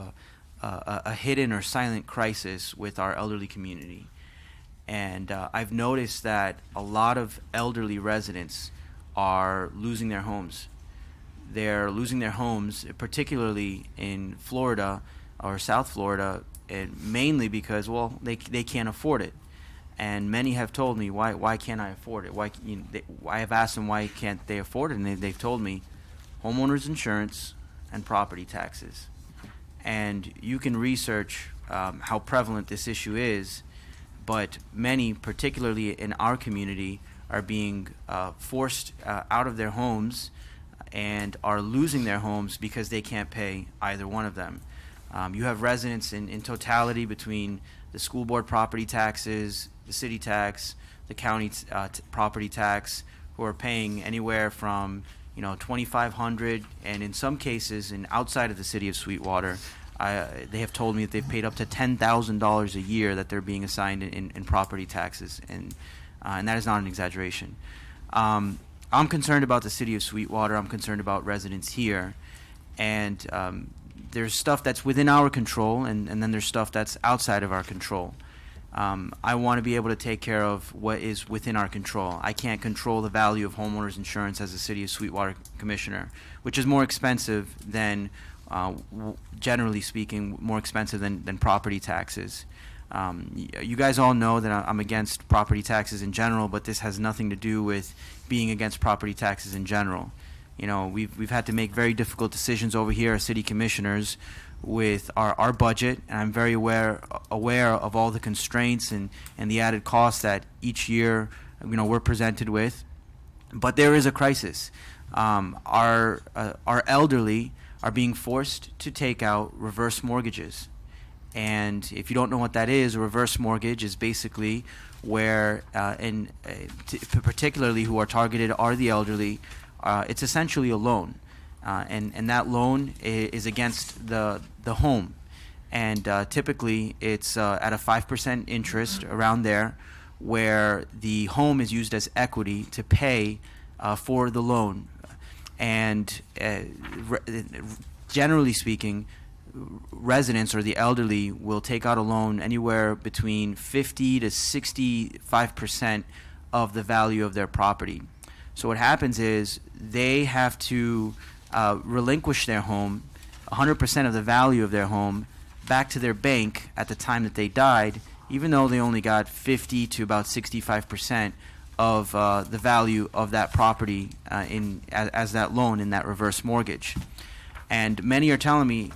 a hidden or silent crisis with our elderly community. And I've noticed that a lot of elderly residents are losing their homes. They're losing their homes, particularly in Florida or South Florida, and mainly because, well, they can't afford it. And many have told me, why can't I afford it? I have asked them why can't they afford it, and they've told me homeowners insurance and property taxes. And you can research how prevalent this issue is, but many, particularly in our community, are being forced out of their homes and are losing their homes because they can't pay either one of them. You have residents in totality between the school board property taxes, the city tax, the county property tax, who are paying anywhere from $2,500, and in some cases, outside of the city of Sweetwater, they have told me that they've paid up to $10,000 a year that they're being assigned in property taxes, and that is not an exaggeration. I'm concerned about the city of Sweetwater. I'm concerned about residents here. And there's stuff that's within our control, and then there's stuff that's outside of our control. I want to be able to take care of what is within our control. I can't control the value of homeowners insurance as a city of Sweetwater commissioner, which is more expensive than, generally speaking, more expensive than property taxes. You guys all know that I'm against property taxes in general, but this has nothing to do with being against property taxes in general. You know, we've had to make very difficult decisions over here as city commissioners with our budget, and I'm very aware of all the constraints and the added costs that each year, you know, we're presented with. But there is a crisis. Our elderly are being forced to take out reverse mortgages. And if you don't know what that is, a reverse mortgage is basically where, particularly who are targeted are the elderly, it's essentially a loan. And that loan is against the home. And typically it's at a 5% interest around there, where the home is used as equity to pay for the loan. And generally speaking, residents or the elderly will take out a loan anywhere between 50 to 65% of the value of their property. So what happens is they have to relinquish their home, 100% of the value of their home, back to their bank at the time that they died, even though they only got 50 to about 65% of the value of that property as that loan in that reverse mortgage. And many are telling me,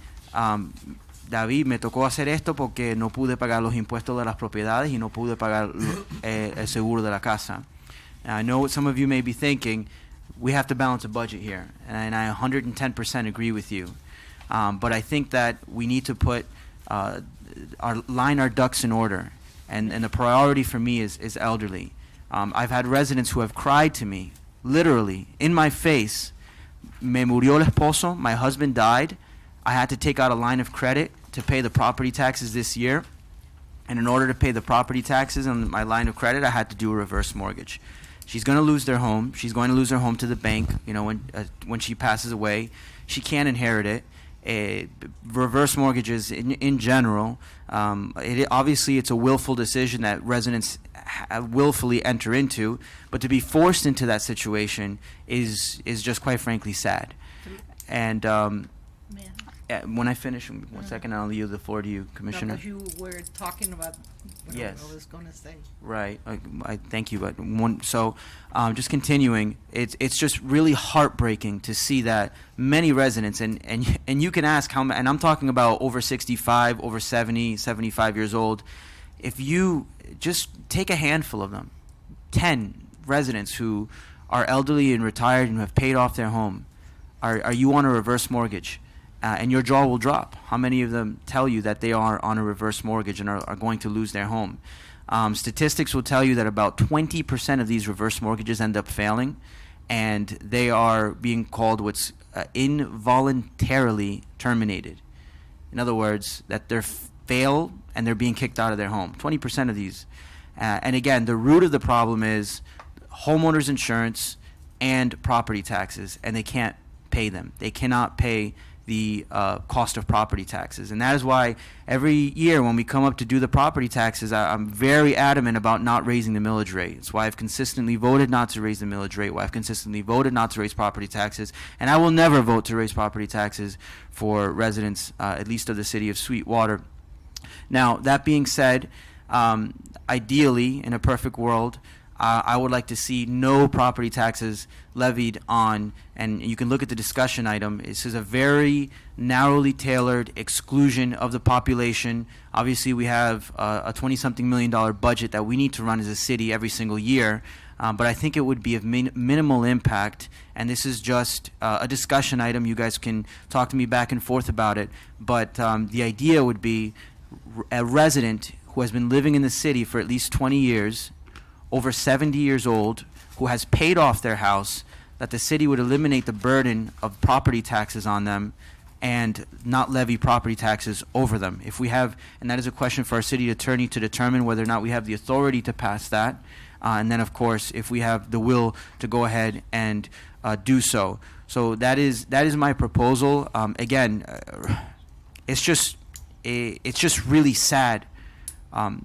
David, me tocó hacer esto porque no pude pagar los impuestos de las propiedades y no pude pagar el seguro de la casa. And I know what some of you may be thinking, we have to balance a budget here, and I 110% agree with you. But I think that we need to put line our ducks in order, and the priority for me is elderly. I've had residents who have cried to me, literally, in my face, me murió el esposo, my husband died, I had to take out a line of credit to pay the property taxes this year, and in order to pay the property taxes on my line of credit, I had to do a reverse mortgage. She's going to lose their home. She's going to lose her home to the bank, you know, when she passes away. She can't inherit it. Reverse mortgages in general, obviously it's a willful decision that residents willfully enter into, but to be forced into that situation is just quite frankly sad. And when I finish, one second, I'll yield the floor to you, Commissioner. No, you were talking about what yes. I was going to say. Right. I thank you. But just continuing, it's just really heartbreaking to see that many residents, and you can ask how, and I'm talking about over 65, over 70, 75 years old. If you just take a handful of them, 10 residents who are elderly and retired and have paid off their home, are you on a reverse mortgage? And your jaw will drop. How many of them tell you that they are on a reverse mortgage and are going to lose their home? Statistics will tell you that about 20% of these reverse mortgages end up failing, and they are being called what's involuntarily terminated. In other words, that they're failed and they're being kicked out of their home. 20% of these. And again, the root of the problem is homeowners insurance and property taxes, and they can't pay them. They cannot pay the cost of property taxes. And that is why every year when we come up to do the property taxes, I'm very adamant about not raising the millage rate. It's why I've consistently voted not to raise the millage rate, why I've consistently voted not to raise property taxes, and I will never vote to raise property taxes for residents, at least of the city of Sweetwater. Now, that being said, ideally, in a perfect world, I would like to see no property taxes levied on, and you can look at the discussion item. This is a very narrowly tailored exclusion of the population. Obviously, we have a $20-something million budget that we need to run as a city every single year, but I think it would be of minimal impact, and this is just a discussion item. You guys can talk to me back and forth about it, but the idea would be a resident who has been living in the city for at least 20 years, over 70 years old, who has paid off their house, that the city would eliminate the burden of property taxes on them and not levy property taxes over them. If we have, and that is a question for our city attorney to determine whether or not we have the authority to pass that. and then of course if we have the will to go ahead and do so. So that is my proposal. Again, it's just really sad.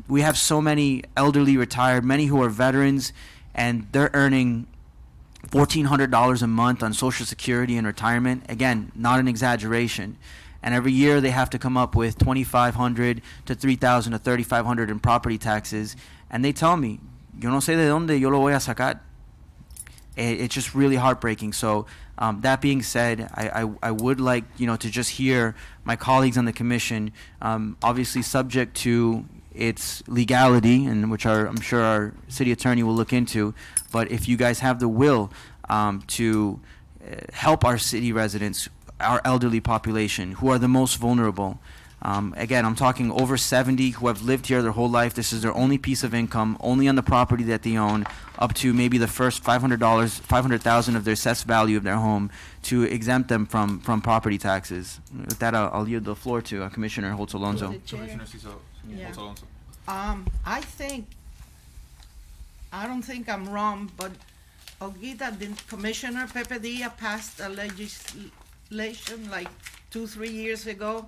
We have so many elderly retired, many who are veterans, and they're earning $1,400 a month on Social Security and retirement. Again, not an exaggeration. And every year they have to come up with $2,500 to $3,000 to $3,500 in property taxes. And they tell me, yo no sé de dónde yo lo voy a sacar. It's just really heartbreaking. So that being said, I would like to just hear my colleagues on the commission, obviously subject to its legality, and which I'm sure our city attorney will look into. But if you guys have the will to help our city residents, our elderly population, who are the most vulnerable. Again, I'm talking over 70 who have lived here their whole life. This is their only piece of income, only on the property that they own, up to maybe the first $500,000 of their assessed value of their home, to exempt them from property taxes. With that, I'll yield the floor to Commissioner Holtz Alonso. Commissioner Holtz Alonso. I don't think I'm wrong, but Olguita, the Commissioner Pepe Dia passed a legislation like 2-3 years ago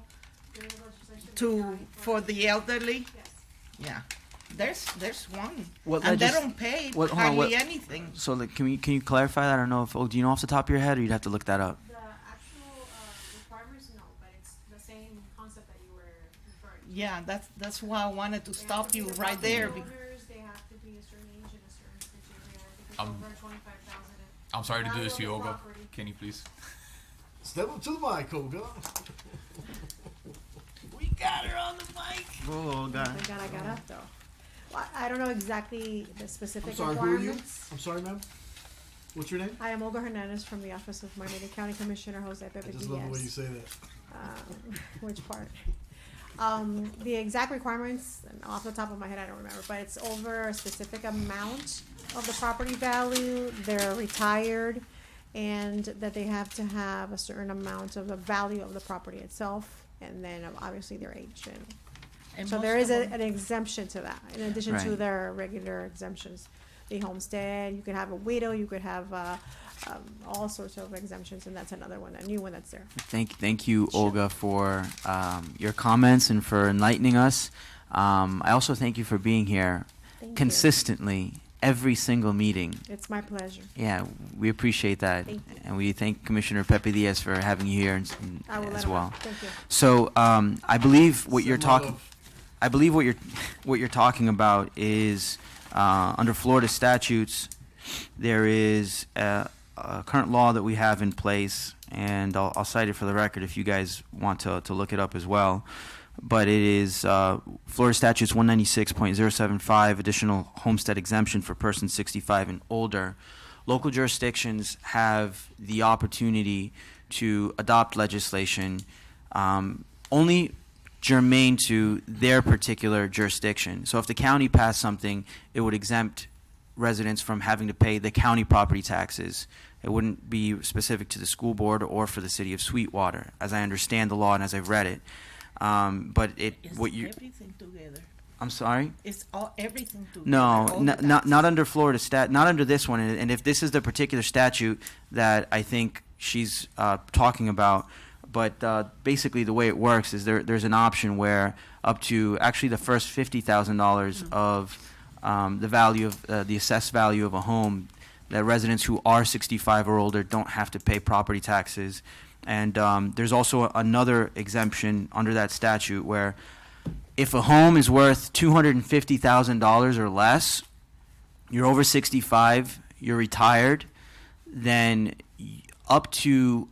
for the elderly. Yeah, there's one, and they don't pay hardly anything. So can you clarify that? I don't know if do you know off the top of your head, or you'd have to look that up. The actual requirements, no, but it's the same concept that you were referring to. Yeah, that's why I wanted to stop you right there. They have to be a certain age and a certain criteria. I think it's over 25,000. I'm sorry to do this to you, Olga. Can you please? Step up to the mic, Olga. We got her on the mic. Oh, Olga. Thank God I got up though. Well, I don't know exactly the specific I'm sorry, requirements. who are you? I'm sorry, ma'am. What's your name? I am Olga Hernandez from the Office of Miami-Dade County Commissioner Jose Pepe I Diaz. just love the way you say that. Which part? The exact requirements, and off the top of my head, I don't remember, but it's over a specific amount of the property value. They're retired, and that they have to have a certain amount of the value of the property itself, and then obviously their age. And so most there is of them- an exemption to that, in addition to Right. their regular exemptions. The homestead, you could have a widow, you could have all sorts of exemptions, and that's another one, a new one that's there. Thank you, Olga, for your comments and for enlightening us. I also thank you for being here Thank you. consistently every single meeting. It's my pleasure. Yeah, we appreciate that, Thank and we thank Commissioner Pepe Diaz for having you here I will let as him know. well. Thank you. So I believe what you're Send my talking. love. I believe what you're talking about is under Florida statutes. There is a current law that we have in place, and I'll cite it for the record if you guys want to look it up as well. But it is Florida Statutes 196.075, additional homestead exemption for persons 65 and older. Local jurisdictions have the opportunity to adopt legislation only germane to their particular jurisdiction. So if the county passed something, it would exempt residents from having to pay the county property taxes. It wouldn't be specific to the school board or for the city of Sweetwater, as I understand the law and as I've read it. But Everything together. I'm sorry? It's everything together. No, all the not under Florida not under this one. And if this is the particular statute that I think she's talking about, but basically the way it works is there's an option where up to actually the first $50,000 of the value of the assessed value of a home, that residents who are 65 or older don't have to pay property taxes. And there's also another exemption under that statute where if a home is worth $250,000 or less, you're over 65, you're retired, then up to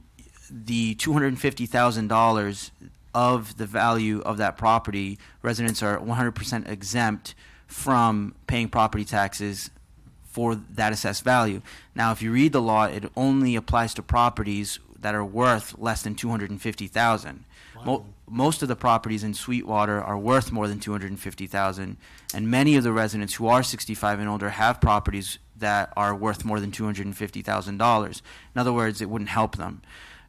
the $250,000 of the value of that property, residents are 100% exempt from paying property taxes for that assessed value. Now, if you read the law, it only applies to properties that are worth less than $250,000. Most of the properties in Sweetwater are worth more than $250,000, and many of the residents who are 65 and older have properties that are worth more than $250,000. In other words, it wouldn't help them.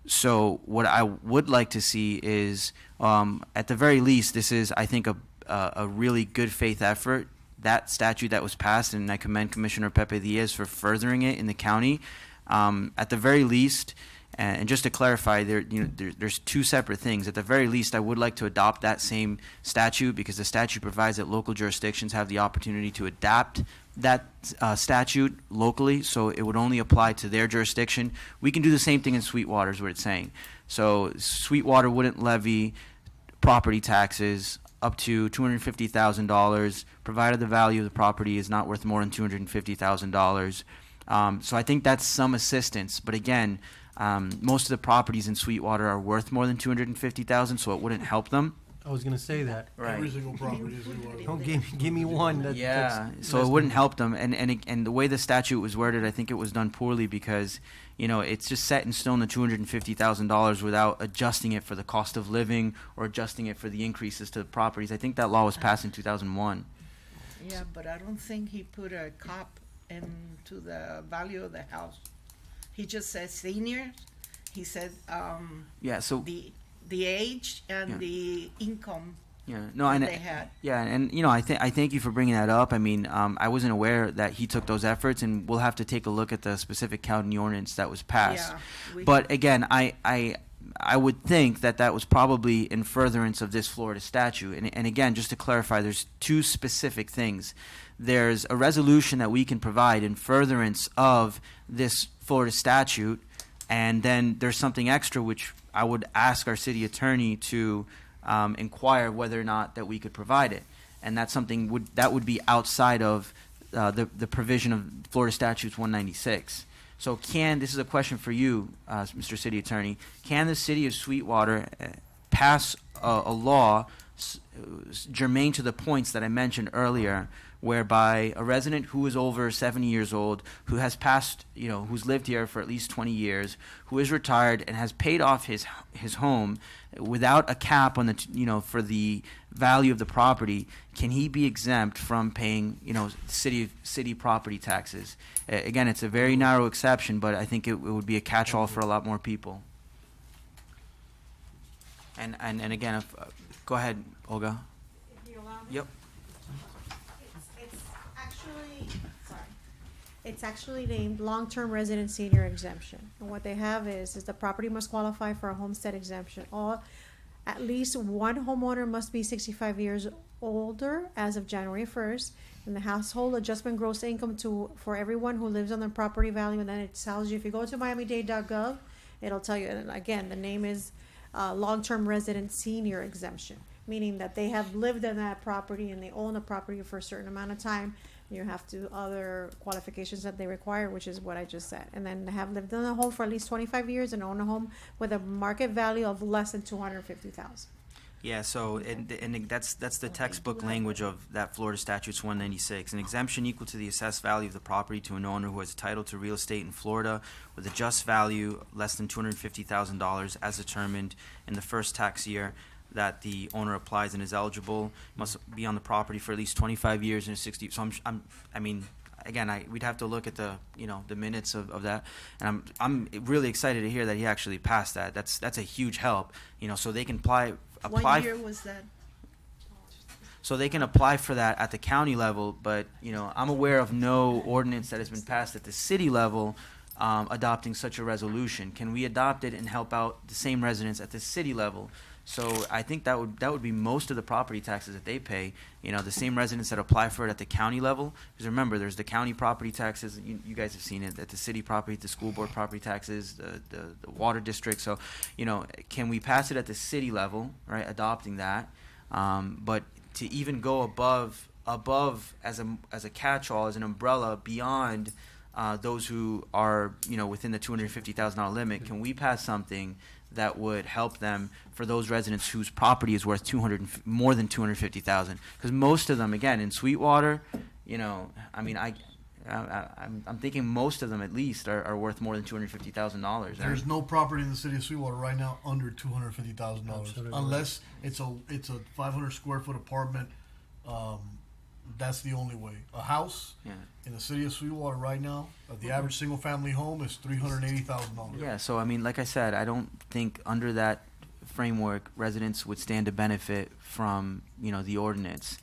So what I would like to see is, at the very least, this is, I think, a really good faith effort that statute that was passed, and I commend Commissioner Pepe Diaz for furthering it in the county. At the very least, and just to clarify, there's two separate things. At the very least, I would like to adopt that same statute, because the statute provides that local jurisdictions have the opportunity to adapt that statute locally, so it would only apply to their jurisdiction. We can do the same thing in Sweetwater, is what it's saying. So Sweetwater wouldn't levy property taxes up to $250,000, provided the value of the property is not worth more than $250,000. So I think that's some assistance. But again, most of the properties in Sweetwater are worth more than $250,000, so it wouldn't help them. I was gonna say that. Right. Every single property is Don't give me one. So it wouldn't help them, and the way the statute was worded, I think it was done poorly, because it's just set in stone the $250,000 without adjusting it for the cost of living or adjusting it for the increases to the properties. I think that law was passed in 2001. Yeah, but I don't think he put a cap into the value of the house. He just said seniors. He said So the age and Yeah. the income and they had. I thank you for bringing that up. I mean, I wasn't aware that he took those efforts, and we'll have to take a look at the specific county ordinance that was passed. Yeah, But again, I would think that was probably in furtherance of this Florida statute. And again, just to clarify, there's two specific things. There's a resolution that we can provide in furtherance of this Florida statute, and then there's something extra which I would ask our city attorney to inquire whether or not that we could provide it, and that's something that would be outside of the provision of Florida Statutes 196. So this is a question for you, Mr. City Attorney, can the city of Sweetwater pass a law germane to the points that I mentioned earlier, whereby a resident who is over 70 years old, who has passed, who's lived here for at least 20 years, who is retired and has paid off his home without a cap on the, for the value of the property, can he be exempt from paying, city property taxes? Again, it's a very narrow exception, but I think it would be a catch-all for a lot more people. And again, go ahead, Olga. If you allow me? Yep. It's actually named long-term resident senior exemption. And what they have is the property must qualify for a homestead exemption. At least one homeowner must be 65 years older as of January 1st. And the household adjustment gross income for everyone who lives on the property value. And then it tells you, if you go to miamidade.gov, it'll tell you, and again, the name is long-term resident senior exemption, meaning that they have lived in that property and they own the property for a certain amount of time. You have other qualifications that they require, which is what I just said. And then they have lived in a home for at least 25 years and own a home with a market value of less than $250,000. Yeah, so and that's the textbook language of that Florida Statutes 196. An exemption equal to the assessed value of the property to an owner who has a title to real estate in Florida with a just value less than $250,000 as determined in the first tax year that the owner applies and is eligible, must be on the property for at least 25 years and 60. So we'd have to look at the minutes of that, and I'm really excited to hear that he actually passed that. That's a huge help, so they can apply. What year was that? So they can apply for that at the county level, but I'm aware of no ordinance that has been passed at the city level adopting such a resolution. Can we adopt it and help out the same residents at the city level? So I think that would be most of the property taxes that they pay. The same residents that apply for it at the county level. Because remember, there's the county property taxes. You guys have seen it at the city property, the school board property taxes, the water district. So, can we pass it at the city level, right? Adopting that, but to even go above as a catch-all, as an umbrella beyond those who are within the $250,000 limit, can we pass something that would help them for those residents whose property is worth more than $250,000? Because most of them, again, in Sweetwater, I'm thinking most of them at least are worth more than $250,000. There's no property in the city of Sweetwater right now under $250,000, unless it's a 500 square foot apartment. That's the only way. A house in the city of Sweetwater right now, the average single family home is $380,000. Yeah, so like I said, I don't think under that framework residents would stand to benefit from the ordinance.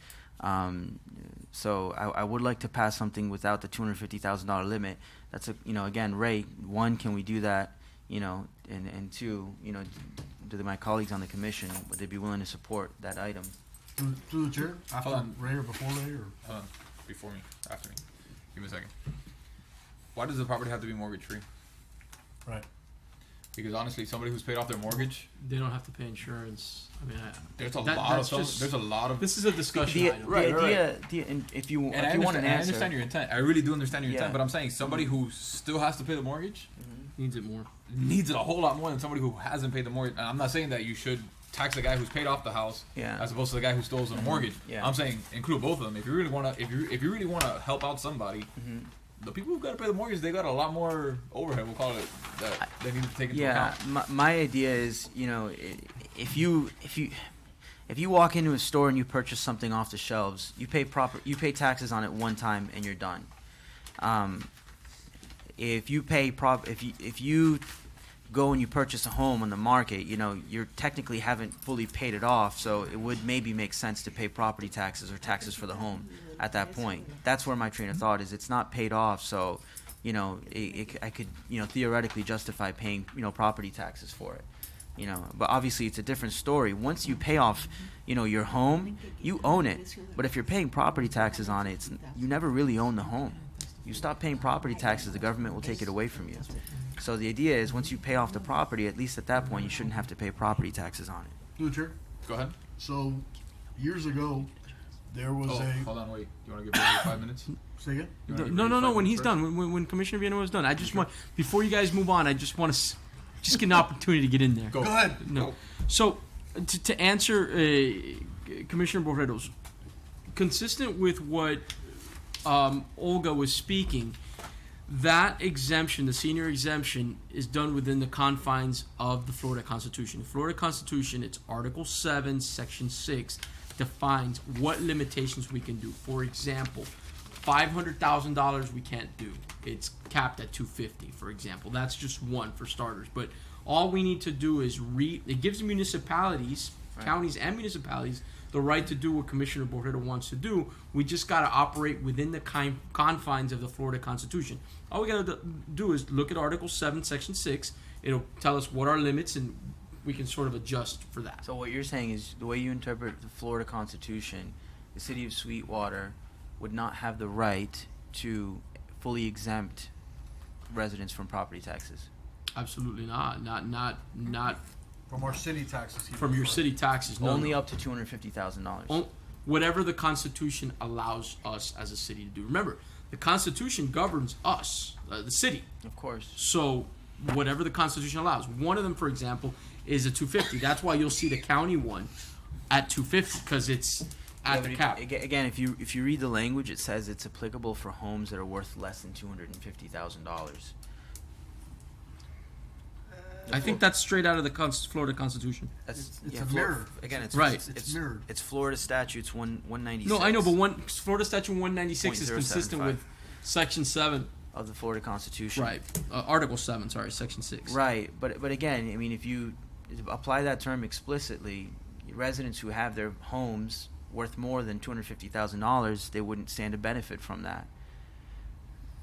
So I would like to pass something without the $250,000 limit. That's again, Ray, one, can we do that? And two, do my colleagues on the commission, would they be willing to support that item? Through the chair, after Hold on. Ray or before Ray or? Hold on. Before me, after me. Give me a second. Why does the property have to be mortgage free? Right. Because honestly, somebody who's paid off their mortgage, They don't have to pay insurance. I mean, there's a that's there's a lot of. This is a discussion The item. idea, and if you want an I answer, understand your intent. I really do understand your Yeah. intent. But I'm saying somebody who still has to pay the mortgage needs it more. Needs it a whole lot more than somebody who hasn't paid the mortgage. And I'm not saying that you should tax the guy who's paid off the house as opposed to the guy who stole on a mortgage. Yeah. I'm saying include both of them. If you really want to, if you really want to help out somebody, the people who've got to pay the mortgage, they got a lot more overhead. We'll call it that they need to take into account. My idea is, if you walk into a store and you purchase something off the shelves, you pay taxes on it one time and you're done. If you go and you purchase a home on the market, you technically haven't fully paid it off, so it would maybe make sense to pay property taxes or taxes for the home at that point. That's where my train of thought is. It's not paid off, so I could theoretically justify paying property taxes for it. But obviously it's a different story. Once you pay off your home, you own it. But if you're paying property taxes on it, you never really own the home. You stop paying property taxes, the government will take it away from you. So the idea is, once you pay off the property, at least at that point, you shouldn't have to pay property taxes on it. Lucher? Go ahead. So, years ago, there was Hold on, wait. You want to give me 5 minutes? Say again? No. When he's done, when Commissioner Villanueva is done, I just want, before you guys move on, I just want to just get an opportunity to get in there. Go ahead. No. Go. So, to answer Commissioner Borrero's, consistent with what Olga was speaking, that exemption, the senior exemption, is done within the confines of the Florida Constitution. The Florida Constitution, it's Article 7, Section 6, defines what limitations we can do. For example, $500,000 we can't do. It's capped at $250,000, for example. That's just one for starters. But all we need to do is it gives municipalities, counties and municipalities, the right to do what Commissioner Borrero wants to do. We just got to operate within the confines of the Florida Constitution. All we got to do is look at Article 7, Section 6. It'll tell us what our limits, and we can sort of adjust for that. So what you're saying is, the way you interpret the Florida Constitution, the city of Sweetwater would not have the right to fully exempt residents from property taxes. Absolutely not. Not From our city taxes. from your city taxes. No, Only no. up to $250,000. Whatever the Constitution allows us as a city to do. Remember, the Constitution governs us, the city. Of course. So whatever the Constitution allows. One of them, for example, is a $250,000. That's why you'll see the county one at $250,000, because it's at the cap. Again, if you read the language, it says it's applicable for homes that are worth less than $250,000. I think that's straight out of the Florida Constitution. It's a mirror. Again, it's right. It's mirrored. It's Florida statutes 196. No, I know, but Florida Statute 196 is consistent 075. with Section 7 of the Florida Constitution. Right. Article 7, sorry, Section 6. Right, but again, I mean, if you apply that term explicitly, residents who have their homes worth more than $250,000, they wouldn't stand to benefit from that.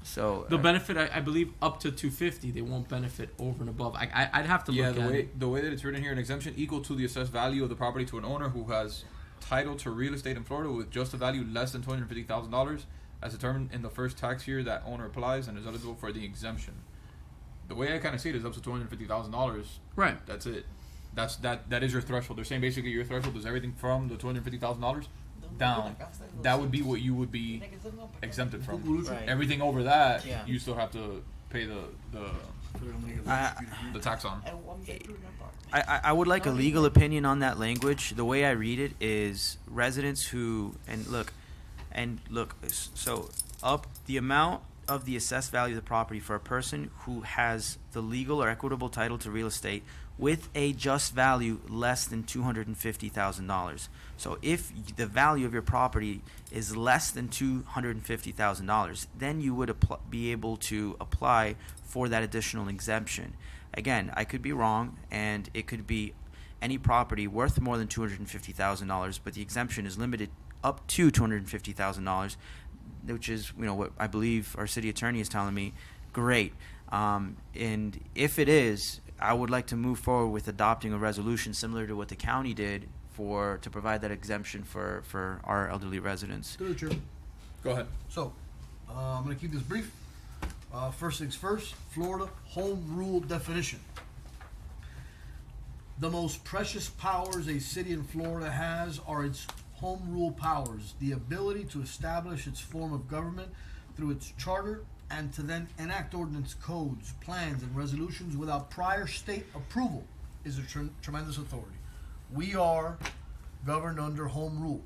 So The benefit, I believe, up to $250,000, they won't benefit over and above. I'd have to look at it. The way that it's written here, an exemption equal to the assessed value of the property to an owner who has title to real estate in Florida with just a value less than $250,000 as determined in the first tax year that owner applies and is eligible for the exemption. The way I kind of see it is up to $250,000. Right. That's it. That is your threshold. They're saying basically your threshold is everything from the $250,000 down. That would be what you would be exempted from. Right. Everything over that, Yeah. you still have to pay the tax on. I would like a legal opinion on that language. The way I read it is residents who so up the amount of the assessed value of the property for a person who has the legal or equitable title to real estate with a just value less than $250,000. So if the value of your property is less than $250,000, then you would be able to apply for that additional exemption. Again, I could be wrong, and it could be any property worth more than $250,000, but the exemption is limited up to $250,000, which is, what I believe our city attorney is telling me. Great. And if it is, I would like to move forward with adopting a resolution similar to what the county did to provide that exemption for our elderly residents. Through the chair. Go ahead. So, I'm going to keep this brief. First things first, Florida home rule definition. The most precious powers a city in Florida has are its home rule powers, the ability to establish its form of government through its charter and to then enact ordinance codes, plans, and resolutions without prior state approval is a tremendous authority. We are governed under home rule,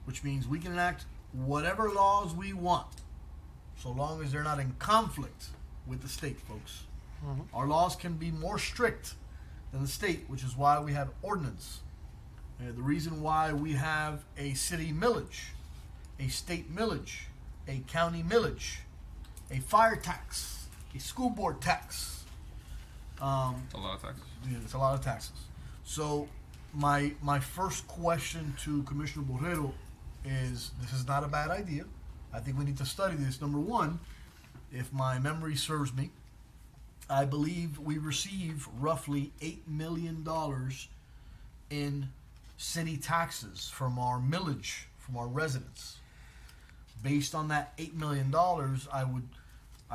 which means we can enact whatever laws we want, so long as they're not in conflict with the state, folks. Our laws can be more strict than the state, which is why we have ordinance. The reason why we have a city millage, a state millage, a county millage, a fire tax, a school board tax. It's a lot of taxes. Yeah, it's a lot of taxes. So my first question to Commissioner Borrero is, this is not a bad idea. I think we need to study this. Number one, if my memory serves me, I believe we receive roughly $8 million in city taxes from our millage, from our residents. Based on that $8 million, I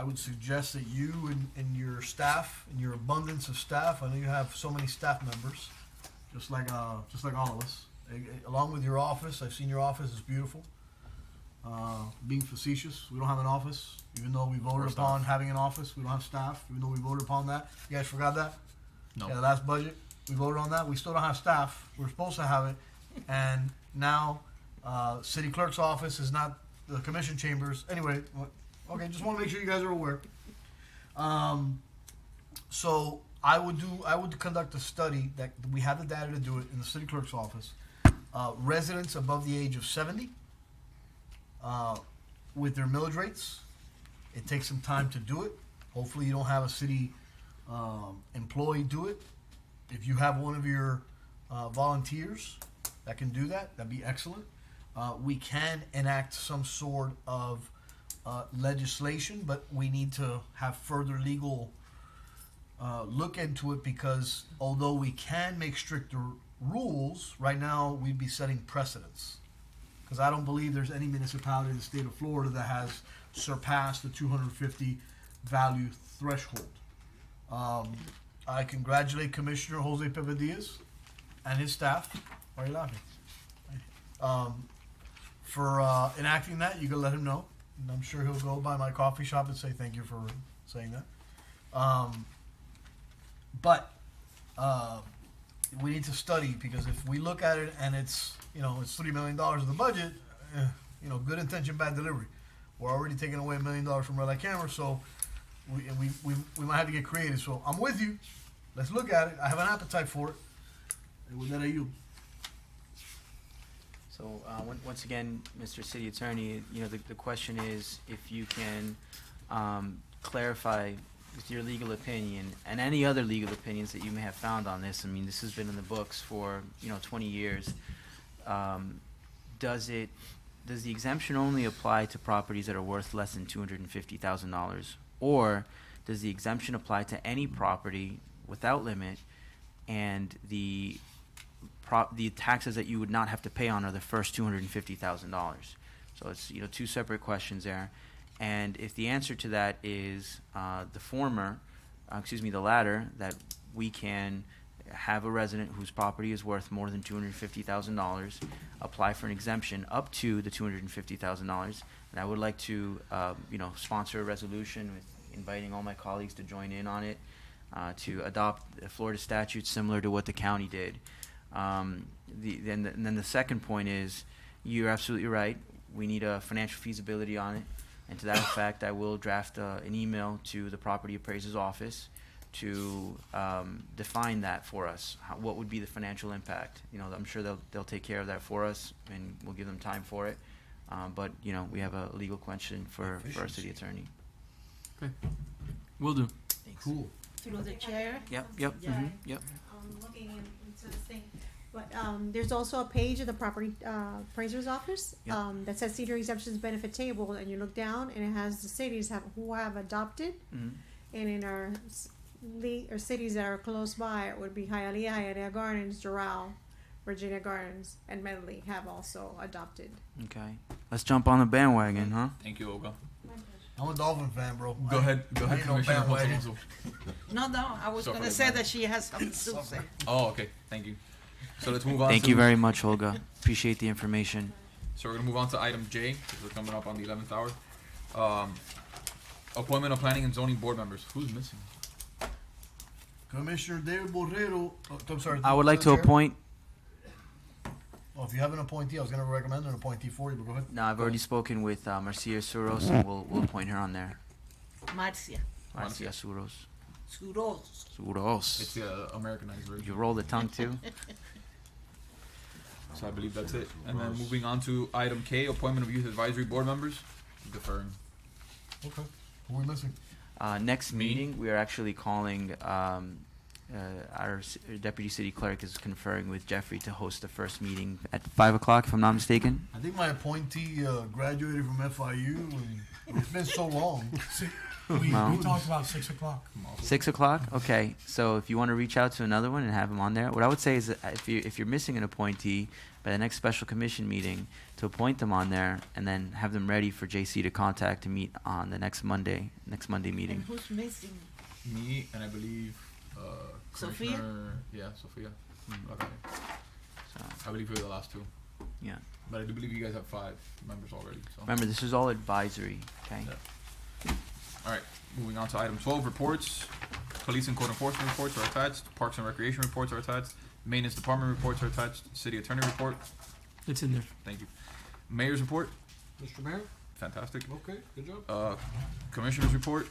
would suggest that you and your staff, and your abundance of staff, I know you have so many staff members, just like all of us, along with your office. I've seen your office, it's beautiful. Being facetious, we don't have an office, even though we voted upon having an office. We don't have staff, even though we voted upon that. You guys forgot that? No. Yeah, the last budget, we voted on that. We still don't have staff. We're supposed to have it. And now, city clerk's office is not the commission chambers. Anyway, okay, just want to make sure you guys are aware. So I would conduct a study that we have the data to do it in the city clerk's office. Residents above the age of 70, with their millage rates. It takes some time to do it. Hopefully you don't have a city employee do it. If you have one of your volunteers that can do that, that'd be excellent. We can enact some sort of legislation, but we need to have further legal look into it, because although we can make stricter rules, right now we'd be setting precedents. Because I don't believe there's any municipality in the state of Florida that has surpassed the 250 value threshold. I congratulate Commissioner Jose Pepe Diaz and his staff. Why are you laughing? For enacting that. You can let him know, and I'm sure he'll go by my coffee shop and say thank you for saying that. But we need to study, because if we look at it and it's it's $3 million of the budget, good intention, bad delivery. We're already taking away $1 million from red light cameras, so we might have to get creative. So I'm with you. Let's look at it. I have an appetite for it. And with that, So once again, Mr. City Attorney, the question is if you can clarify with your legal opinion and any other legal opinions that you may have found on this. I mean, this has been in the books for 20 years. Does the exemption only apply to properties that are worth less than $250,000, or does the exemption apply to any property without limit, and the taxes that you would not have to pay on are the first $250,000? So it's two separate questions there. And if the answer to that is the latter, that we can have a resident whose property is worth more than $250,000 apply for an exemption up to the $250,000, and I would like to sponsor a resolution with inviting all my colleagues to join in on it, to adopt a Florida statute similar to what the county did. Then the second point is, you're absolutely right. We need a financial feasibility on it, and to that effect, I will draft an email to the property appraiser's office to define that for us. What would be the financial impact? I'm sure they'll take care of that for us, and we'll give them time for it. But we have a legal question for our city attorney. Okay, will do. Thanks. Cool. Through the chair. Yep. Yeah. Yep. I'm looking into this thing. But there's also a page of the property appraiser's office Yeah. that says senior exemptions benefit table, and you look down and it has the cities who have adopted, Mhm. and in our or cities that are close by, it would be Hialeah, Hialeah Gardens, Doral, Virginia Gardens, and Medley have also adopted. Okay. Let's jump on the bandwagon, huh? Thank you, Olga. I'm a Dolphin fan, bro. Go ahead, I ain't no Commissioner bandwagon. Alonso. No, I was Suffer gonna the say man. that she has something to say. Oh, okay. Thank you. So let's move on. Thank to, you very much, Olga. Appreciate the information. So we're gonna move on to item J, because we're coming up on the 11th hour. Appointment of planning and zoning board members. Who's missing? Commissioner David Borrero. I'm sorry. I would like to Chair? appoint. Oh, if you have an appointee, I was going to recommend an appointee for you, but go ahead. No, I've already spoken with Marcia Suros, and we'll appoint her on there. Marcia. Marcia Suros. Suros. Suros. It's the Americanized version. You roll the tongue too. So I believe that's it. And then moving on to item K, appointment of youth advisory board members. Deferring. Okay. Who are we missing? Next meeting, we are actually calling. Our deputy city clerk is conferring with Jeffrey to host the first meeting at 5 o'clock, if I'm not mistaken. I think my appointee graduated from FIU, and it's been so long. We Well, talked about 6 o'clock. 6 o'clock. Okay, so if you want to reach out to another one and have him on there, what I would say is that if you're missing an appointee by the next special commission meeting, to appoint them on there and then have them ready for JC to contact to meet on the next Monday meeting. And who's missing? Me and I believe Sophia? Commissioner- Yeah, Sophia. Okay. So I believe we're the last two. yeah. But I do believe you guys have 5 members already. So. Remember, this is all advisory. Okay. Yeah. All right. Moving on to item 12, reports. Police and court enforcement reports are attached. Parks and recreation reports are attached. Maintenance department reports are attached. City attorney report. It's in there. Thank you. Mayor's report. Mr. Mayor? Fantastic. Okay, good job. Commissioner's report.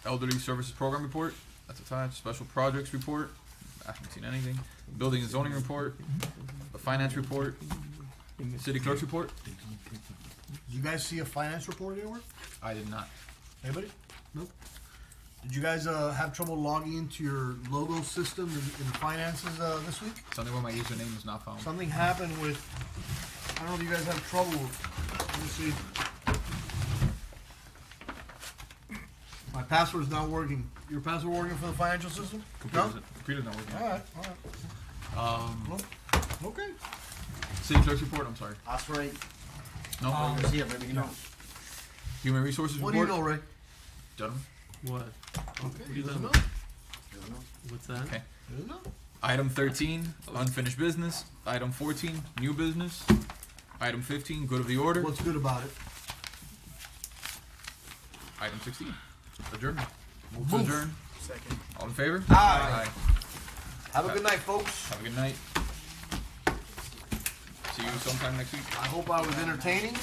Elderly services program report. That's attached. Special projects report. I haven't seen anything. Building and zoning report. The finance report. City clerk's report. Did you guys see a finance report anywhere? I did not. Anybody? Nope. Did you guys have trouble logging into your logo system in the finances this week? Something where my username is not found. Something happened with, I don't know if you guys have trouble with, let me see. My password's not working. Your password working for the financial system? Computer's not working. Alright. Okay. City clerk's report, I'm sorry. That's right. No? Yeah, maybe you know. Human resources What do you report. know, Ray? Gentlemen. What? Okay, You doesn't know. know. What's that? Okay. Doesn't know. Item 13, unfinished business. Item 14, new business. Item 15, good of the order. What's good about it? Item 16, adjournment. Move to Move. adjourn. Second. All in favor? Aye. Have a good night, folks. Have a good night. See you sometime next week. I hope I was entertaining.